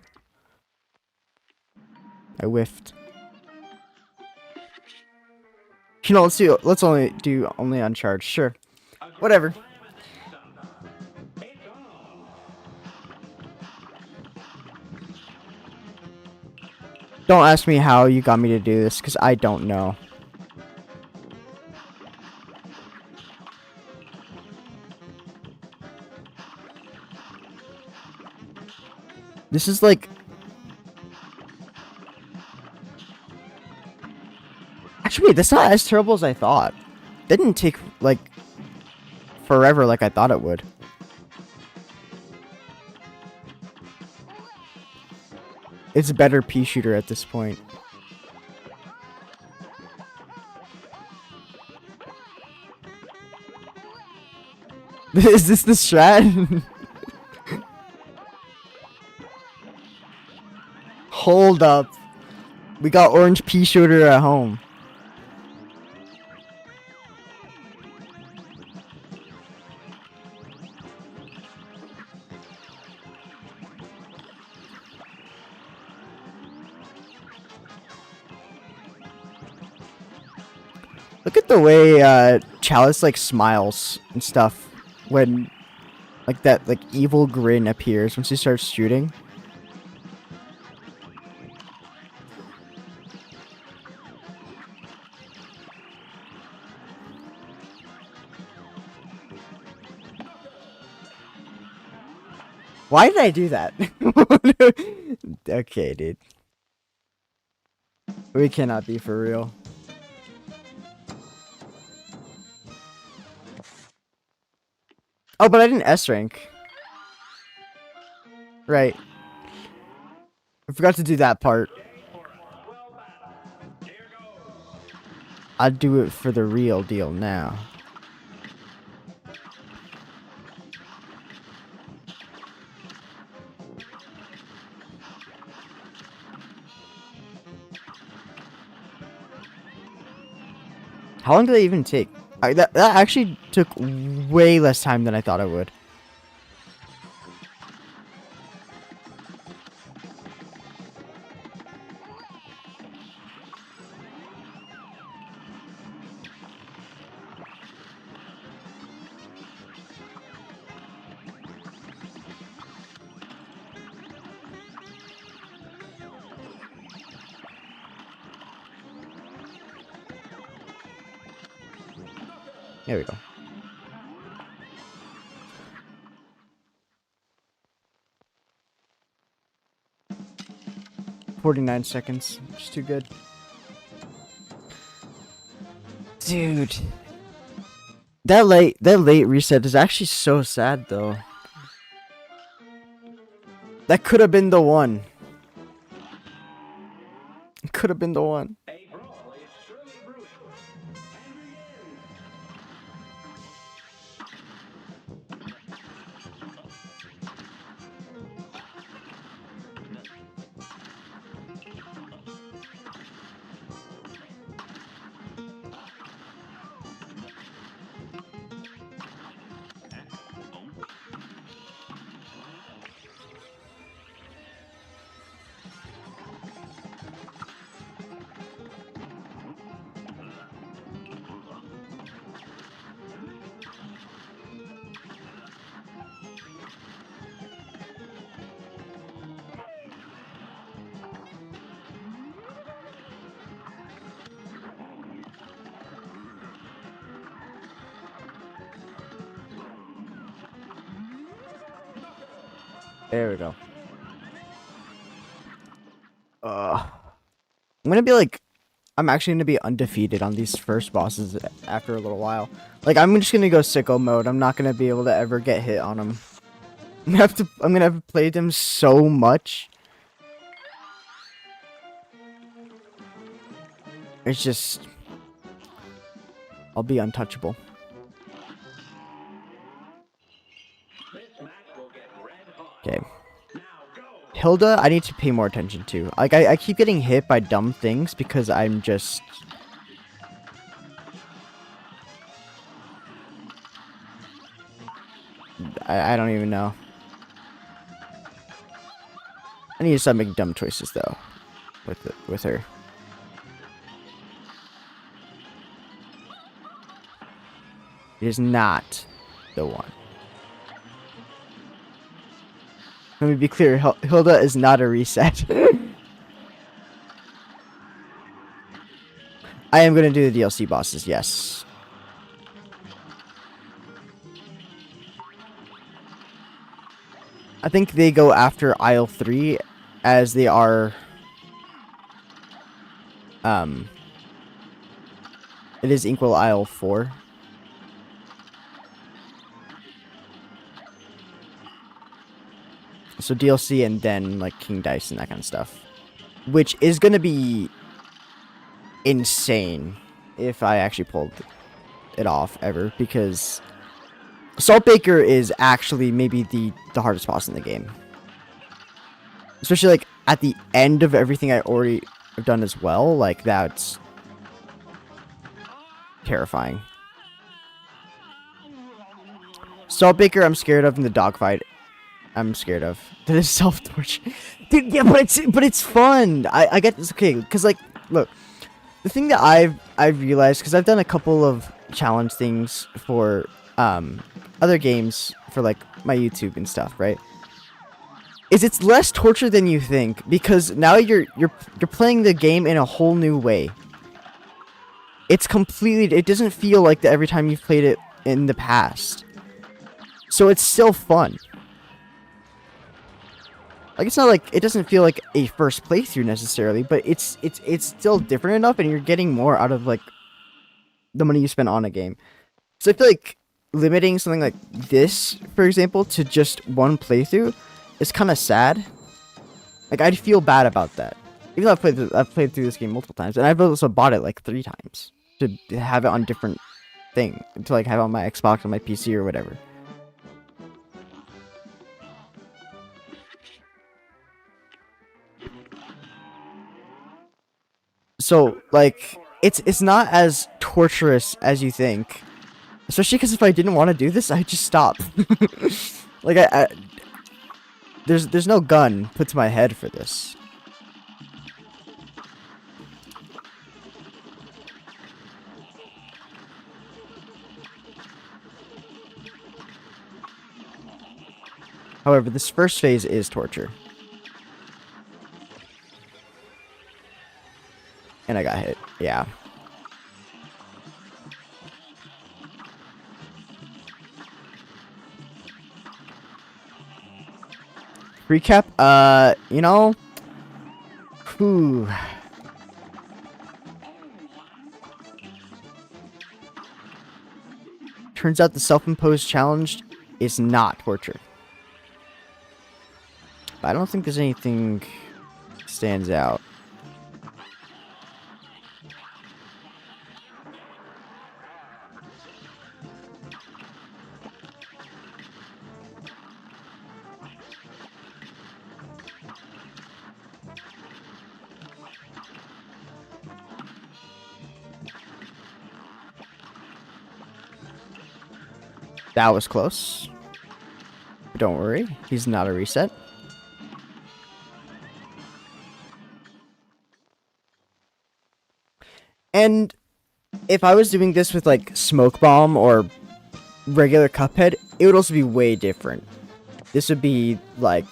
Speaker 1: I whiffed. You know, let's only do on charge. Sure. Whatever. Don't ask me how you got me to do this, because I don't know. This is like... Actually, wait, that's not as terrible as I thought. That didn't take, like, forever like I thought it would. It's a better pea shooter at this point. Is this the strat? Hold up. We got orange pea shooter at home. Look at the way Chalice like smiles and stuff when like that like evil grin appears when she starts shooting. Why did I do that? Okay, dude. We cannot be for real. Oh, but I didn't S rank. Right. I forgot to do that part. I'd do it for the real deal now. How long did they even take? That actually took way less time than I thought it would. There we go. "49 seconds. Just too good. Dude. That late reset is actually so sad though. That could have been the one. It could have been the one.
Speaker 2: A brawl is surely brewing.
Speaker 1: There we go. I'm gonna be like, I'm actually gonna be undefeated on these first bosses after a little while. Like, I'm just gonna go sicko mode. I'm not gonna be able to ever get hit on them. I'm gonna have to play them so much. It's just, I'll be untouchable.
Speaker 2: This match will get red hot.
Speaker 1: Okay.
Speaker 2: Now go.
Speaker 1: Hilda, I need to pay more attention to. Like, I keep getting hit by dumb things because I'm just... I don't even know. I need to stop making dumb choices, though, with her. It is not the one. Let me be clear, Hilda is not a reset. I am going to do the DLC bosses, yes. I think they go after Aisle 3 as they are... It is equal Aisle 4. So DLC and then like King Dice and that kind of stuff. Which is going to be insane if I actually pulled it off ever, because Saltbaker is actually maybe the hardest boss in the game. Especially like at the end of everything I already have done as well, like that's terrifying. Saltbaker I'm scared of in the dogfight. I'm scared of. That is self-torture. Dude, yeah, but it's fun. I get this, okay, because like, look, the thing that I've realized, because I've done a couple of challenge things for other games for like my YouTube and stuff, right? Is it's less torture than you think, because now you're playing the game in a whole new way. It's completely, it doesn't feel like that every time you've played it in the past. So it's still fun. Like, it's not like, it doesn't feel like a first playthrough necessarily, but it's still different enough, and you're getting more out of like the money you spend on a game. So I feel like limiting something like this, for example, to just one playthrough is kind of sad. Like, I'd feel bad about that. Even though I've played through this game multiple times, and I've also bought it like 3 times to have it on different thing, to like have it on my Xbox, on my PC, or whatever. So, like, it's not as torturous as you think. Especially because if I didn't want to do this, I'd just stop. Like, there's no gun put to my head for this. However, this first phase is torture. And I got hit. Yeah. Recap? You know... Whew. Turns out the self-imposed challenge is not torture. But I don't think there's anything stands out. That was close. Don't worry, he's not a reset. And if I was doing this with like Smoke Bomb or regular Cuphead, it would also be way different. This would be like,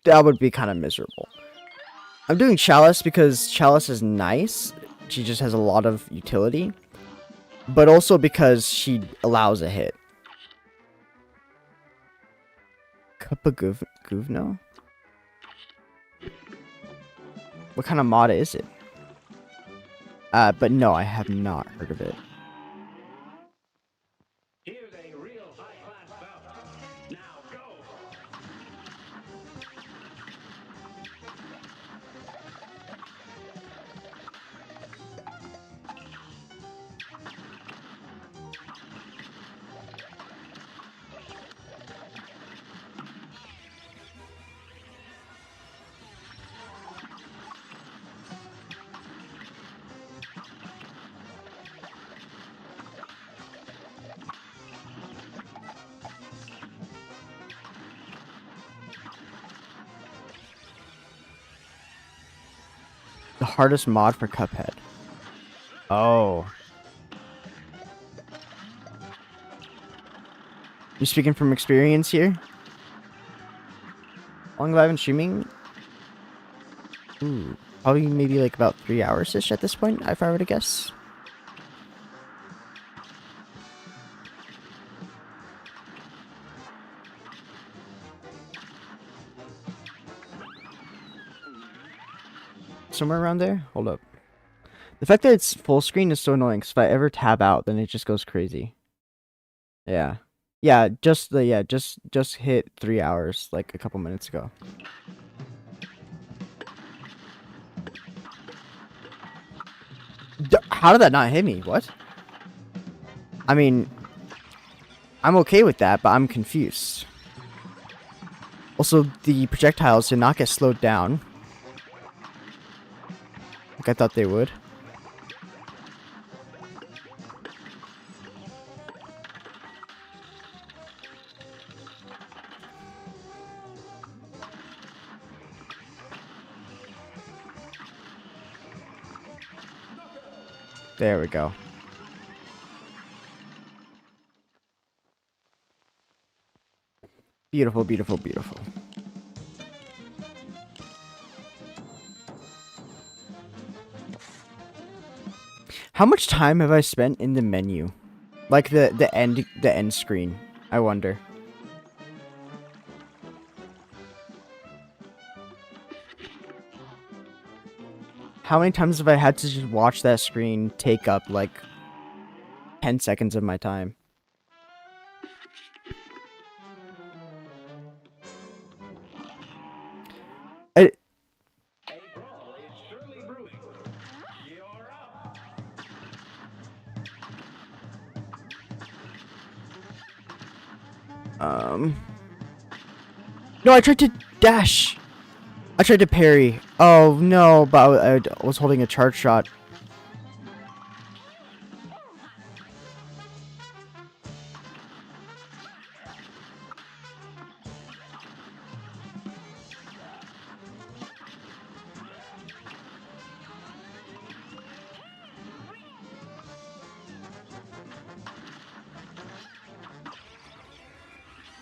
Speaker 1: that would be kind of miserable. I'm doing Chalice because Chalice is nice. She just has a lot of utility. But also because she allows a hit. Guvno? What kind of mod is it? But no, I have not heard of it.
Speaker 2: Here's a real high-class bout. Now go!
Speaker 1: The hardest mod for Cuphead. Oh. You speaking from experience here? How long have I been streaming? Ooh, probably maybe like about 3 hours-ish at this point, if I were to guess. Somewhere around there? Hold up. The fact that it's full screen is so annoying, because if I ever tab out, then it just goes crazy. Yeah. Yeah, just hit 3 hours, like a couple minutes ago. How did that not hit me? What? I mean, I'm okay with that, but I'm confused. Also, the projectiles did not get slowed down. Like I thought they would. There we go. Beautiful, beautiful, beautiful. How much time have I spent in the menu? Like the end screen, I wonder. How many times have I had to just watch that screen take up like 10 seconds of my time? I,
Speaker 2: A brawl is surely brewing. You're up!
Speaker 1: no, I tried to dash. I tried to parry. Oh no, but I was holding a charge shot.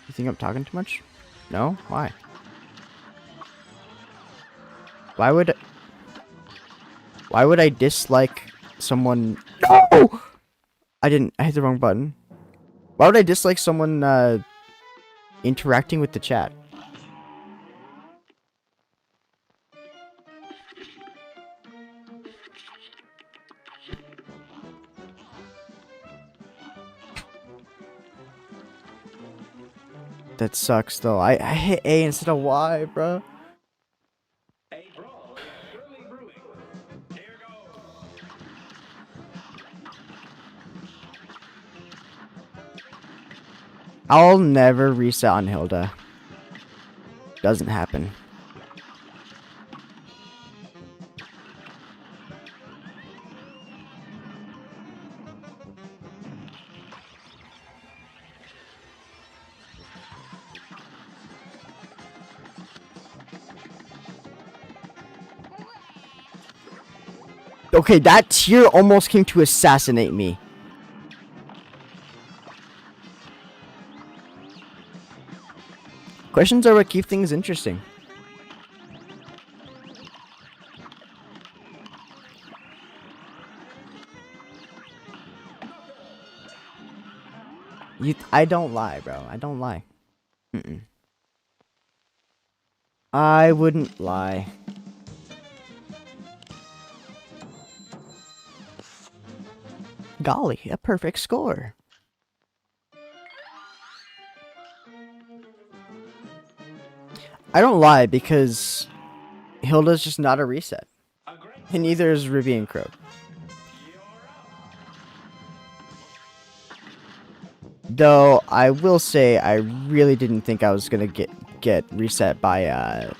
Speaker 1: You think I'm talking too much? No? Why? Why would I dislike someone? No! I didn't. I hit the wrong button. Why would I dislike someone interacting with the chat? That sucks though. I hit A instead of Y, bro.
Speaker 2: A brawl is surely brewing. Here goes!
Speaker 1: I'll never reset on Hilda. Doesn't happen. Okay, that tear almost came to assassinate me. Questions are what keep things interesting. I don't lie, bro. I don't lie. Mm-mm. I wouldn't lie. Golly, a perfect score. I don't lie because Hilda's just not a reset.
Speaker 2: A great
Speaker 1: And neither is Ruby and Crow.
Speaker 2: you're up.
Speaker 1: Though I will say I really didn't think I was gonna get reset by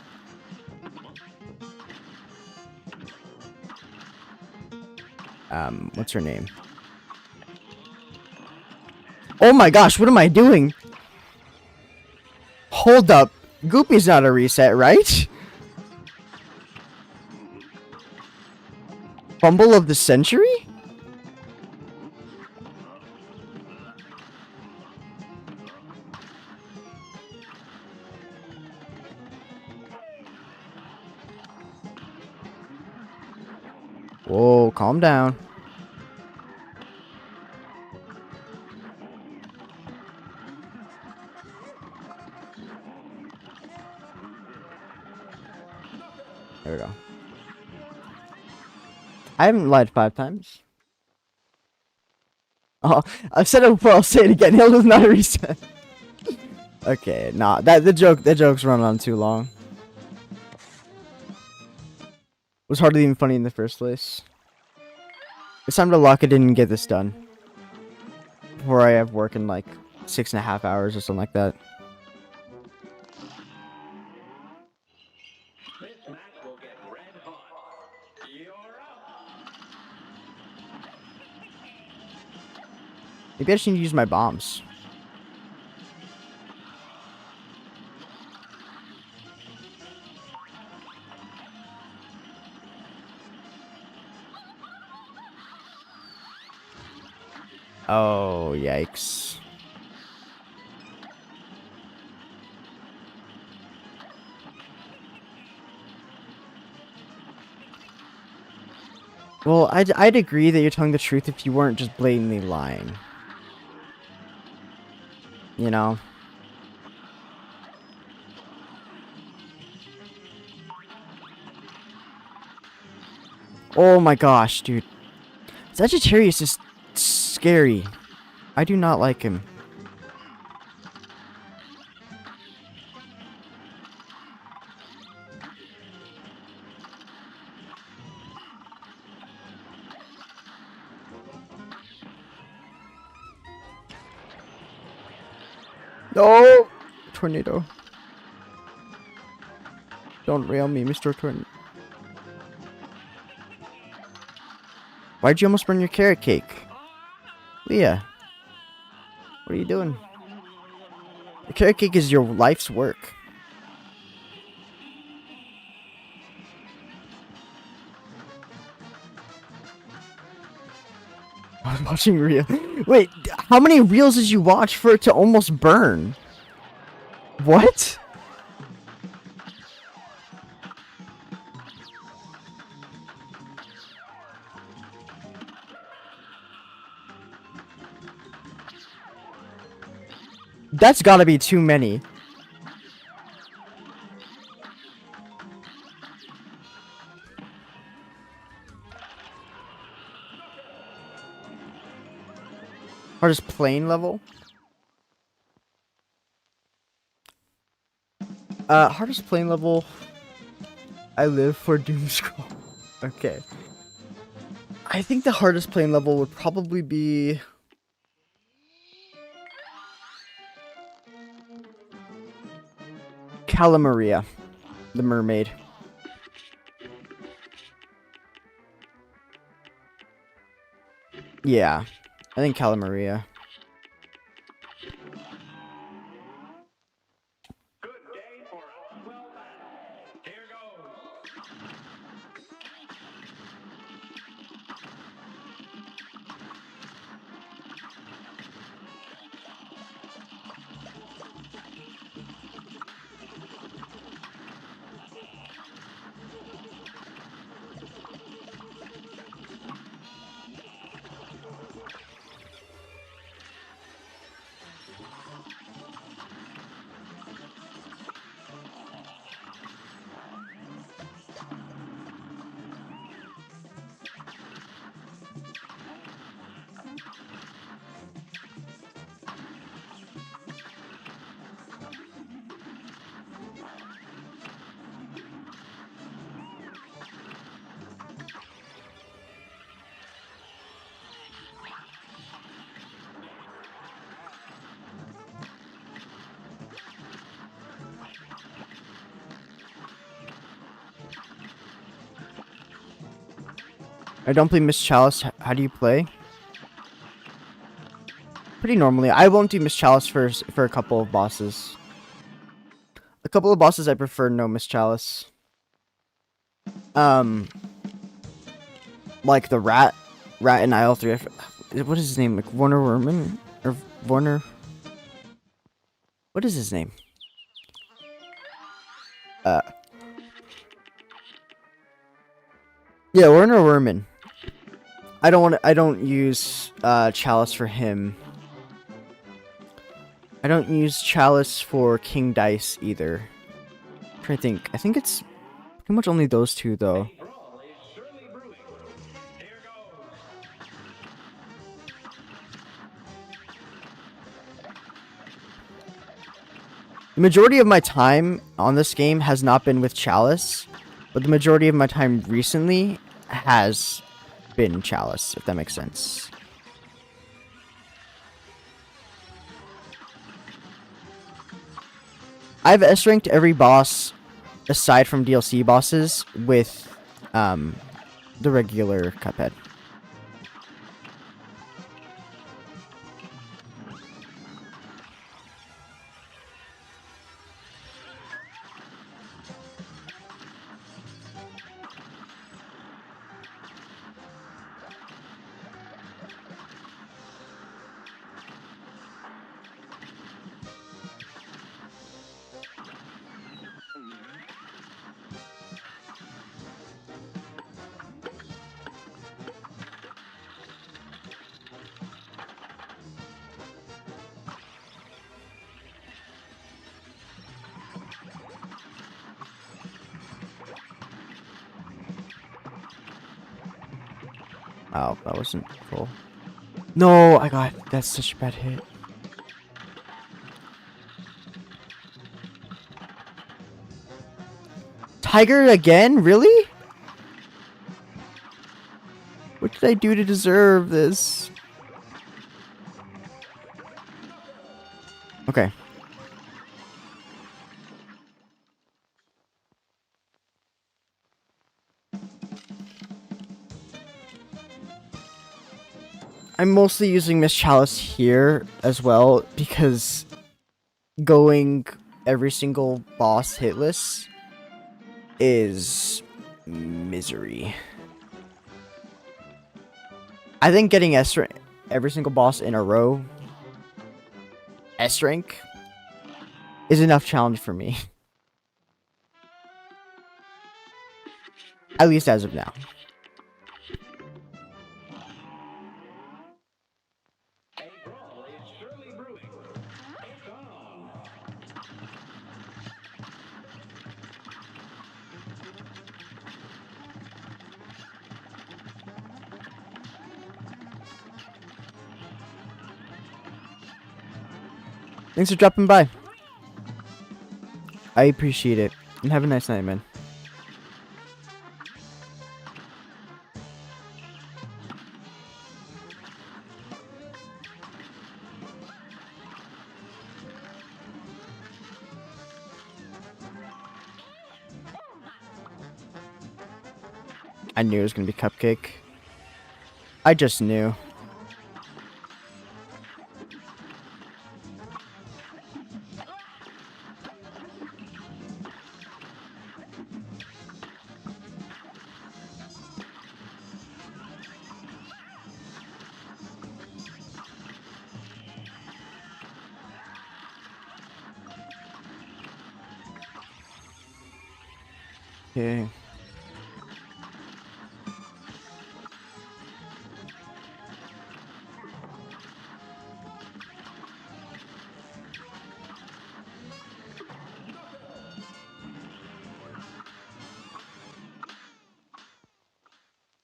Speaker 1: what's her name? Oh my gosh, what am I doing? Hold up. Goopy's not a reset, right? Fumble of the century? Whoa, calm down. There we go. I haven't lied 5 times. Oh, I've said it before, I'll say it again. Hilda's not a reset. Okay, nah, the joke's run on too long. It was hardly even funny in the first place. It's time to lock it in and get this done. Before I have work in like 6.5 hours or something like that.
Speaker 2: This match will get red hot. You're up.
Speaker 1: Maybe I just need to use my bombs. Oh, yikes. Well, I'd agree that you're telling the truth if you weren't just blatantly lying. You know? Oh my gosh, dude. Sagittarius is scary. I do not like him. No! Tornado. Don't rail me, Mr. Tornado. Why'd you almost burn your carrot cake? Leah. What are you doing? The carrot cake is your life's work. I was watching reel. Wait, how many reels did you watch for it to almost burn? What? That's gotta be too many. Hardest plane level? Hardest plane level. I live for Doom Scroll. Okay. I think the hardest plane level would probably be... Calamaria, the mermaid. Yeah, I think Calamaria.
Speaker 2: Good day for a well battle. Here goes.
Speaker 1: I don't play Miss Chalice. How do you play? Pretty normally. I won't do Miss Chalice for a couple of bosses. A couple of bosses I prefer no Miss Chalice. Like the rat in Isle 3. What is his name? Like Warner Werman? Or Warner? What is his name? Yeah, Warner Werman. I don't use Chalice for him. I don't use Chalice for King Dice either. I'm trying to think. I think it's pretty much only those two though.
Speaker 2: Brawl is surely brewing. Here goes.
Speaker 1: The majority of my time on this game has not been with Chalice, but the majority of my time recently has been Chalice, if that makes sense. I've S-ranked every boss aside from DLC bosses with the regular Cuphead. Oh, that wasn't full. No, that's such a bad hit. Tiger again? Really? What did I do to deserve this? Okay. I'm mostly using Miss Chalice here as well because going every single boss hitless is misery. I think getting S rank every single boss in a row S rank is enough challenge for me. At least as of now.
Speaker 2: A brawl is surely brewing. It's on.
Speaker 1: Thanks for dropping by. I appreciate it. And have a nice night, man. I knew it was gonna be Cupcake. I just knew. Okay.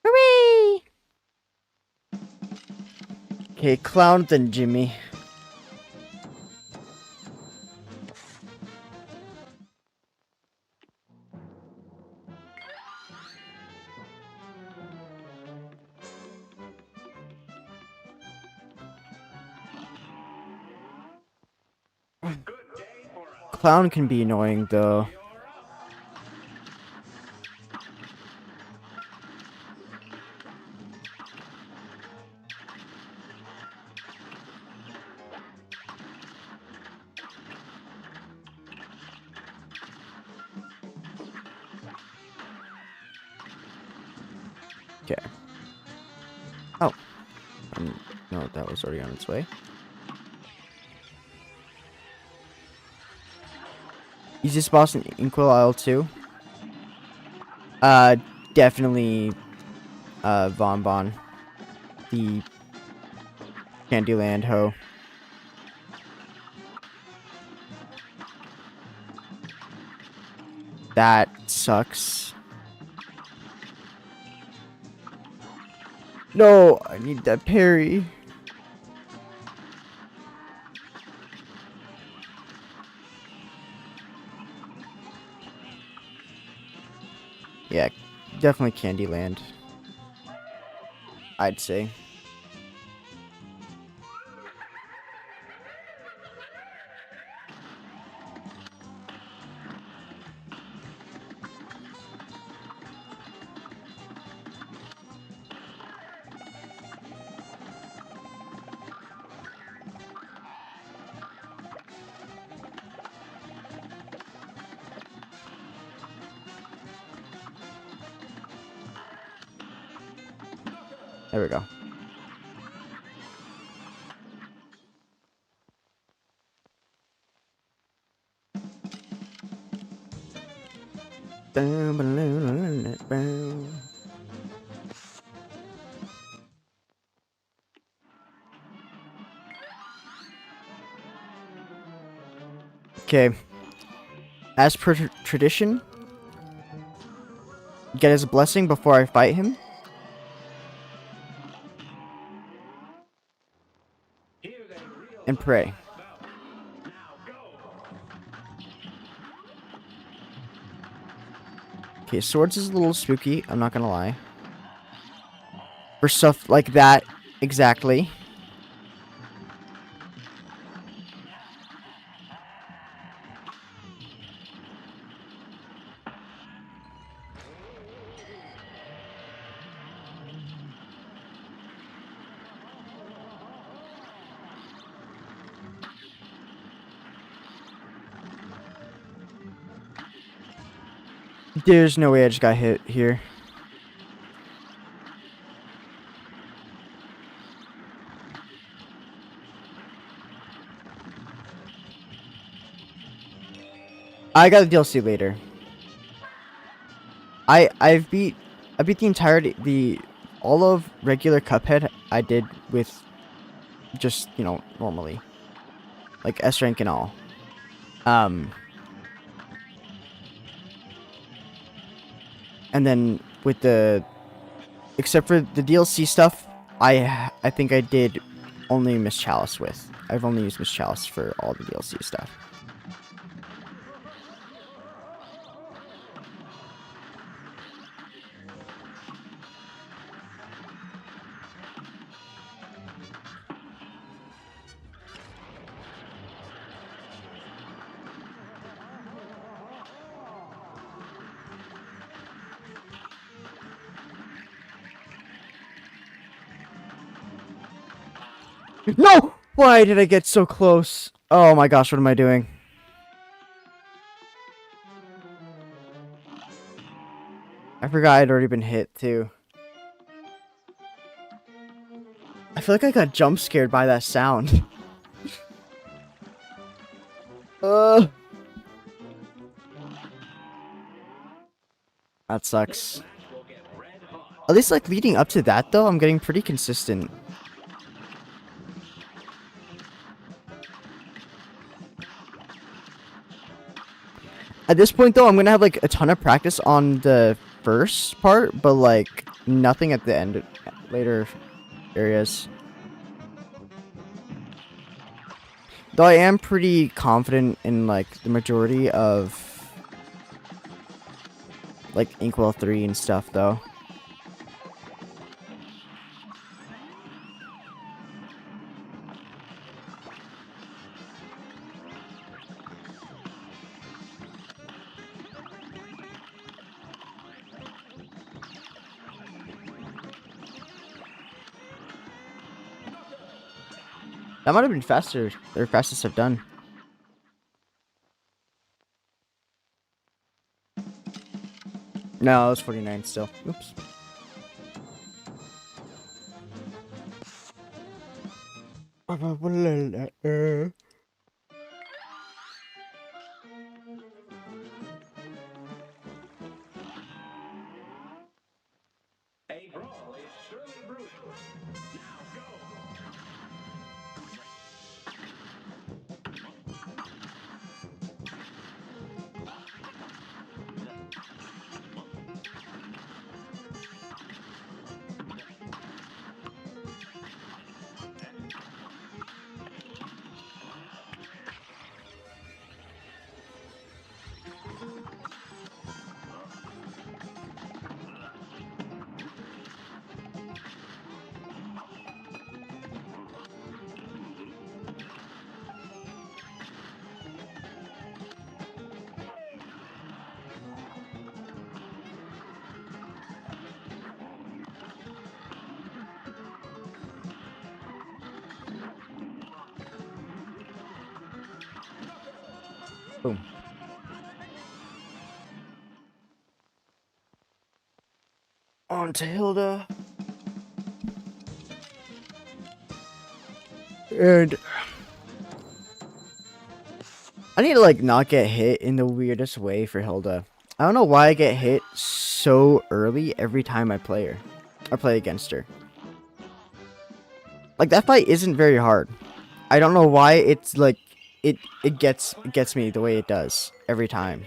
Speaker 1: Hooray! Okay, Clown then Jimmy. Clown can be annoying though. Okay. Oh. No, that was already on its way. Easiest boss in Inkwell Isle 2? Definitely, Von Bon. The Candyland hoe. That sucks. No, I need that parry. Yeah, definitely Candyland. I'd say. There we go. Okay. As per tradition, get his blessing before I fight him.
Speaker 2: Here's a real
Speaker 1: And pray.
Speaker 2: bout. Now go.
Speaker 1: Okay, swords is a little spooky, I'm not gonna lie. For stuff like that, exactly. There's no way I just got hit here. I got the DLC later. I beat the entirety all of regular Cuphead I did with just, you know, normally. Like S rank and all. And then with the except for the DLC stuff, I think I did only Miss Chalice with. I've only used Miss Chalice for all the DLC stuff. No! Why did I get so close? Oh my gosh, what am I doing? I forgot I'd already been hit too. I feel like I got jump scared by that sound. That sucks. At least like leading up to that though, I'm getting pretty consistent. At this point though, I'm gonna have like a ton of practice on the first part, but like nothing at the end, later areas. Though I am pretty confident in like the majority of like Inkwell 3 and stuff though. That might have been faster. Their fastest I've done. No, it was 49 still. Oops.
Speaker 2: A brawl is surely brewing. Now go.
Speaker 1: Boom. On to Hilda. And I need to like not get hit in the weirdest way for Hilda. I don't know why I get hit so early every time I play her. I play against her. Like that fight isn't very hard. I don't know why it's like it gets me the way it does every time.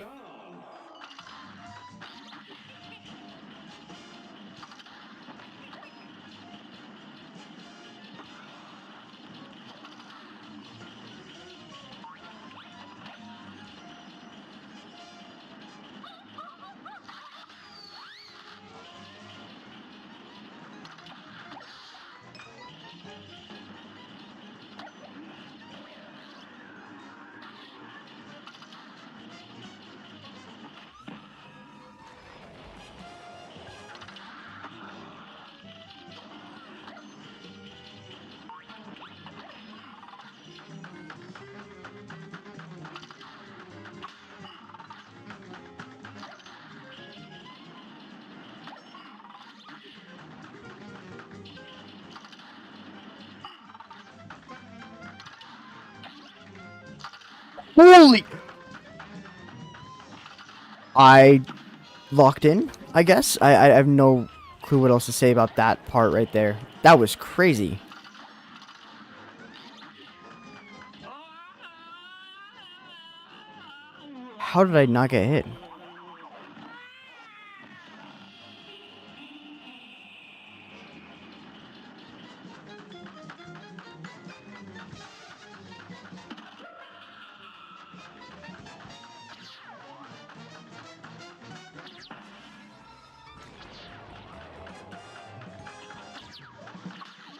Speaker 1: Holy! I locked in, I guess. I have no clue what else to say about that part right there. That was crazy. How did I not get hit?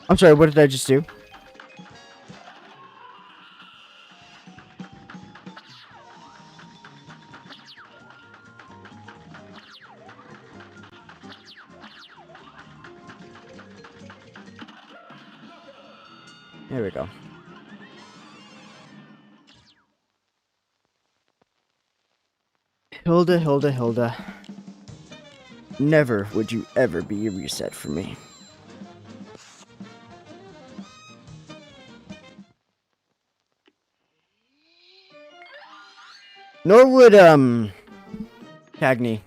Speaker 1: I'm sorry, what did I just do? There we go. Hilda, Hilda, Hilda. Never would you ever be a reset for me. Nor would, Cagney.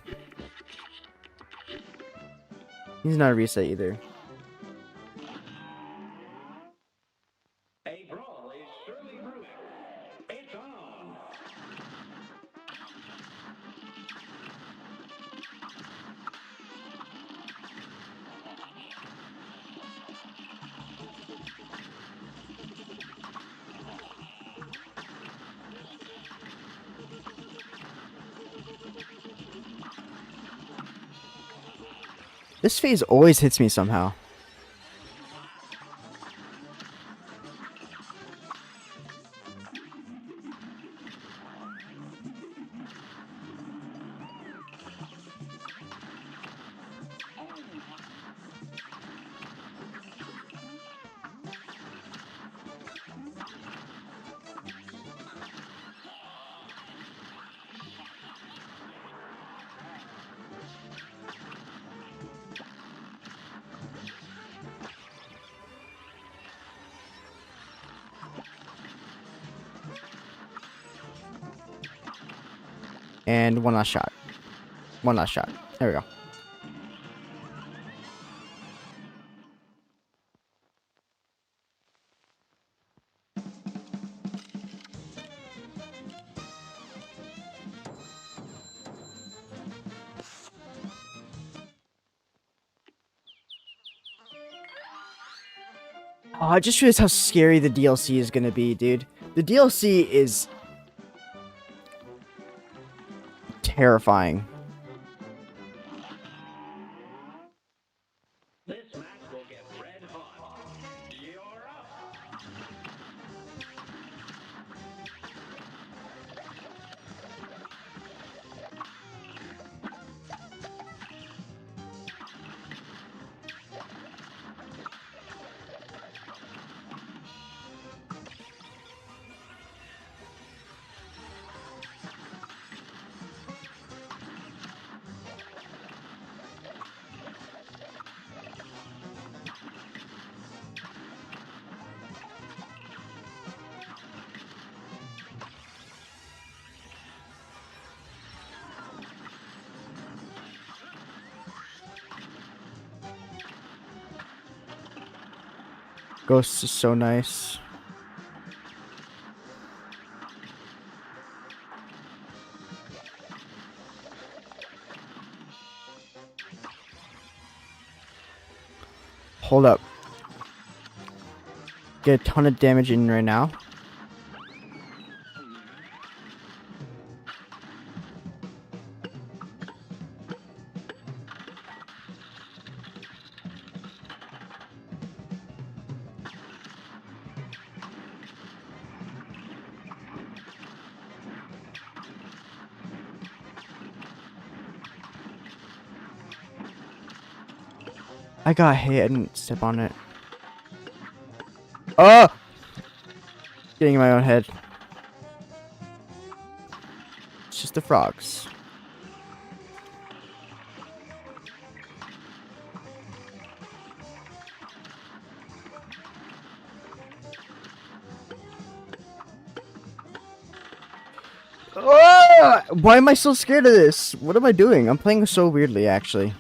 Speaker 1: He's not a reset either.
Speaker 2: A brawl is surely brewing. It's on.
Speaker 1: This phase always hits me somehow. And one last shot. One last shot. There we go. Oh, I just realized how scary the DLC is gonna be, dude. The DLC is terrifying.
Speaker 2: This match will get red hot. You're up.
Speaker 1: Ghost is so nice. Hold up. Get a ton of damage in right now. I got hit. I didn't step on it. Oh! Getting in my own head. It's just the frogs. Oh! Why am I so scared of this? What am I doing? I'm playing so weirdly, actually.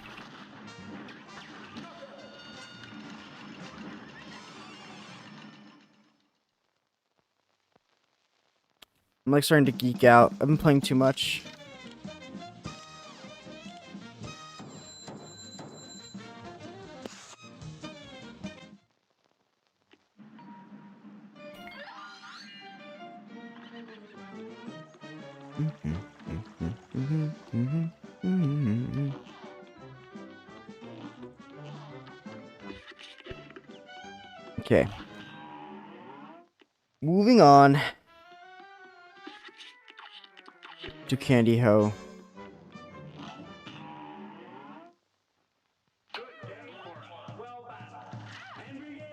Speaker 1: I'm like starting to geek out. I've been playing too much. Okay. Moving on to Candy Ho.
Speaker 2: Good day for a well battle. And begin.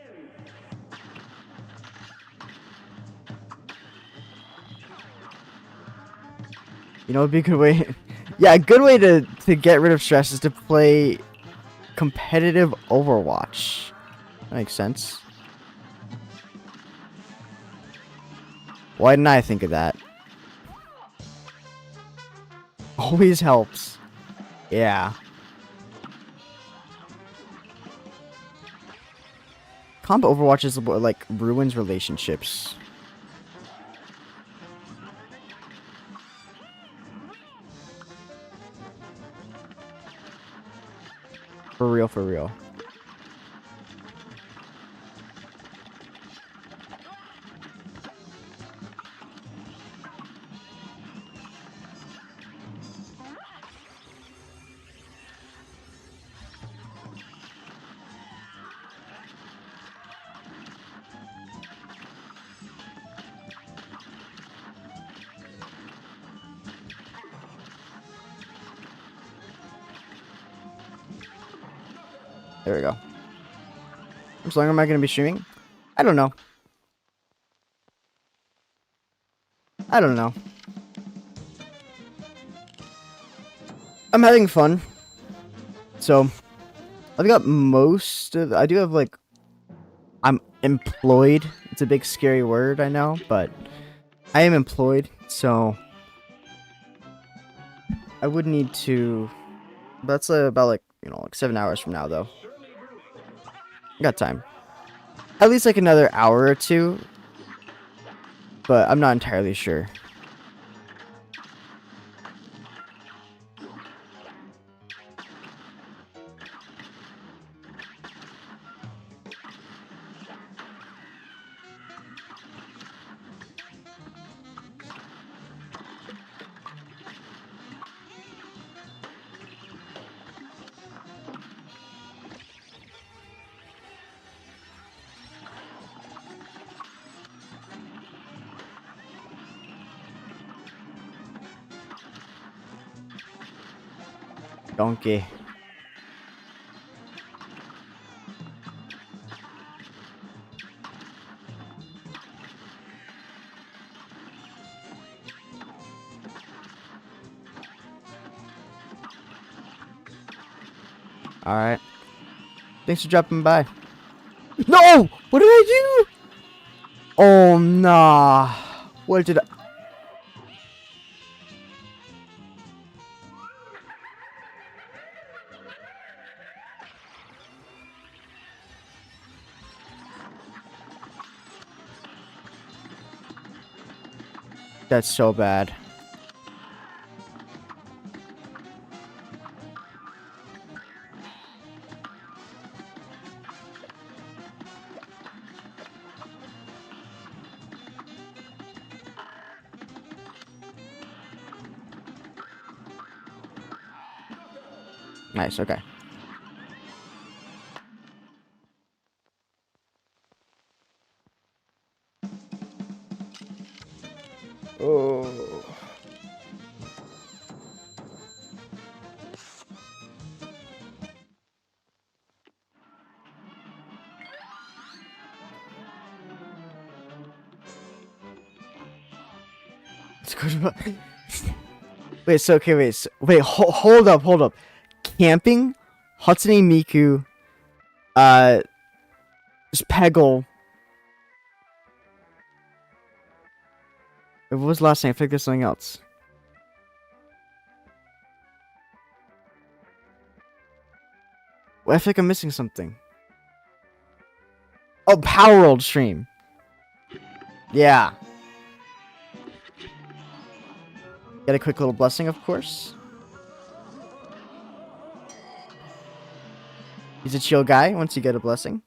Speaker 1: You know, it'd be a good way. Yeah, a good way to get rid of stress is to play competitive Overwatch. That makes sense. Why didn't I think of that? Always helps. Yeah. Comp Overwatch is what, like, ruins relationships. For real, for real. There we go. How long am I going to be streaming? I don't know. I don't know. I'm having fun. So, I've got most of... I do have, like... I'm employed. It's a big, scary word, I know, but... I am employed, so... I would need to. That's about like, you know, like 7 hours from now though. Got time. At least like another hour or two. But I'm not entirely sure. Donkey. Alright. Thanks for dropping by. No! What did I do? Oh, nah. What did I... That's so bad. Nice, okay. Oh. Let's go to... Wait, so, okay, wait, wait, hold up. Camping, Hatsune Miku, Peggle. What was the last name? I think there's something else. Well, I feel like I'm missing something. Oh, Power World stream. Yeah. Get a quick little blessing, of course. He's a chill guy once you get a blessing.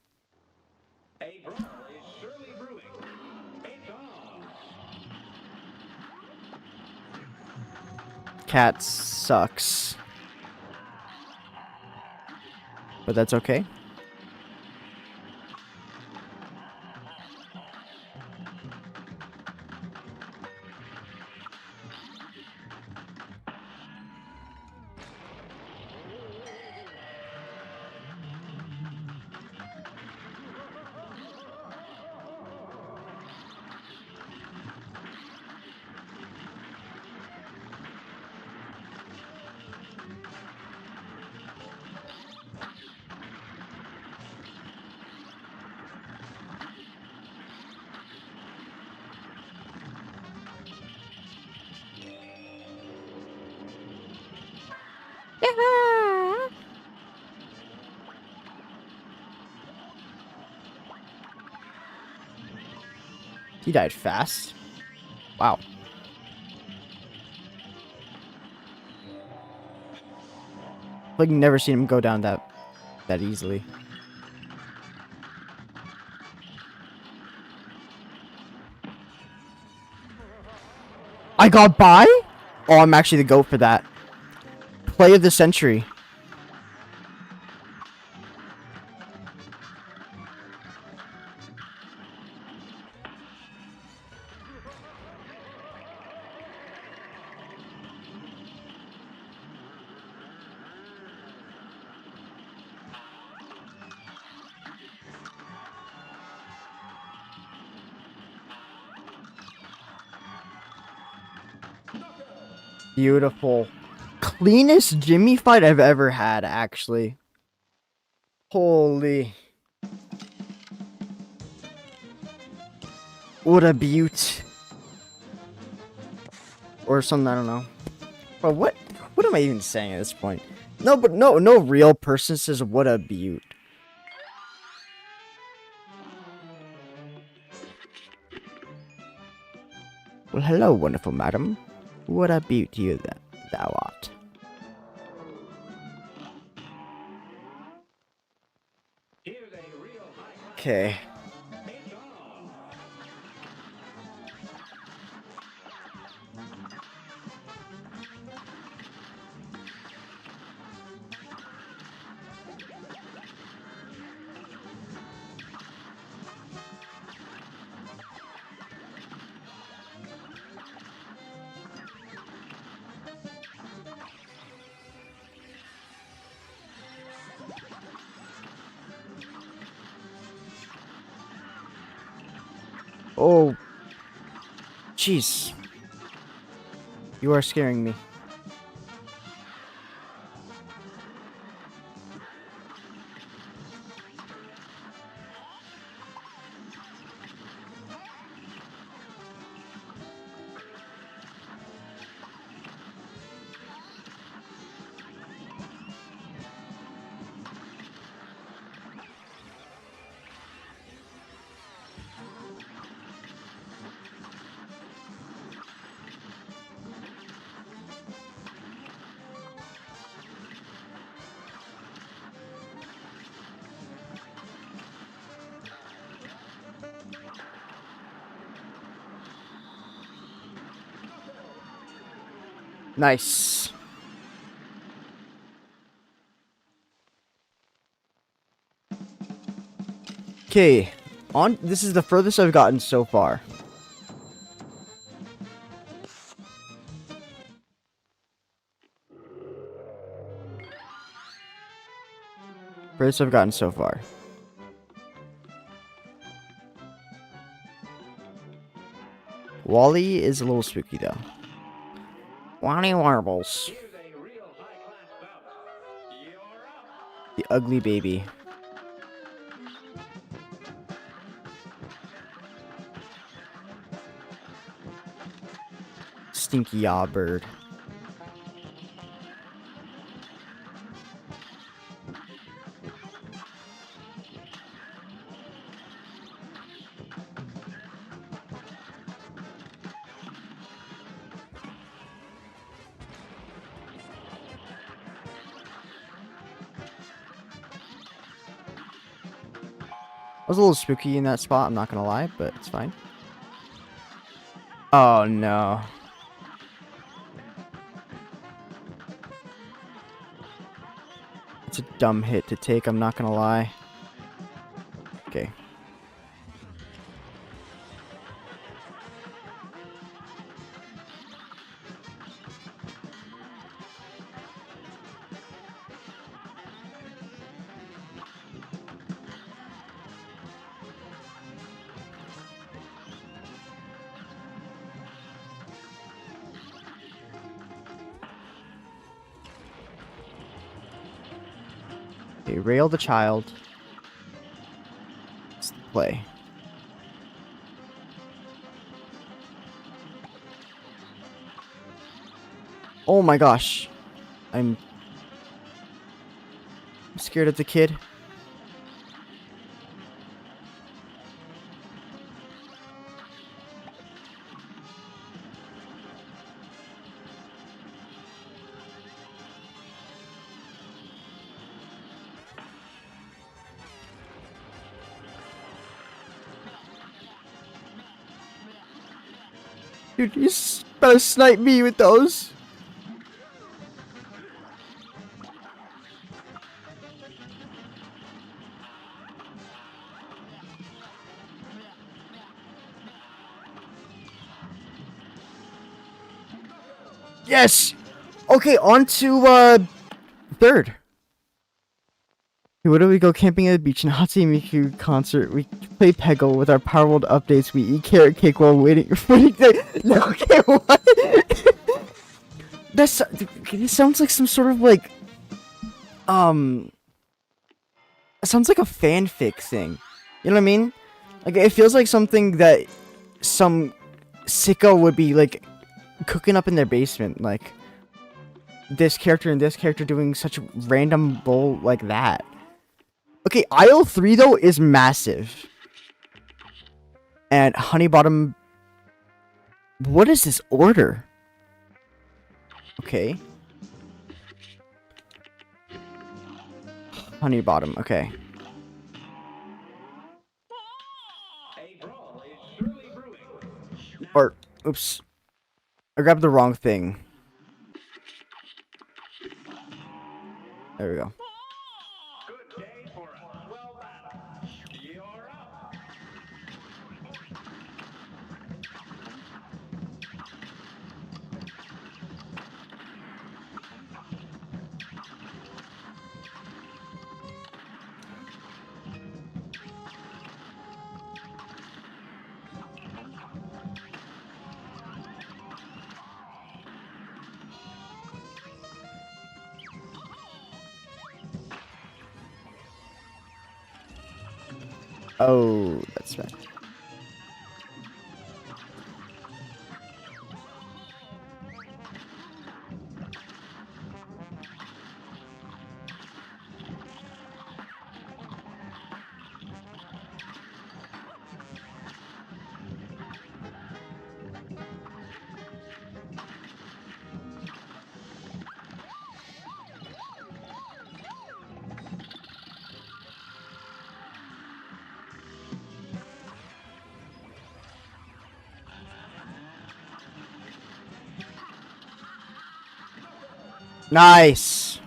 Speaker 2: A brawl is surely brewing. It's on.
Speaker 1: Cat sucks. But that's okay. He died fast. Wow. Like never seen him go down that easily. I got by? Oh, I'm actually the GOAT for that. Play of the century. Beautiful. Cleanest Jimmy fight I've ever had, actually. Holy. What a beaut. Or something, I don't know. But what? What am I even saying at this point? No, but no real person says what a beaut. Well, hello, wonderful madam. What a beaut you thou art.
Speaker 2: Here's a real high-class
Speaker 1: Okay.
Speaker 2: it's on.
Speaker 1: Oh. Jeez. You are scaring me. Nice. Okay. On. This is the furthest I've gotten so far. Furthest I've gotten so far. Wally is a little spooky though. Wally Warbles.
Speaker 2: Here's a real high-class bout. You're up.
Speaker 1: The ugly baby. Stinky yaw bird. I was a little spooky in that spot, I'm not gonna lie, but it's fine. Oh no. It's a dumb hit to take, I'm not gonna lie. Okay. Okay, rail the child. Let's play. Oh my gosh. I'm scared of the kid. Dude, you better snipe me with those. Yes! Okay, on to, third. What do we go camping at the beach and Hatsune Miku concert? We play Peggle with our Power World updates. We eat carrot cake while waiting. No, okay, what? That's. It sounds like some sort of like. It sounds like a fanfic thing. You know what I mean? Like it feels like something that some sicko would be like cooking up in their basement. Like, this character and this character doing such random bull like that. Okay, aisle 3 though is massive. And Honeybottom. What is this order? Okay. Honeybottom, okay.
Speaker 2: A brawl is surely brewing.
Speaker 1: Or, oops. I grabbed the wrong thing. There we go.
Speaker 2: Good day for a well battle. You're up.
Speaker 1: Oh, that's right. Nice.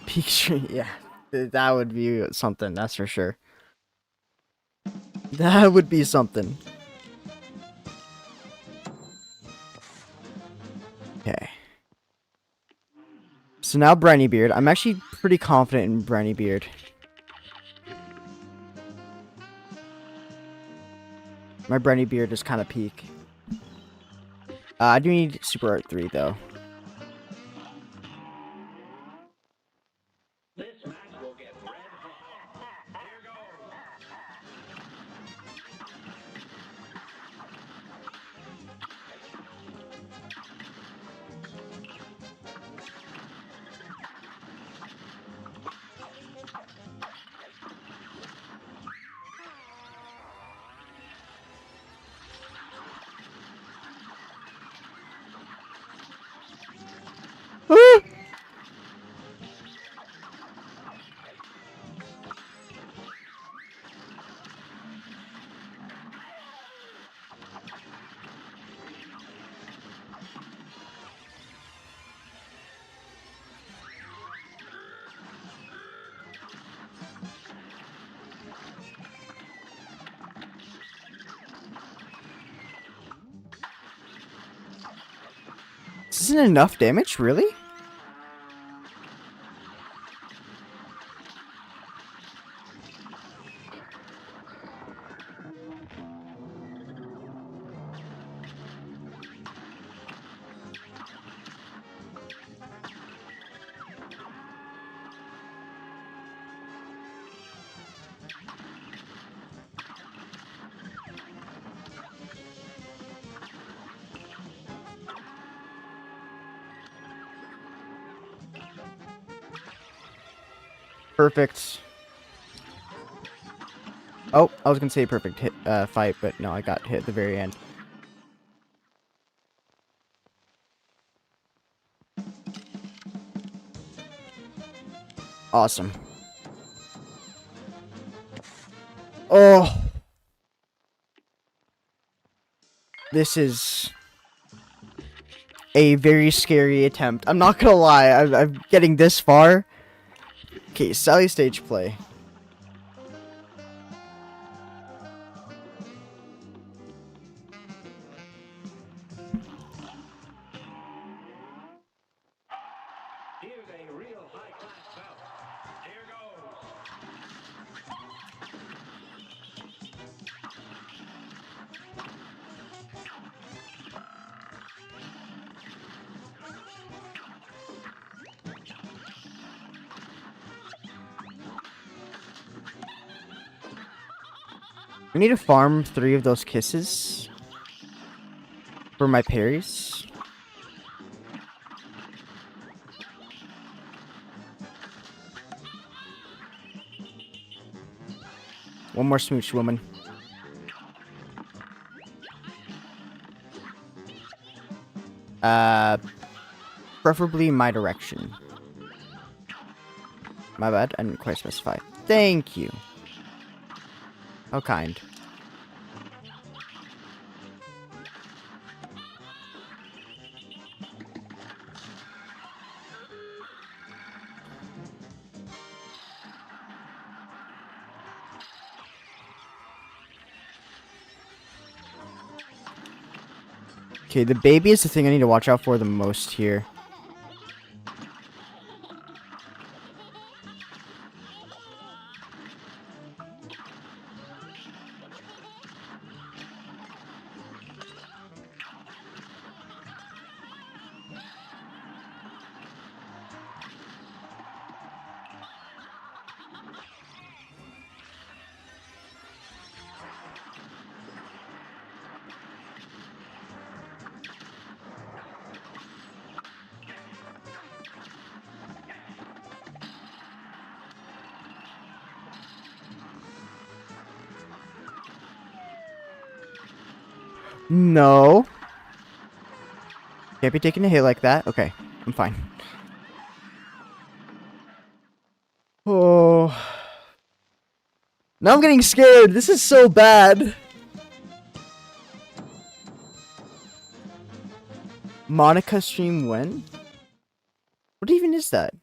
Speaker 1: Peak Street, yeah. That would be something, that's for sure. That would be something. Okay. So now Briny Beard. I'm actually pretty confident in Briny Beard. My Briny Beard is kind of peak. I do need Super Art 3 though.
Speaker 2: This match will get red hot. Here goes.
Speaker 1: Ah! This isn't enough damage, really? Perfect. Oh, I was gonna say perfect hit, fight, but no, I got hit at the very end. Awesome. Oh. This is a very scary attempt. I'm not gonna lie, I'm getting this far. Okay, Sally stage play.
Speaker 2: Here's a real high-class bout. Here goes.
Speaker 1: I need to farm 3 of those kisses for my parries. One more smooch, woman. Preferably my direction. My bad, I didn't quite specify. Thank you. How kind. Okay, the baby is the thing I need to watch out for the most here. No. Can't be taking a hit like that. Okay, I'm fine. Oh. Now I'm getting scared. This is so bad. Monica stream when? What even is that?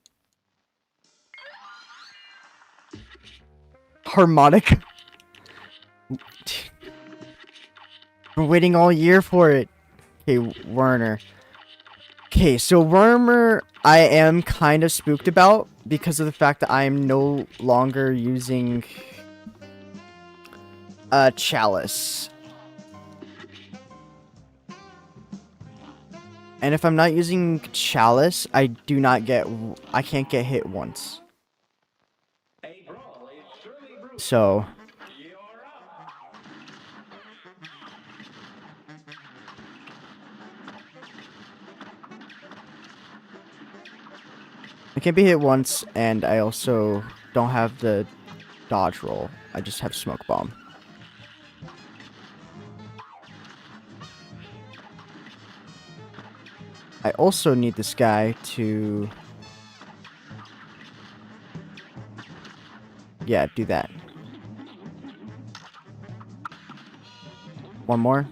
Speaker 1: Harmonic? Been waiting all year for it. Okay, Werner. Okay, so Wormer I am kind of spooked about because of the fact that I am no longer using Chalice. And if I'm not using Chalice, I can't get hit once.
Speaker 2: A brawl is surely brewing.
Speaker 1: So
Speaker 2: You're up.
Speaker 1: I can't be hit once, and I also don't have the dodge roll. I just have smoke bomb. I also need this guy to... Yeah, do that. One more.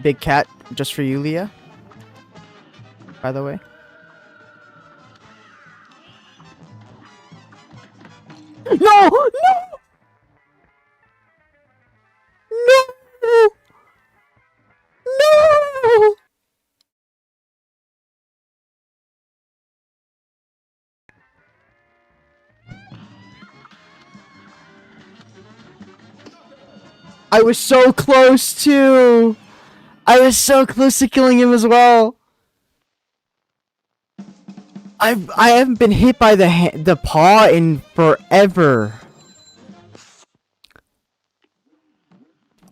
Speaker 1: Big cat, just for you, Leah. By the way. No! No! No! No! I was so close to. I was so close to killing him as well. I haven't been hit by the paw in forever.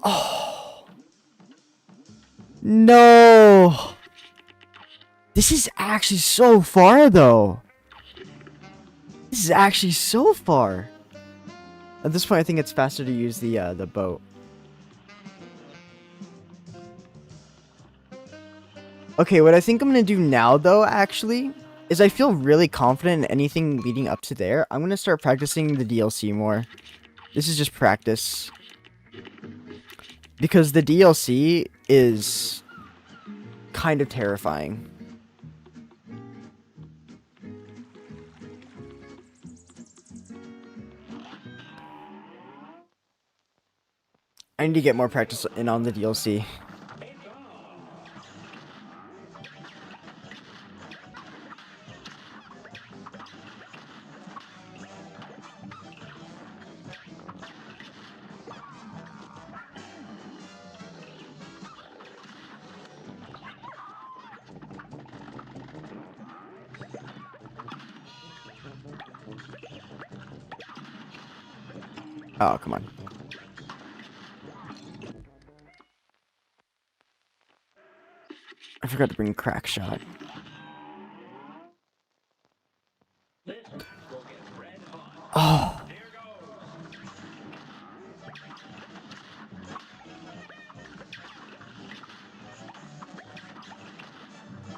Speaker 1: Oh. No. This is actually so far though. This is actually so far. At this point I think it's faster to use the boat. Okay, what I think I'm gonna do now though actually is I feel really confident in anything leading up to there. I'm gonna start practicing the DLC more. This is just practice. Because the DLC is kind of terrifying. I need to get more practice in on the DLC. Oh, come on. I forgot to bring crack shot.
Speaker 2: This will get red hot.
Speaker 1: Oh,
Speaker 2: Here goes.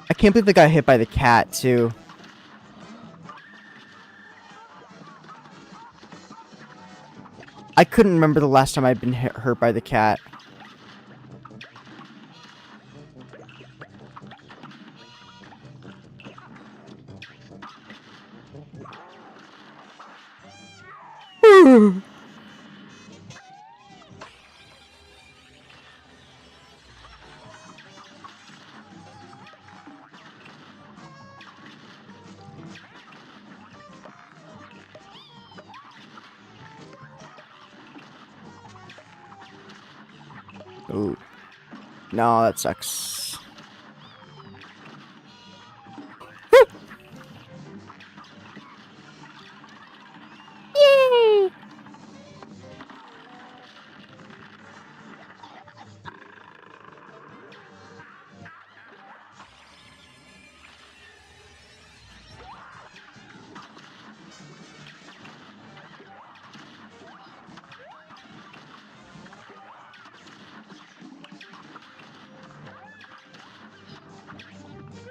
Speaker 1: I can't believe I got hit by the cat too. I couldn't remember the last time I'd been hurt by the cat. Ooh. No, that sucks. Yay!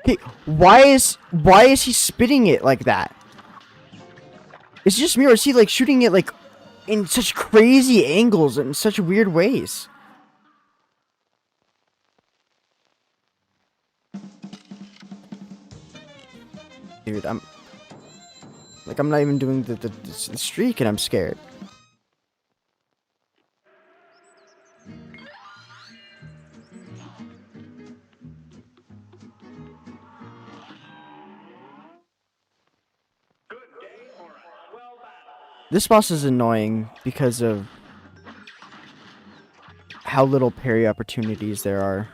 Speaker 1: Hey, why is he spitting it like that? Is it just me, or is he like shooting it like in such crazy angles and such weird ways? Dude, I'm not even doing the streak and I'm scared.
Speaker 2: Good day for a swell battle.
Speaker 1: This boss is annoying because of how little parry opportunities there are.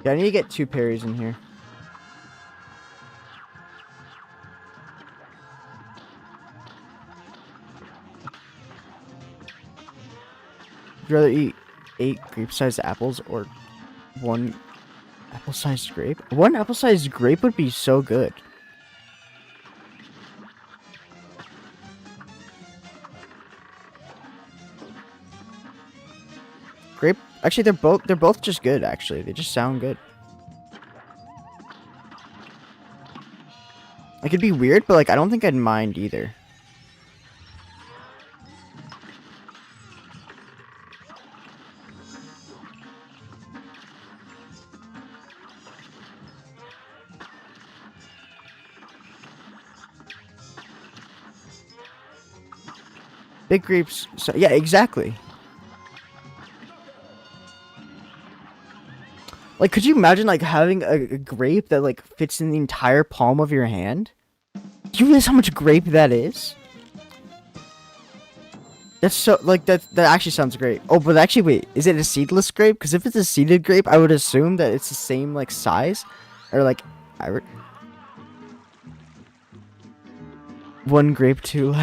Speaker 1: Yeah, I need to get 2 parries in here. Would you rather eat 8 grape-sized apples or 1 apple-sized grape? 1 apple-sized grape would be so good. Grape? Actually, they're both just good. Actually, they just sound good. It could be weird, but like I don't think I'd mind either. Big grapes. So, yeah, exactly. Like, could you imagine like having a grape that like fits in the entire palm of your hand? Do you realize how much grape that is? That's so like that actually sounds great. Oh, but actually, wait, is it a seedless grape? Because if it's a seeded grape, I would assume that it's the same like size, or like, one grape too.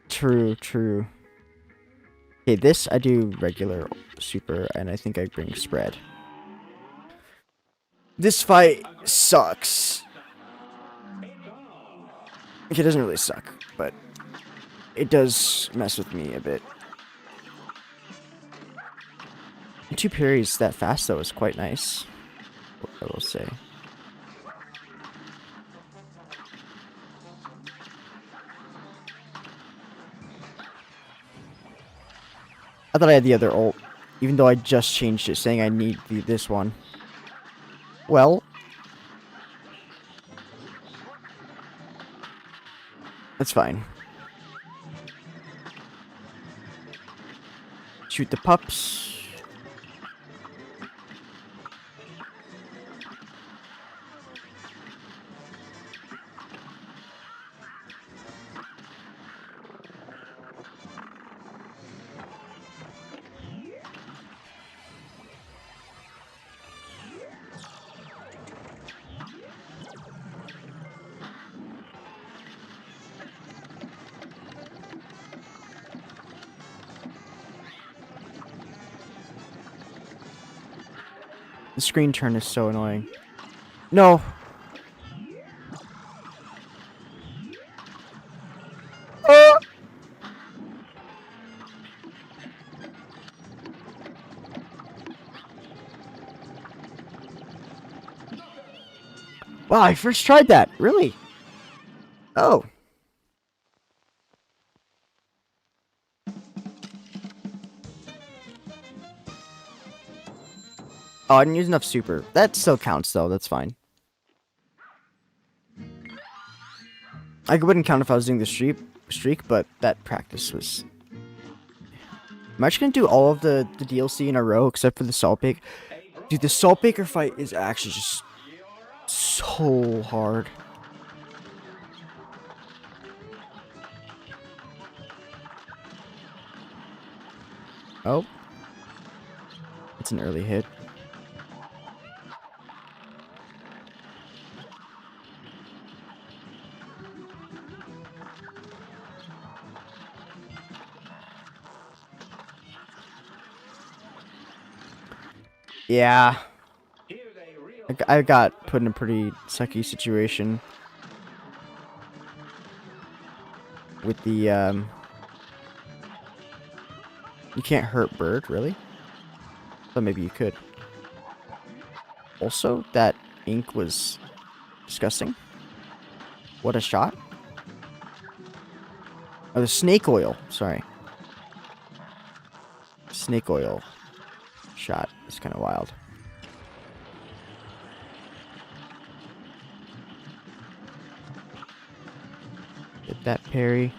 Speaker 1: True, true. Okay, this I do regular, super, and I think I bring spread. This fight sucks. Okay, it doesn't really suck, but it does mess with me a bit. 2 parries that fast though is quite nice, I will say. I thought I had the other ult, even though I just changed it, saying I need this one. Well, that's fine. Shoot the pups. The screen turn is so annoying. No. Wow, I first tried that. Really? Oh. Oh, I didn't use enough super. That still counts, though. That's fine. I wouldn't count if I was doing the streak, but that practice was... I'm actually gonna do all of the DLC in a row, except for the Saltbaker. Dude, the Saltbaker fight is actually just so hard. Oh. It's an early hit. Yeah. I got put in a pretty sucky situation with the, you can't hurt bird, really? But maybe you could. Also, that ink was disgusting. What a shot. Oh, the snake oil. Sorry. Snake oil shot is kind of wild. Get that parry.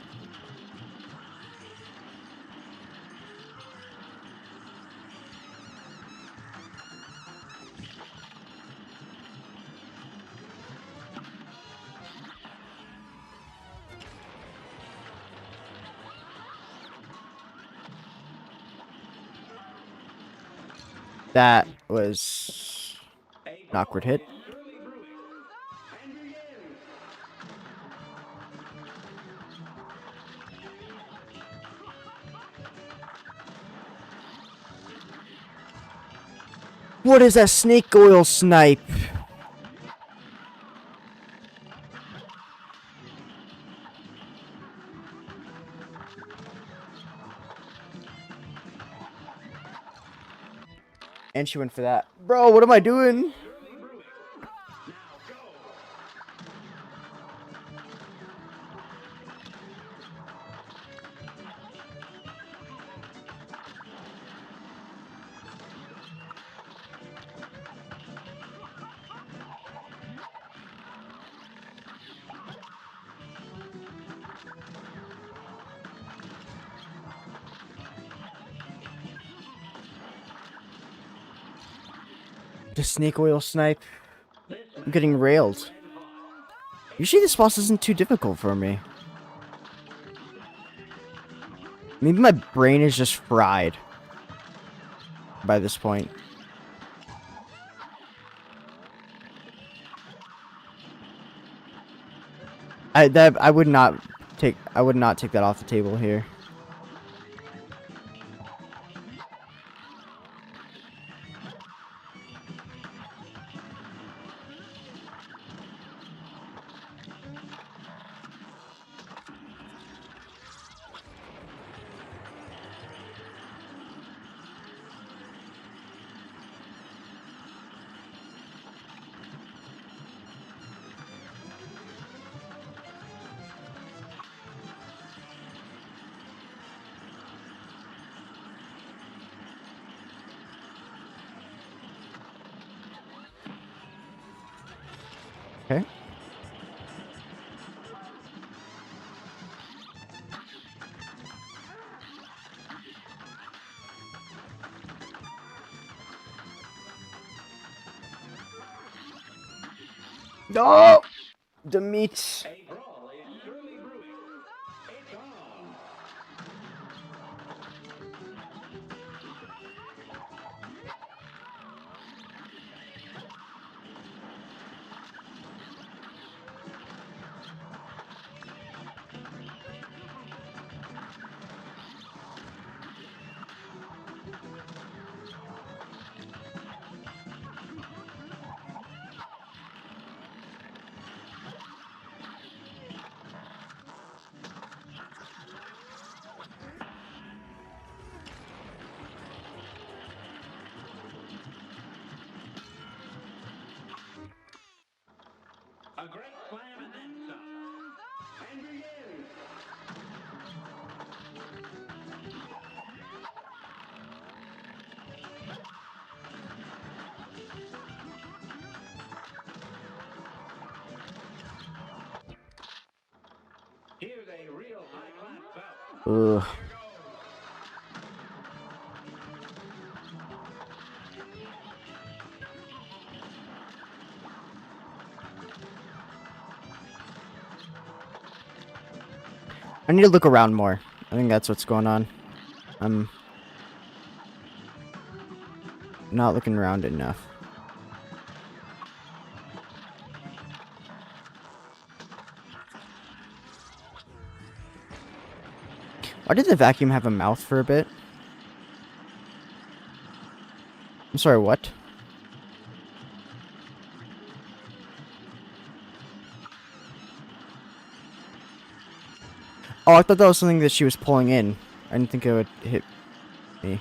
Speaker 1: That was an awkward hit. What is that snake oil snipe? And she went for that. Bro, what am I doing? The snake oil snipe. I'm getting railed. Usually this boss isn't too difficult for me. Maybe my brain is just fried by this point. I would not take that off the table here. Okay. No! The meat.
Speaker 2: A brawl is surely brewing. It's on. A great slam and then some. And begin. Here's a real high-class bout.
Speaker 1: Ugh. I need to look around more. I think that's what's going on. I'm not looking around enough. Why did the vacuum have a mouth for a bit? I'm sorry, what? Oh, I thought that was something that she was pulling in. I didn't think it would hit me.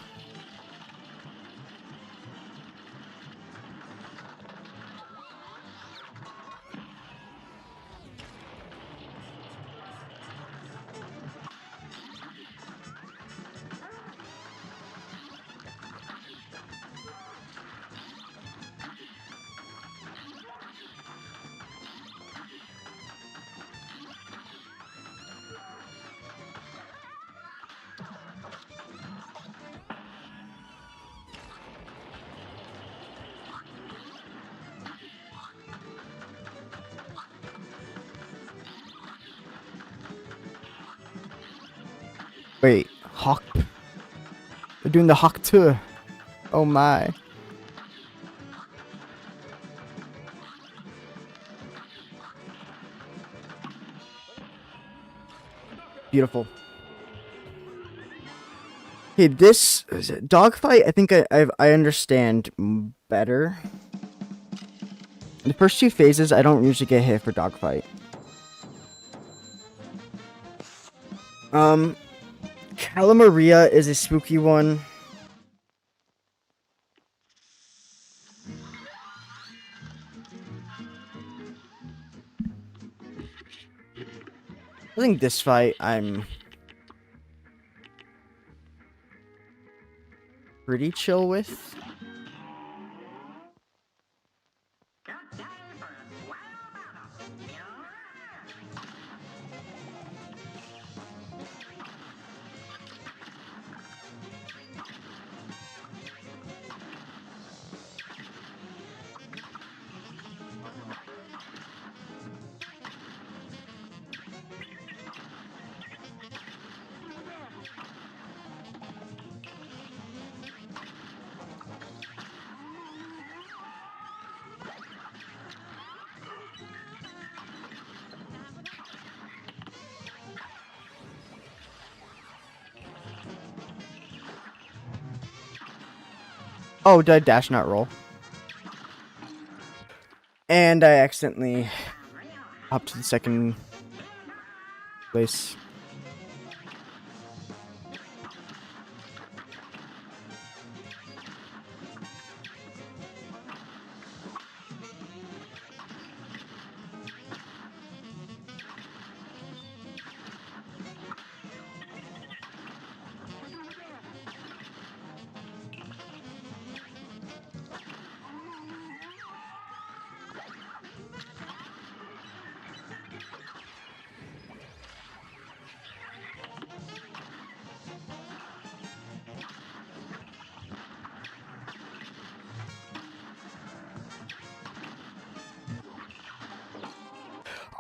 Speaker 1: Wait, hawk. They're doing the hawk tour. Oh my. Beautiful. Okay, this dogfight. I think I understand better. The first two phases, I don't usually get hit for dogfight. Calamaria is a spooky one. I think this fight, I'm pretty chill with. Oh, did I dash not roll? And I accidentally hopped to the second place.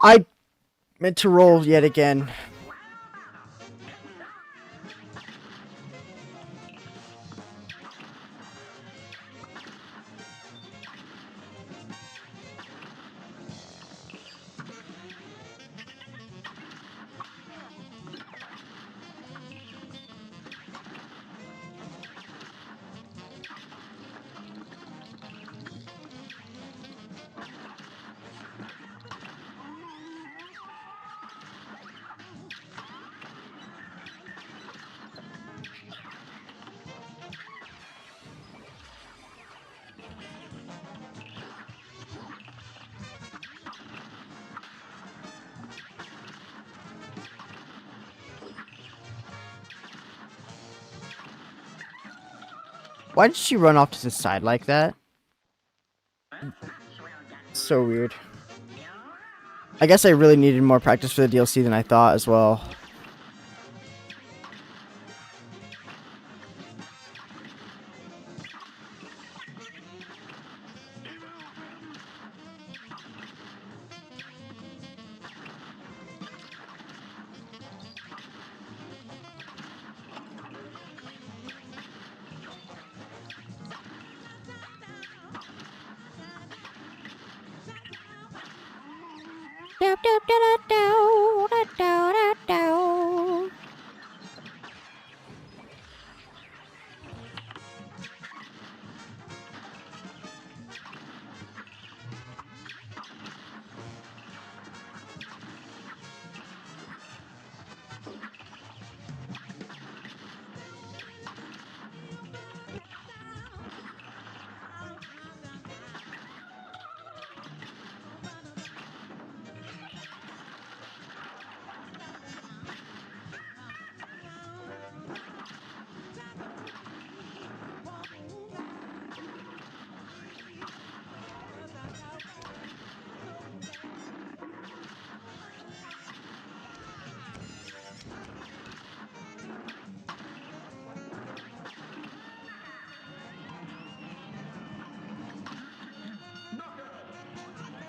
Speaker 1: I meant to roll yet again. Why did she run off to the side like that? So weird. I guess I really needed more practice for the DLC than I thought as well.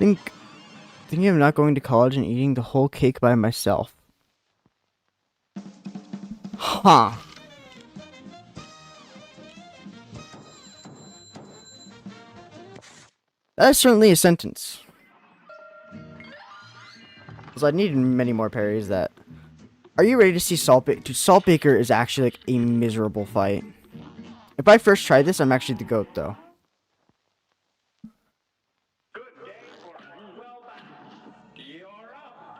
Speaker 1: Thinking of not going to college and eating the whole cake by myself. Huh. That is certainly a sentence. Because I needed many more parries that... Are you ready to see Saltbaker? Dude, Saltbaker is actually like a miserable fight. If I first tried this, I'm actually the GOAT though.
Speaker 2: Good day for well done. You're up.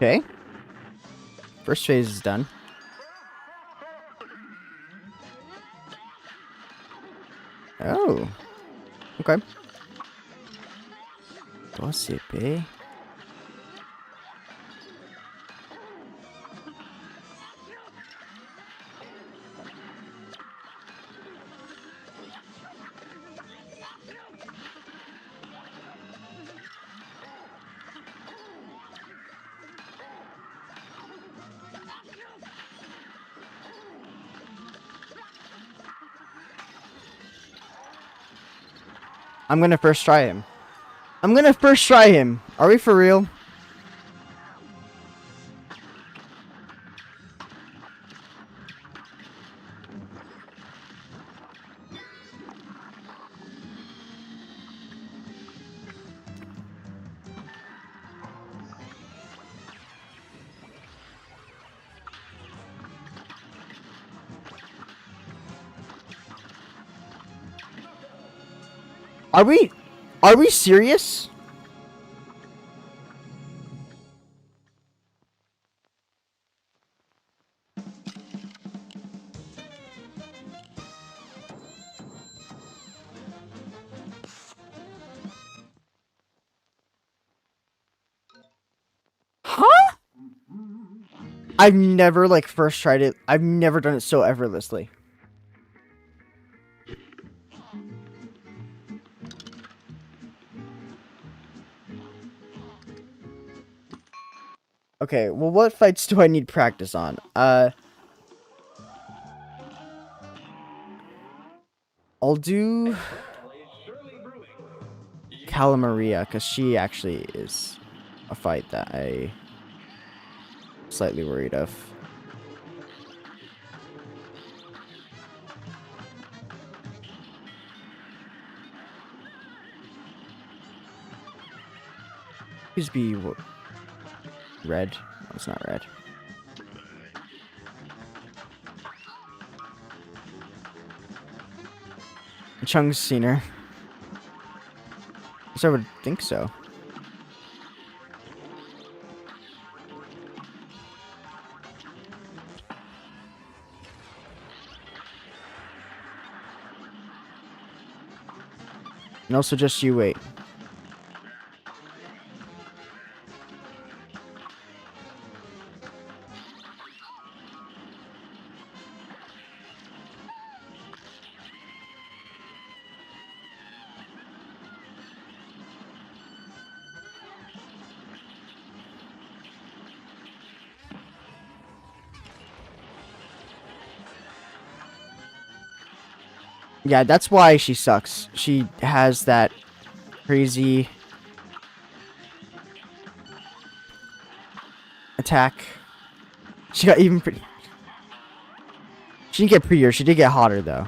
Speaker 1: Okay. First phase is done. Oh. Okay. Gossipy. I'm gonna first try him. I'm gonna first try him. Are we for real? Are we? Are we serious? I've never like first tried it. I've never done it so effortlessly. Okay, well, what fights do I need practice on? I'll do Calamaria, because she actually is a fight that I slightly worried of. Please be red. No, it's not red. Chung's seen her. So I would think so. And also just you wait. Yeah, that's why she sucks. She has that crazy attack. She got even pretty. She didn't get prettier. She did get hotter though.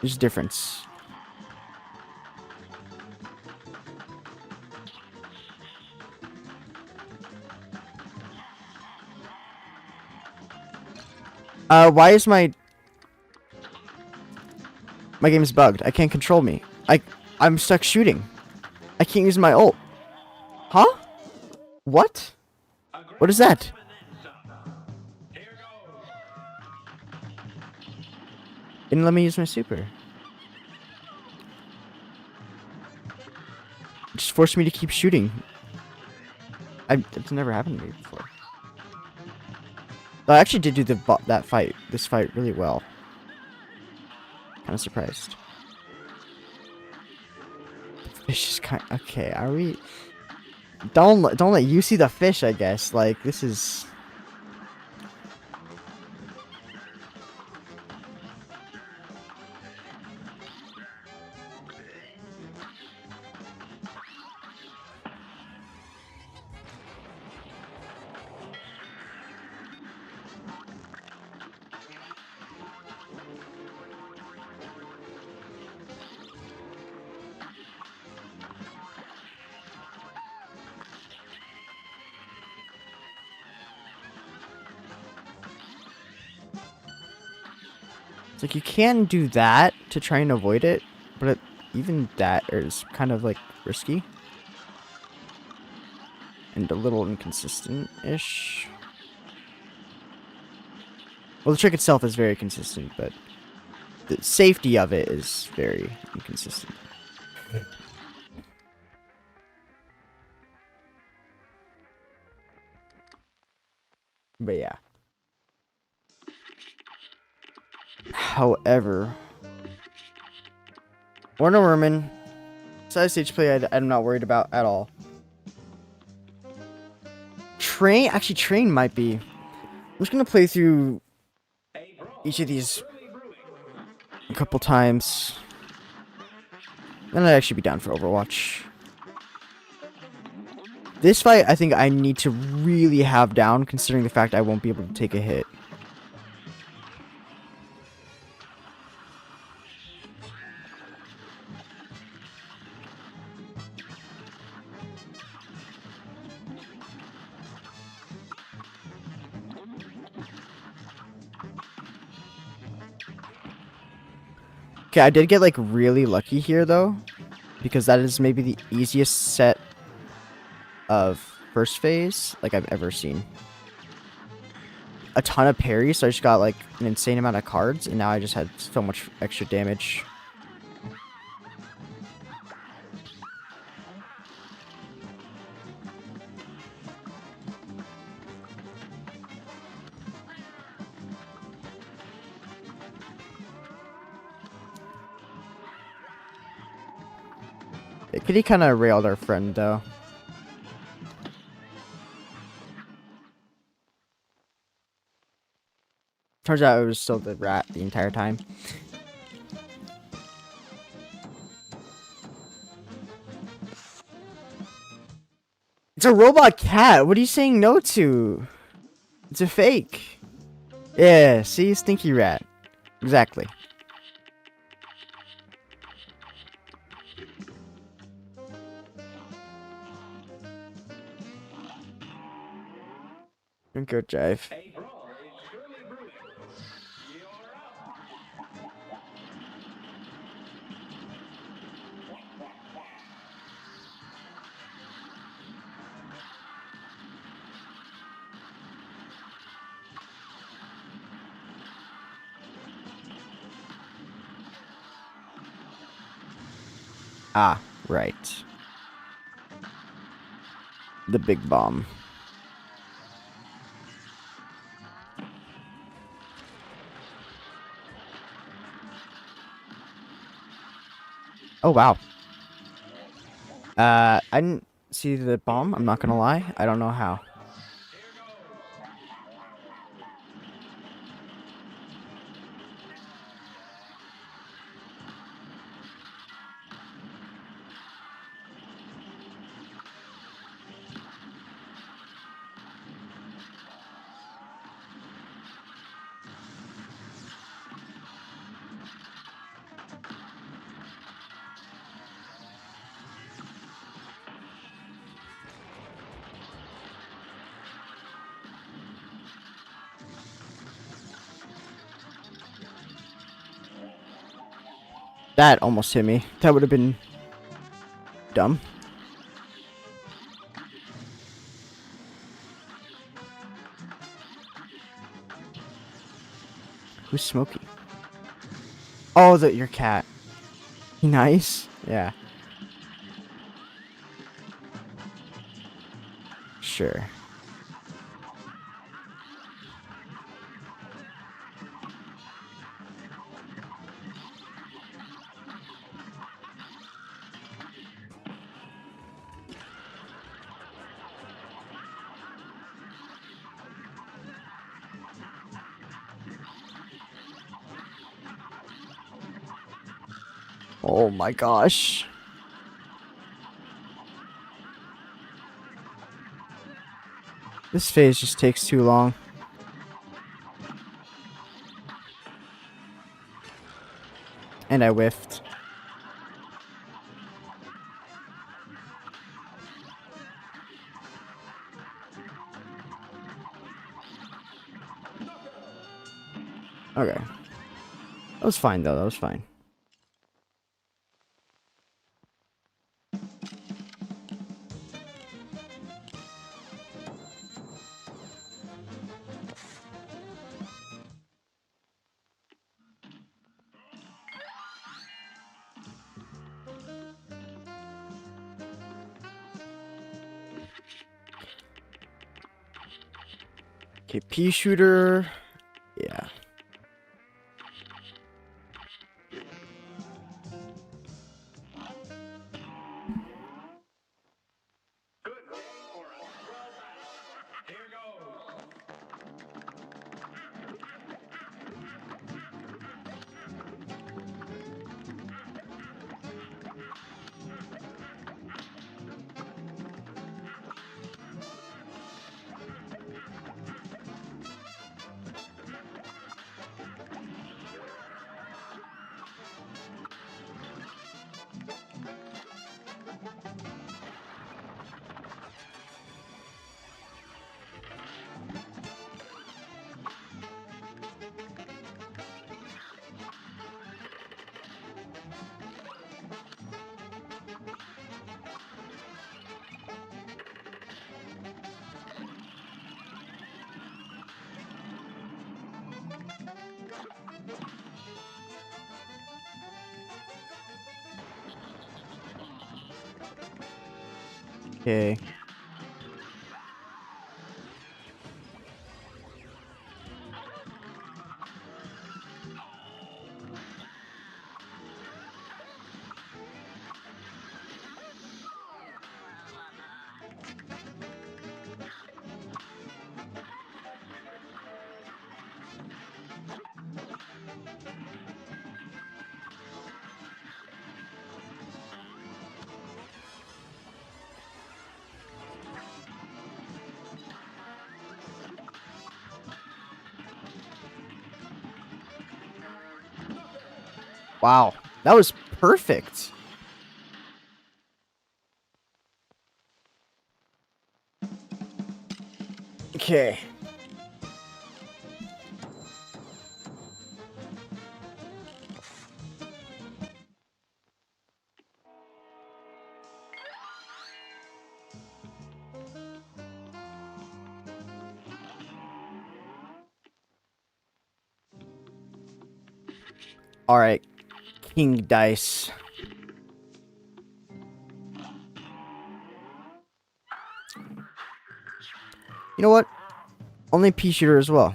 Speaker 1: There's a difference. Why is my game is bugged? I can't control me. I'm stuck shooting. I can't use my ult. Huh? What? What is that? Didn't let me use my super. Just forced me to keep shooting. It's never happened to me before. Though I actually did do this fight really well. Kind of surprised. The fish is kind. Okay, are we? Don't let you see the fish. I guess like this is. It's like you can do that to try and avoid it, but even that is kind of like risky and a little inconsistent-ish. Well, the trick itself is very consistent, but the safety of it is very inconsistent. But yeah. However, Warner Merman, side stage play I'm not worried about at all. Train might be. I'm just gonna play through each of these a couple times. Then I'd actually be down for Overwatch. This fight, I think I need to really have down, considering the fact I won't be able to take a hit. Okay, I did get like really lucky here though, because that is maybe the easiest set of first phase like I've ever seen. A ton of parries, so I just got like an insane amount of cards, and now I just had so much extra damage. Kitty kind of railed our friend, though. Turns out it was still the rat the entire time. It's a robot cat. What are you saying no to? It's a fake. Yeah, see? Stinky rat. Exactly. Good jive.
Speaker 2: A brawl is surely brewing. You're up.
Speaker 1: Ah, right. The big bomb. Oh, wow. I didn't see the bomb. I'm not gonna lie. I don't know how. That almost hit me. That would have been dumb. Who's Smokey? Oh, your cat. Nice. Yeah. Sure. Oh my gosh. This phase just takes too long. And I whiffed. Okay. That was fine, though. That was fine. Okay, pea shooter. Yeah.
Speaker 2: Good day for a scrub match. Here goes.
Speaker 1: Okay. Wow, that was perfect. Okay. All right, King Dice. You know what? Only pea shooter as well.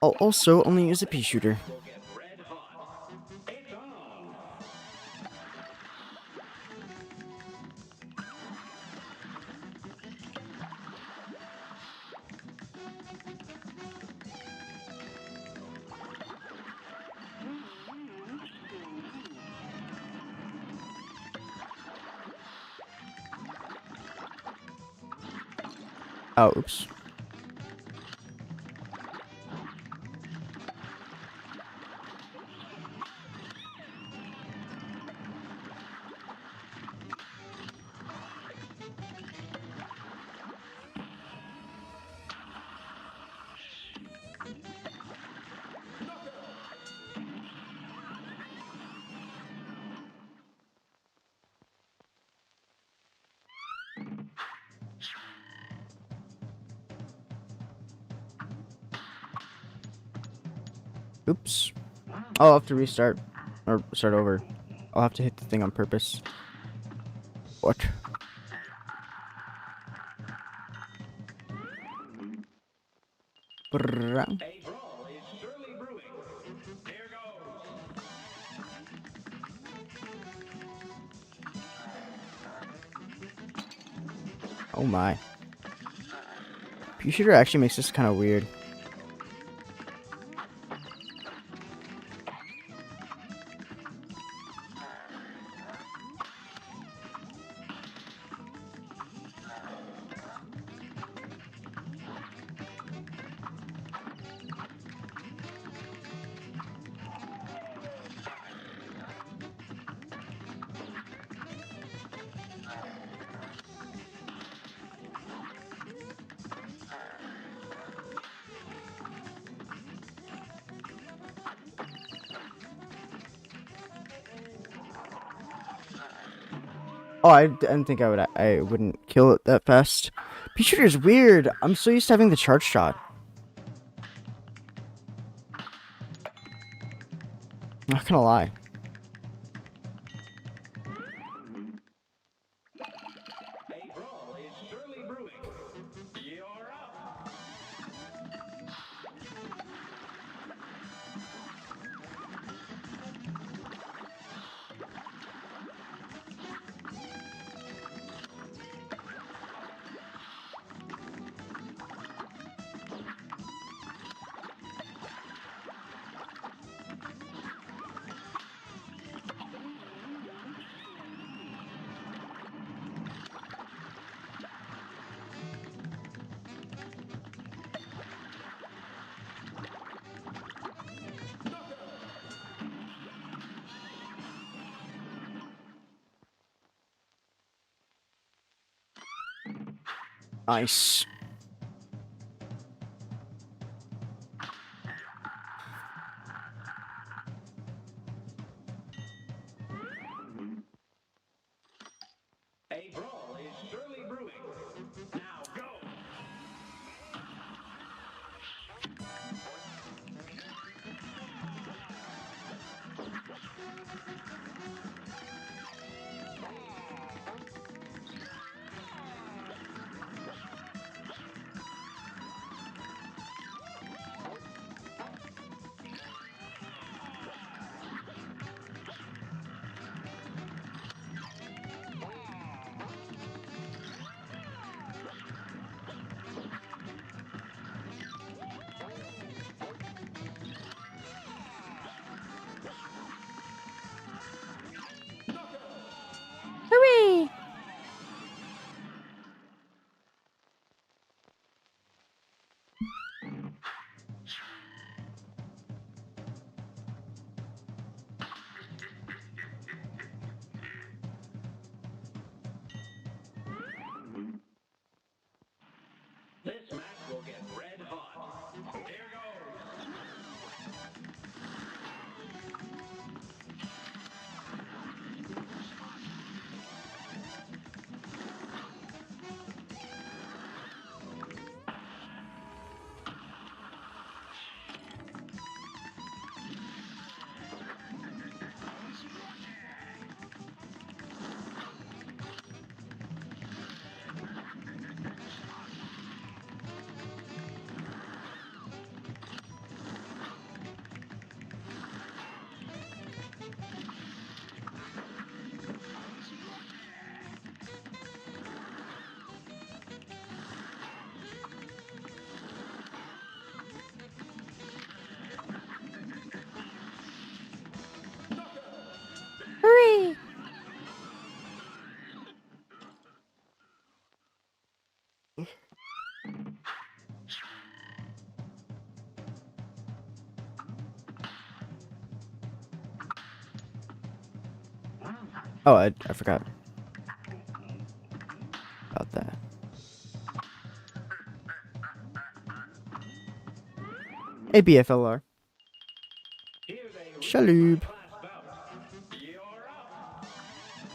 Speaker 1: I'll also only use a pea shooter.
Speaker 2: Will get red hot. It's on.
Speaker 1: Oh, oops. Oops. I'll have to restart. Or start over. I'll have to hit the thing on purpose. What? Brrrr.
Speaker 2: A brawl is surely brewing. Here goes.
Speaker 1: Oh my. Pea shooter actually makes this kind of weird. Oh, I didn't think I wouldn't kill it that fast. Pea shooter is weird. I'm so used to having the charge shot. Not gonna lie.
Speaker 2: A brawl is surely brewing. You're up.
Speaker 1: Nice.
Speaker 2: A brawl is surely brewing. Now go.
Speaker 1: Oh, I forgot about that. Hey, BFLR. Shaloub.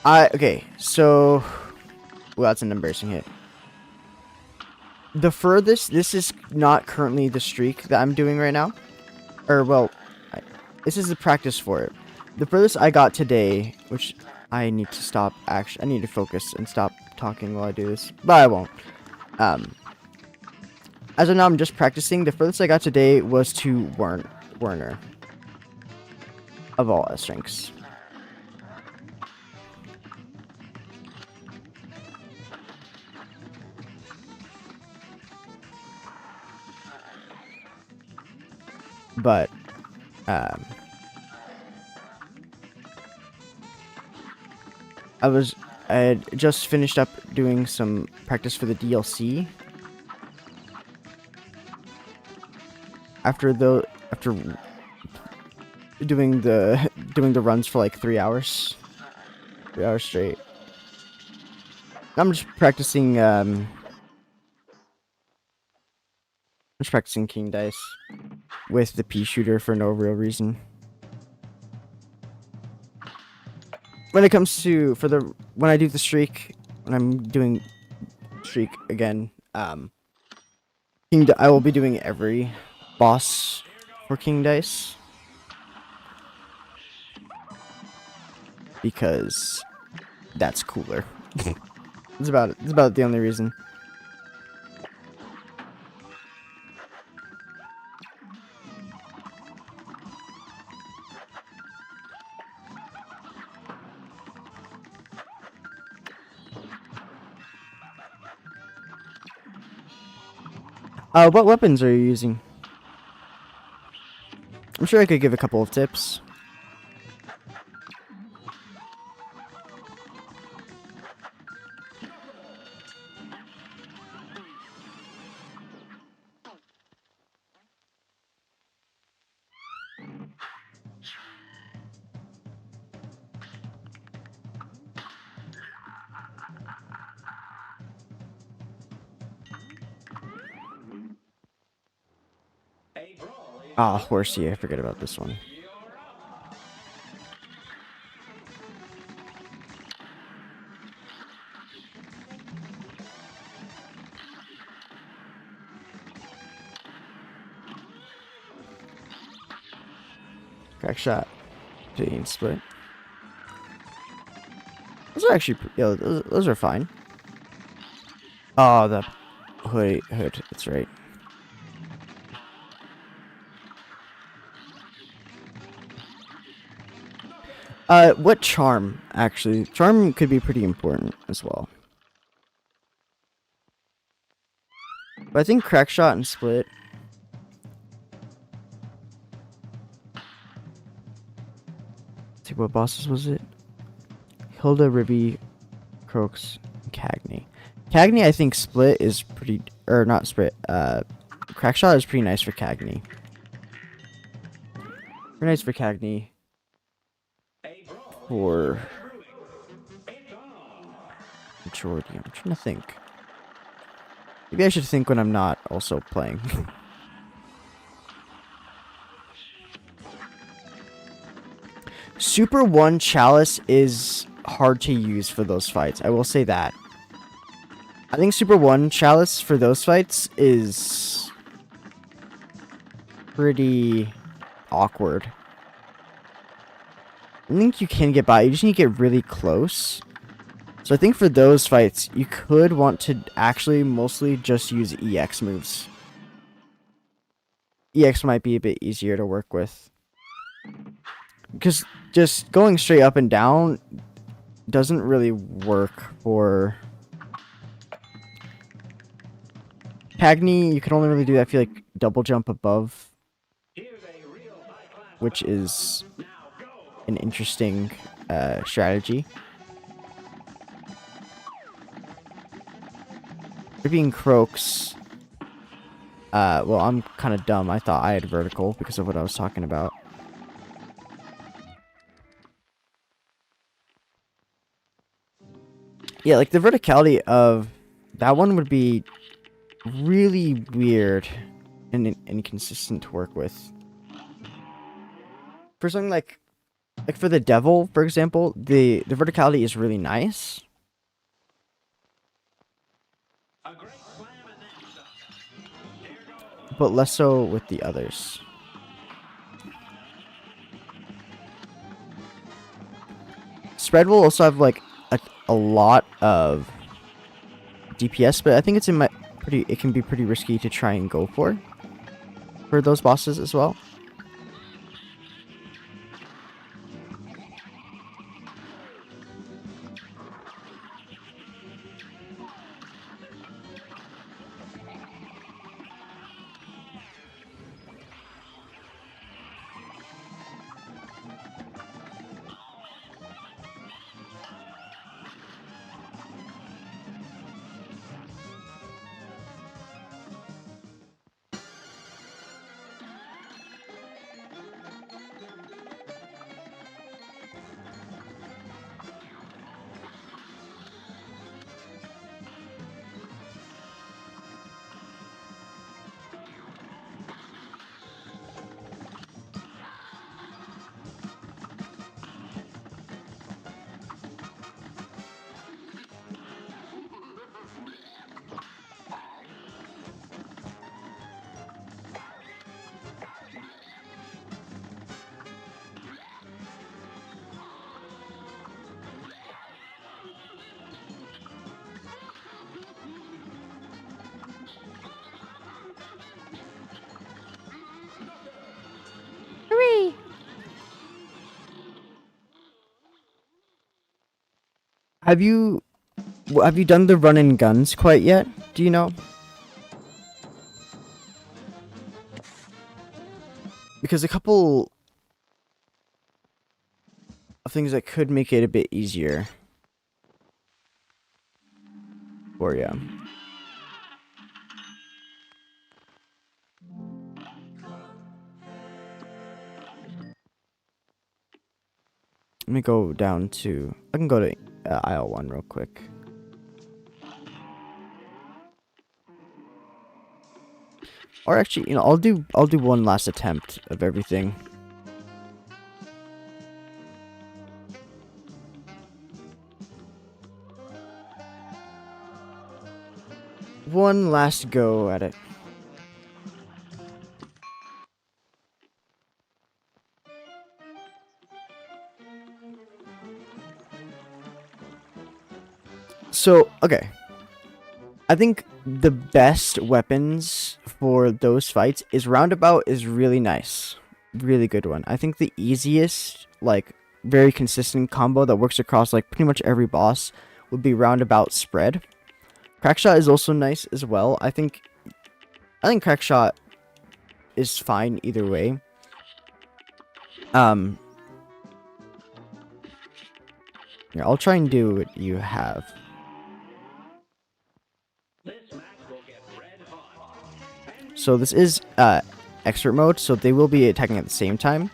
Speaker 1: Okay, so well, that's an embarrassing hit. The furthest, this is not currently the streak that I'm doing right now. Or, well, this is the practice for it. The furthest I got today, which I need to stop, actually, I need to focus and stop talking while I do this, but I won't. As of now, I'm just practicing. The furthest I got today was to Werner. Of all S ranks. But, I had just finished up doing some practice for the DLC. After doing the runs for like 3 hours. 3 hours straight. I'm just practicing King Dice with the pea shooter for no real reason. When it comes to when I do the streak, when I'm doing streak again, I will be doing every boss for King Dice because that's cooler. It's about the only reason. What weapons are you using? I'm sure I could give a couple of tips. Ah, horsey, I forget about this one. Crack shot. Clean split. Those are actually, those are fine. Oh, the hood. That's right. What charm, actually? Charm could be pretty important as well. But I think crack shot and split. Let's see, what bosses was it? Hilda, Ribby, Croaks, and Cagney. Cagney, I think split is pretty, or not split, crack shot is pretty nice for Cagney. Pretty nice for Cagney. For majority, I'm trying to think. Maybe I should think when I'm not also playing. Super 1 Chalice is hard to use for those fights. I will say that. I think Super 1 Chalice for those fights is pretty awkward. I think you can get by. You just need to get really close. So I think for those fights, you could want to actually mostly just use EX moves. EX might be a bit easier to work with. Because just going straight up and down doesn't really work for Cagney. You can only really do that if you like double jump above, which is an interesting strategy. For being Croaks, well, I'm kind of dumb. I thought I had vertical because of what I was talking about. Yeah, like the verticality of that one would be really weird and inconsistent to work with. For something like for the devil, for example, the verticality is really nice,
Speaker 2: A great slam and then some. Here goes.
Speaker 1: but less so with the others. Spread will also have like a lot of DPS, but I think it's it can be pretty risky to try and go for those bosses as well. Have you done the run and guns quite yet? Do you know? Because a couple of things that could make it a bit easier for you. Let me go down to. I can go to aisle 1 real quick. Or actually, I'll do one last attempt of everything. One last go at it. So, okay. I think the best weapons for those fights is Roundabout is really nice. Really good one. I think the easiest, like, very consistent combo that works across, like, pretty much every boss would be Roundabout Spread. Crackshot is also nice as well. I think Crackshot is fine either way. Here, I'll try and do what you have.
Speaker 2: This match will get red hot.
Speaker 1: So this is expert mode, so they will be attacking at the same time.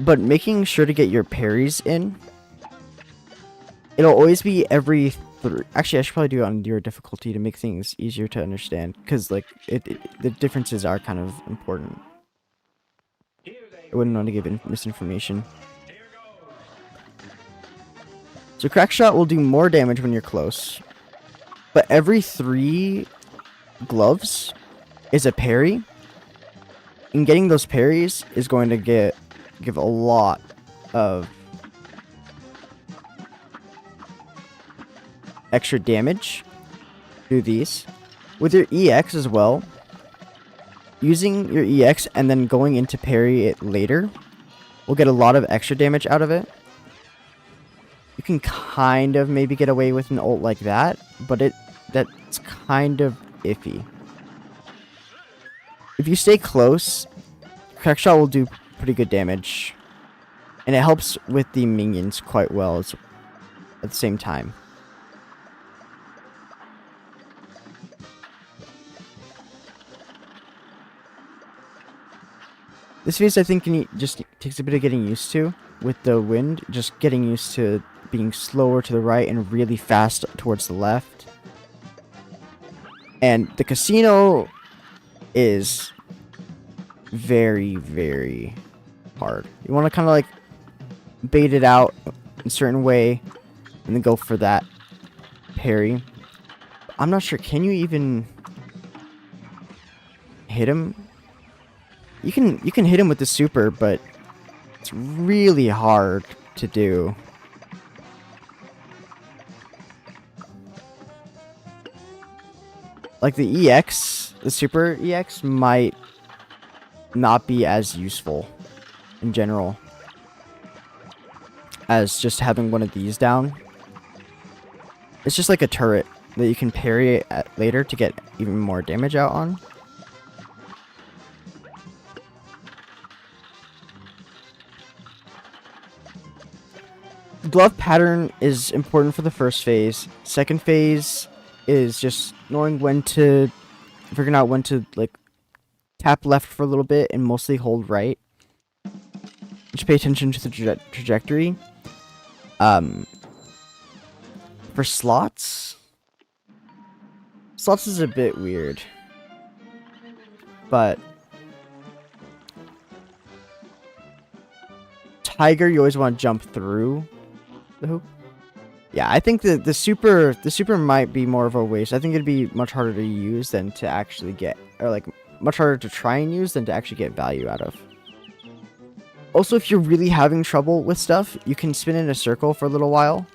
Speaker 1: But making sure to get your parries in. It'll always be every actually, I should probably do it on your difficulty to make things easier to understand, because like the differences are kind of important. I wouldn't want to give misinformation. So Crackshot will do more damage when you're close, but every 3 gloves is a parry, and getting those parries is going to give a lot of extra damage through these. With your EX as well, using your EX and then going into parry it later will get a lot of extra damage out of it. You can kind of maybe get away with an ult like that, but that's kind of iffy. If you stay close, Crackshot will do pretty good damage, and it helps with the minions quite well at the same time. This phase, I think, just takes a bit of getting used to with the wind, just getting used to being slower to the right and really fast towards the left. And the casino is very, very hard. You want to kind of like bait it out in a certain way and then go for that parry. I'm not sure. Can you even hit him? You can hit him with the super, but it's really hard to do. Like the EX, the super EX might not be as useful in general as just having one of these down. It's just like a turret that you can parry at later to get even more damage out on. Glove pattern is important for the first phase. Second phase is just knowing when to, figuring out when to like tap left for a little bit and mostly hold right. Just pay attention to the trajectory. For slots is a bit weird, but Tiger, you always want to jump through the hoop. Yeah, I think the super might be more of a waste. I think it'd be much harder to use than to actually get, or like much harder to try and use than to actually get value out of. Also, if you're really having trouble with stuff, you can spin in a circle for a little while,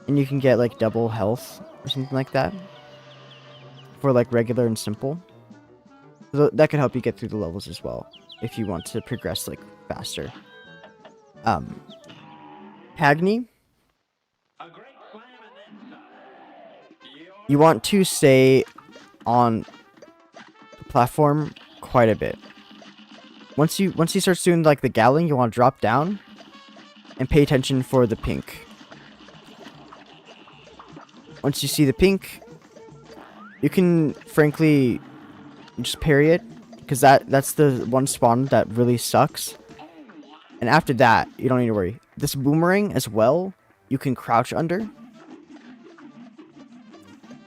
Speaker 1: and you can get like double health or something like that for like regular and simple. So that could help you get through the levels as well if you want to progress like faster. Pagni,
Speaker 2: A great slam and then some.
Speaker 1: you want to stay on the platform quite a bit. Once he starts doing like the gallon, you want to drop down and pay attention for the pink. Once you see the pink, you can frankly just parry it, because that's the one spawn that really sucks. And after that, you don't need to worry. This boomerang as well, you can crouch under.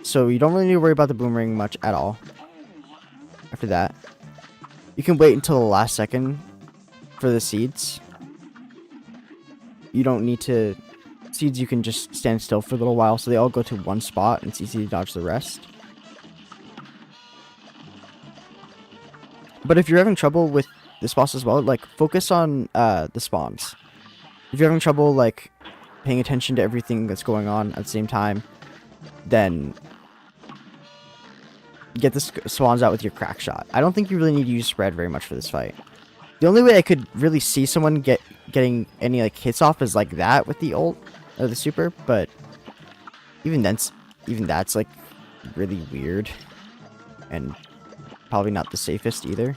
Speaker 1: So you don't really need to worry about the boomerang much at all. After that, you can wait until the last second for the seeds. You don't need to... Seeds, you can just stand still for a little while, so they all go to one spot, and it's easy to dodge the rest. But if you're having trouble with this boss as well, like, focus on the spawns. If you're having trouble, like, paying attention to everything that's going on at the same time, then get the spawns out with your crack shot. I don't think you really need to use spread very much for this fight. The only way I could really see someone getting any, like, hits off is like that with the ult, or the super, but even that's, like, really weird, and probably not the safest either.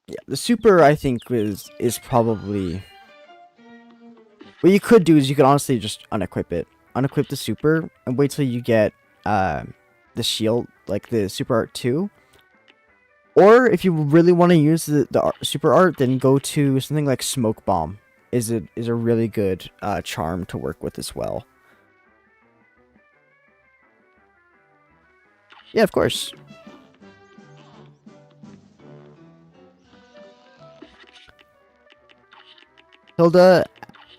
Speaker 1: Yeah, the super, I think, is probably... What you could do is you could honestly just unequip it. Unequip the super, and wait till you get the shield, like the super art 2. Or, if you really want to use the super art, then go to something like Smoke Bomb. Is a really good charm to work with as well. Yeah, of course. Hilda,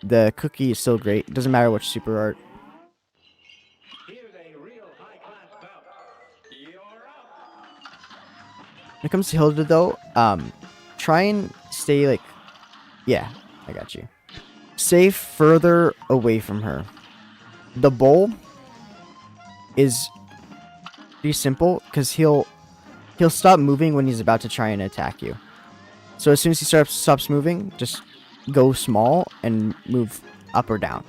Speaker 1: the cookie is still great. It doesn't matter which super art.
Speaker 2: Here's a real high-class bout. You're up.
Speaker 1: When it comes to Hilda, though, try and stay, like... Yeah, I got you. Stay further away from her. The bowl is pretty simple, because he'll stop moving when he's about to try and attack you. So as soon as he stops moving, just go small and move up or down.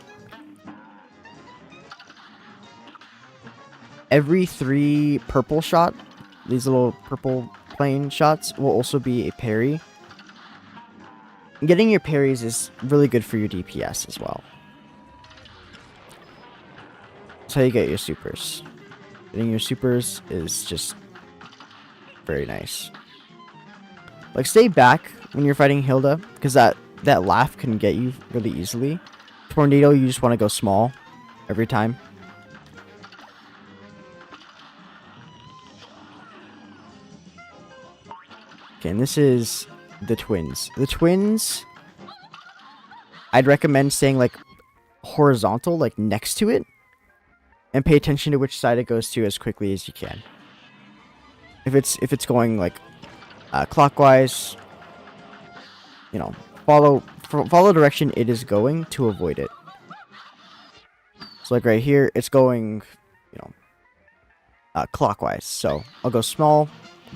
Speaker 1: Every 3 purple shot these little purple plane shots will also be a parry. Getting your parries is really good for your DPS as well. That's how you get your supers. Getting your supers is just very nice. Like, stay back when you're fighting Hilda, because that laugh can get you really easily. Tornado, you just want to go small every time. Okay, and this is the twins. The twins, I'd recommend staying like horizontal, like next to it, and pay attention to which side it goes to as quickly as you can. If it's going like clockwise, you know, follow direction it is going to avoid it. So like right here, it's going, you know, clockwise. So I'll go small,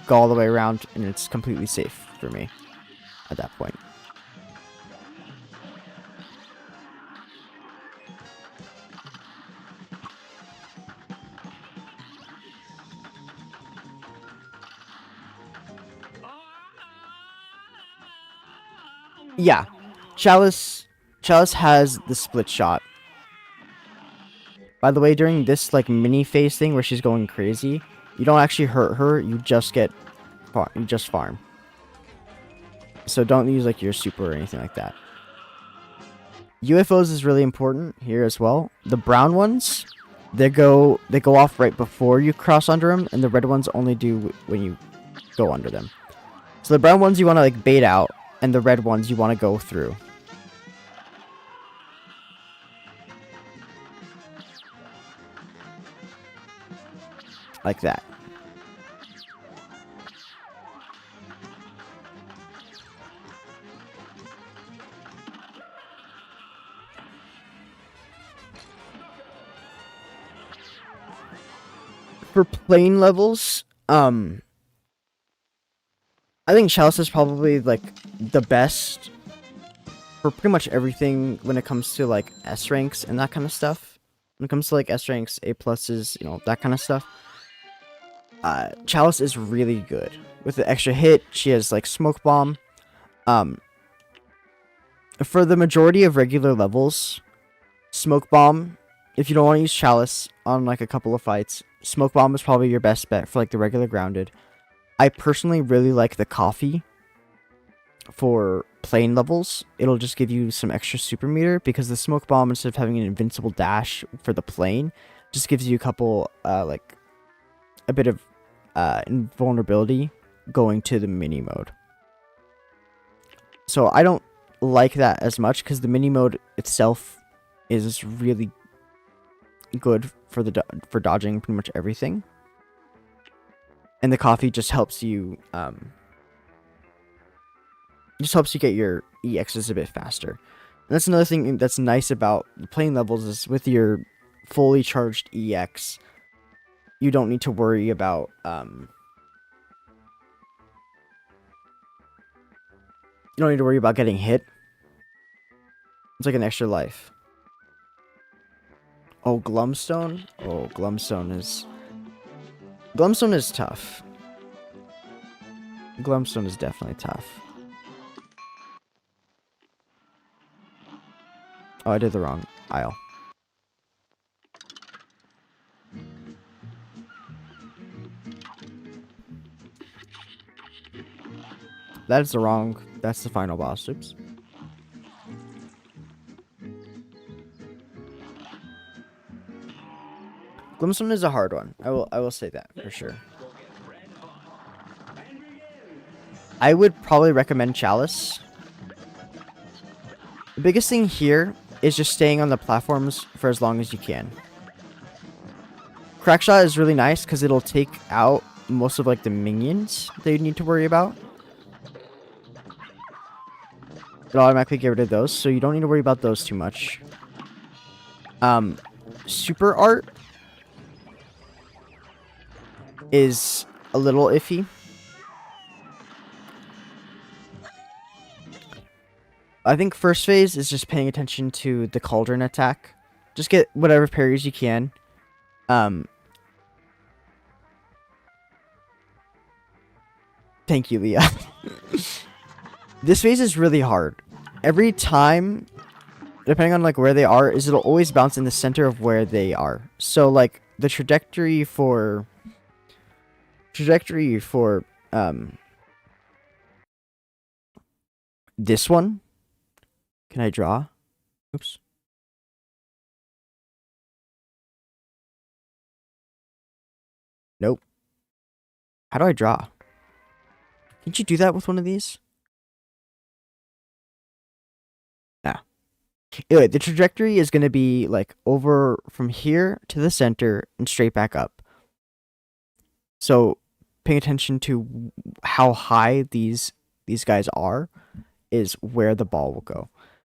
Speaker 1: go all the way around, and it's completely safe for me at that point. Yeah, Chalice has the split shot. By the way, during this like mini phase thing where she's going crazy, you don't actually hurt her. You just farm. So don't use like your super or anything like that. UFOs is really important here as well. The brown ones, they go off right before you cross under them, and the red ones only do when you go under them. So the brown ones you want to like bait out, and the red ones you want to go through. Like that. For plane levels, I think Chalice is probably like the best for pretty much everything when it comes to like S ranks and that kind of stuff. When it comes to like S ranks, A pluses, you know, that kind of stuff. Chalice is really good. With the extra hit, she has like smoke bomb. For the majority of regular levels, smoke bomb, if you don't want to use Chalice on like a couple of fights, smoke bomb is probably your best bet for like the regular grounded. I personally really like the coffee for plane levels. It'll just give you some extra super meter, because the smoke bomb, instead of having an invincible dash for the plane, just gives you a couple like a bit of invulnerability going to the mini mode. So I don't like that as much, because the mini mode itself is really good for for dodging pretty much everything, and the coffee just helps you get your EXs a bit faster. And that's another thing that's nice about the plane levels, is with your fully charged EX, you don't need to worry about getting hit. It's like an extra life. Oh, Glumstone? Oh, Glumstone is tough. Glumstone is definitely tough. Oh, I did the wrong aisle. That's the final boss. Oops. Glumstone is a hard one. I will say that for sure. I would probably recommend Chalice. The biggest thing here is just staying on the platforms for as long as you can. Crackshot is really nice because it'll take out most of like the minions that you need to worry about. It'll automatically get rid of those, so you don't need to worry about those too much. Super art is a little iffy. I think first phase is just paying attention to the cauldron attack. Just get whatever parries you can. Thank you, Leah. This phase is really hard. Every time, depending on like where they are, it'll always bounce in the center of where they are. So like the trajectory for this one. Can I draw? Oops. Nope. How do I draw? Can't you do that with one of these? Yeah. Anyway, the trajectory is going to be like over from here to the center and straight back up. So paying attention to how high these guys are is where the ball will go.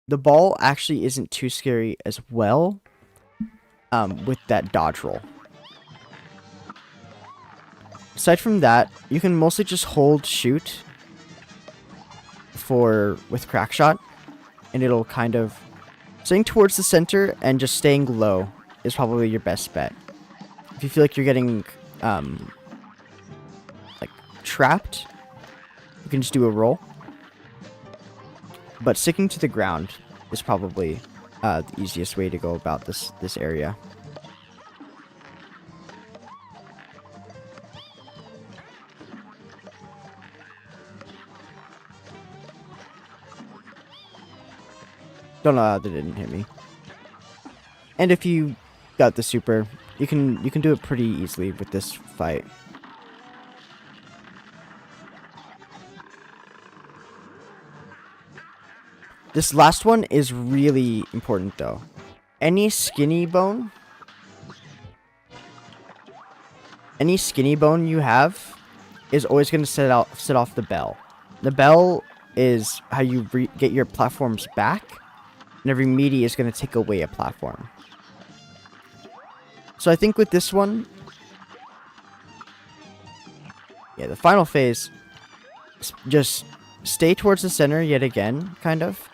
Speaker 1: The ball actually isn't too scary as well with that dodge roll. Aside from that, you can mostly just hold shoot with crack shot, and it'll kind of staying towards the center and just staying low is probably your best bet. If you feel like you're getting like trapped, you can just do a roll. But sticking to the ground is probably the easiest way to go about this area. Don't know how that didn't hit me. And if you got the super, you can do it pretty easily with this fight. This last one is really important though. Any skinny bone you have is always going to set off the bell. The bell is how you get your platforms back. And every meaty is going to take away a platform. So I think with this one, yeah, the final phase, just stay towards the center yet again, kind of.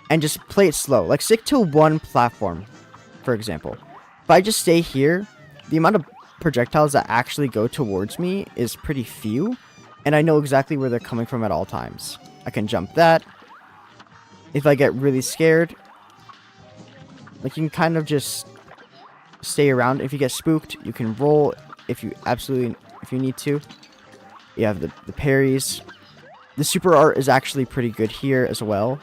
Speaker 1: And just play it slow. Like, stick to one platform, for example. If I just stay here, the amount of projectiles that actually go towards me is pretty few. And I know exactly where they're coming from at all times. I can jump that. If I get really scared, like, you can kind of just stay around. If you get spooked, you can roll if you need to. You have the parries. The super art is actually pretty good here as well.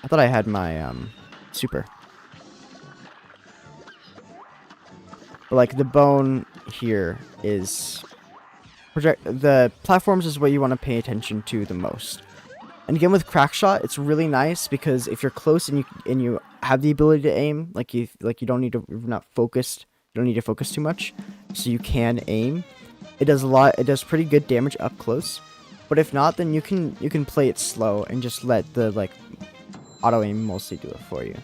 Speaker 1: I thought I had my super. But like the bone here is the platforms is what you want to pay attention to the most. And again, with crackshot, it's really nice because if you're close and you have the ability to aim, you don't need to, you're not focused, you don't need to focus too much, so you can aim. It does a lot. It does pretty good damage up close. But if not, then you can play it slow and just let the auto aim mostly do it for you.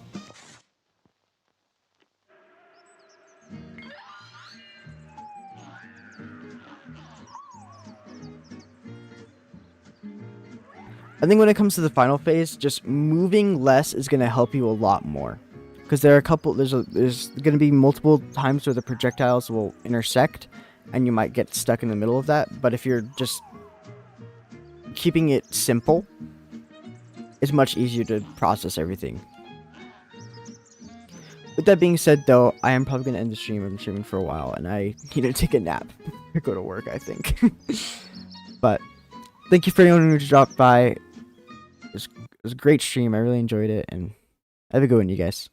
Speaker 1: I think when it comes to the final phase, just moving less is going to help you a lot more. Because there are there's going to be multiple times where the projectiles will intersect, and you might get stuck in the middle of that. But if you're just keeping it simple, it's much easier to process everything. With that being said, though, I am probably going to end the stream. I've been streaming for a while, and I need to take a nap or go to work, I think. But thank you for anyone who dropped by. It was a great stream. I really enjoyed it, and have a good one, you guys.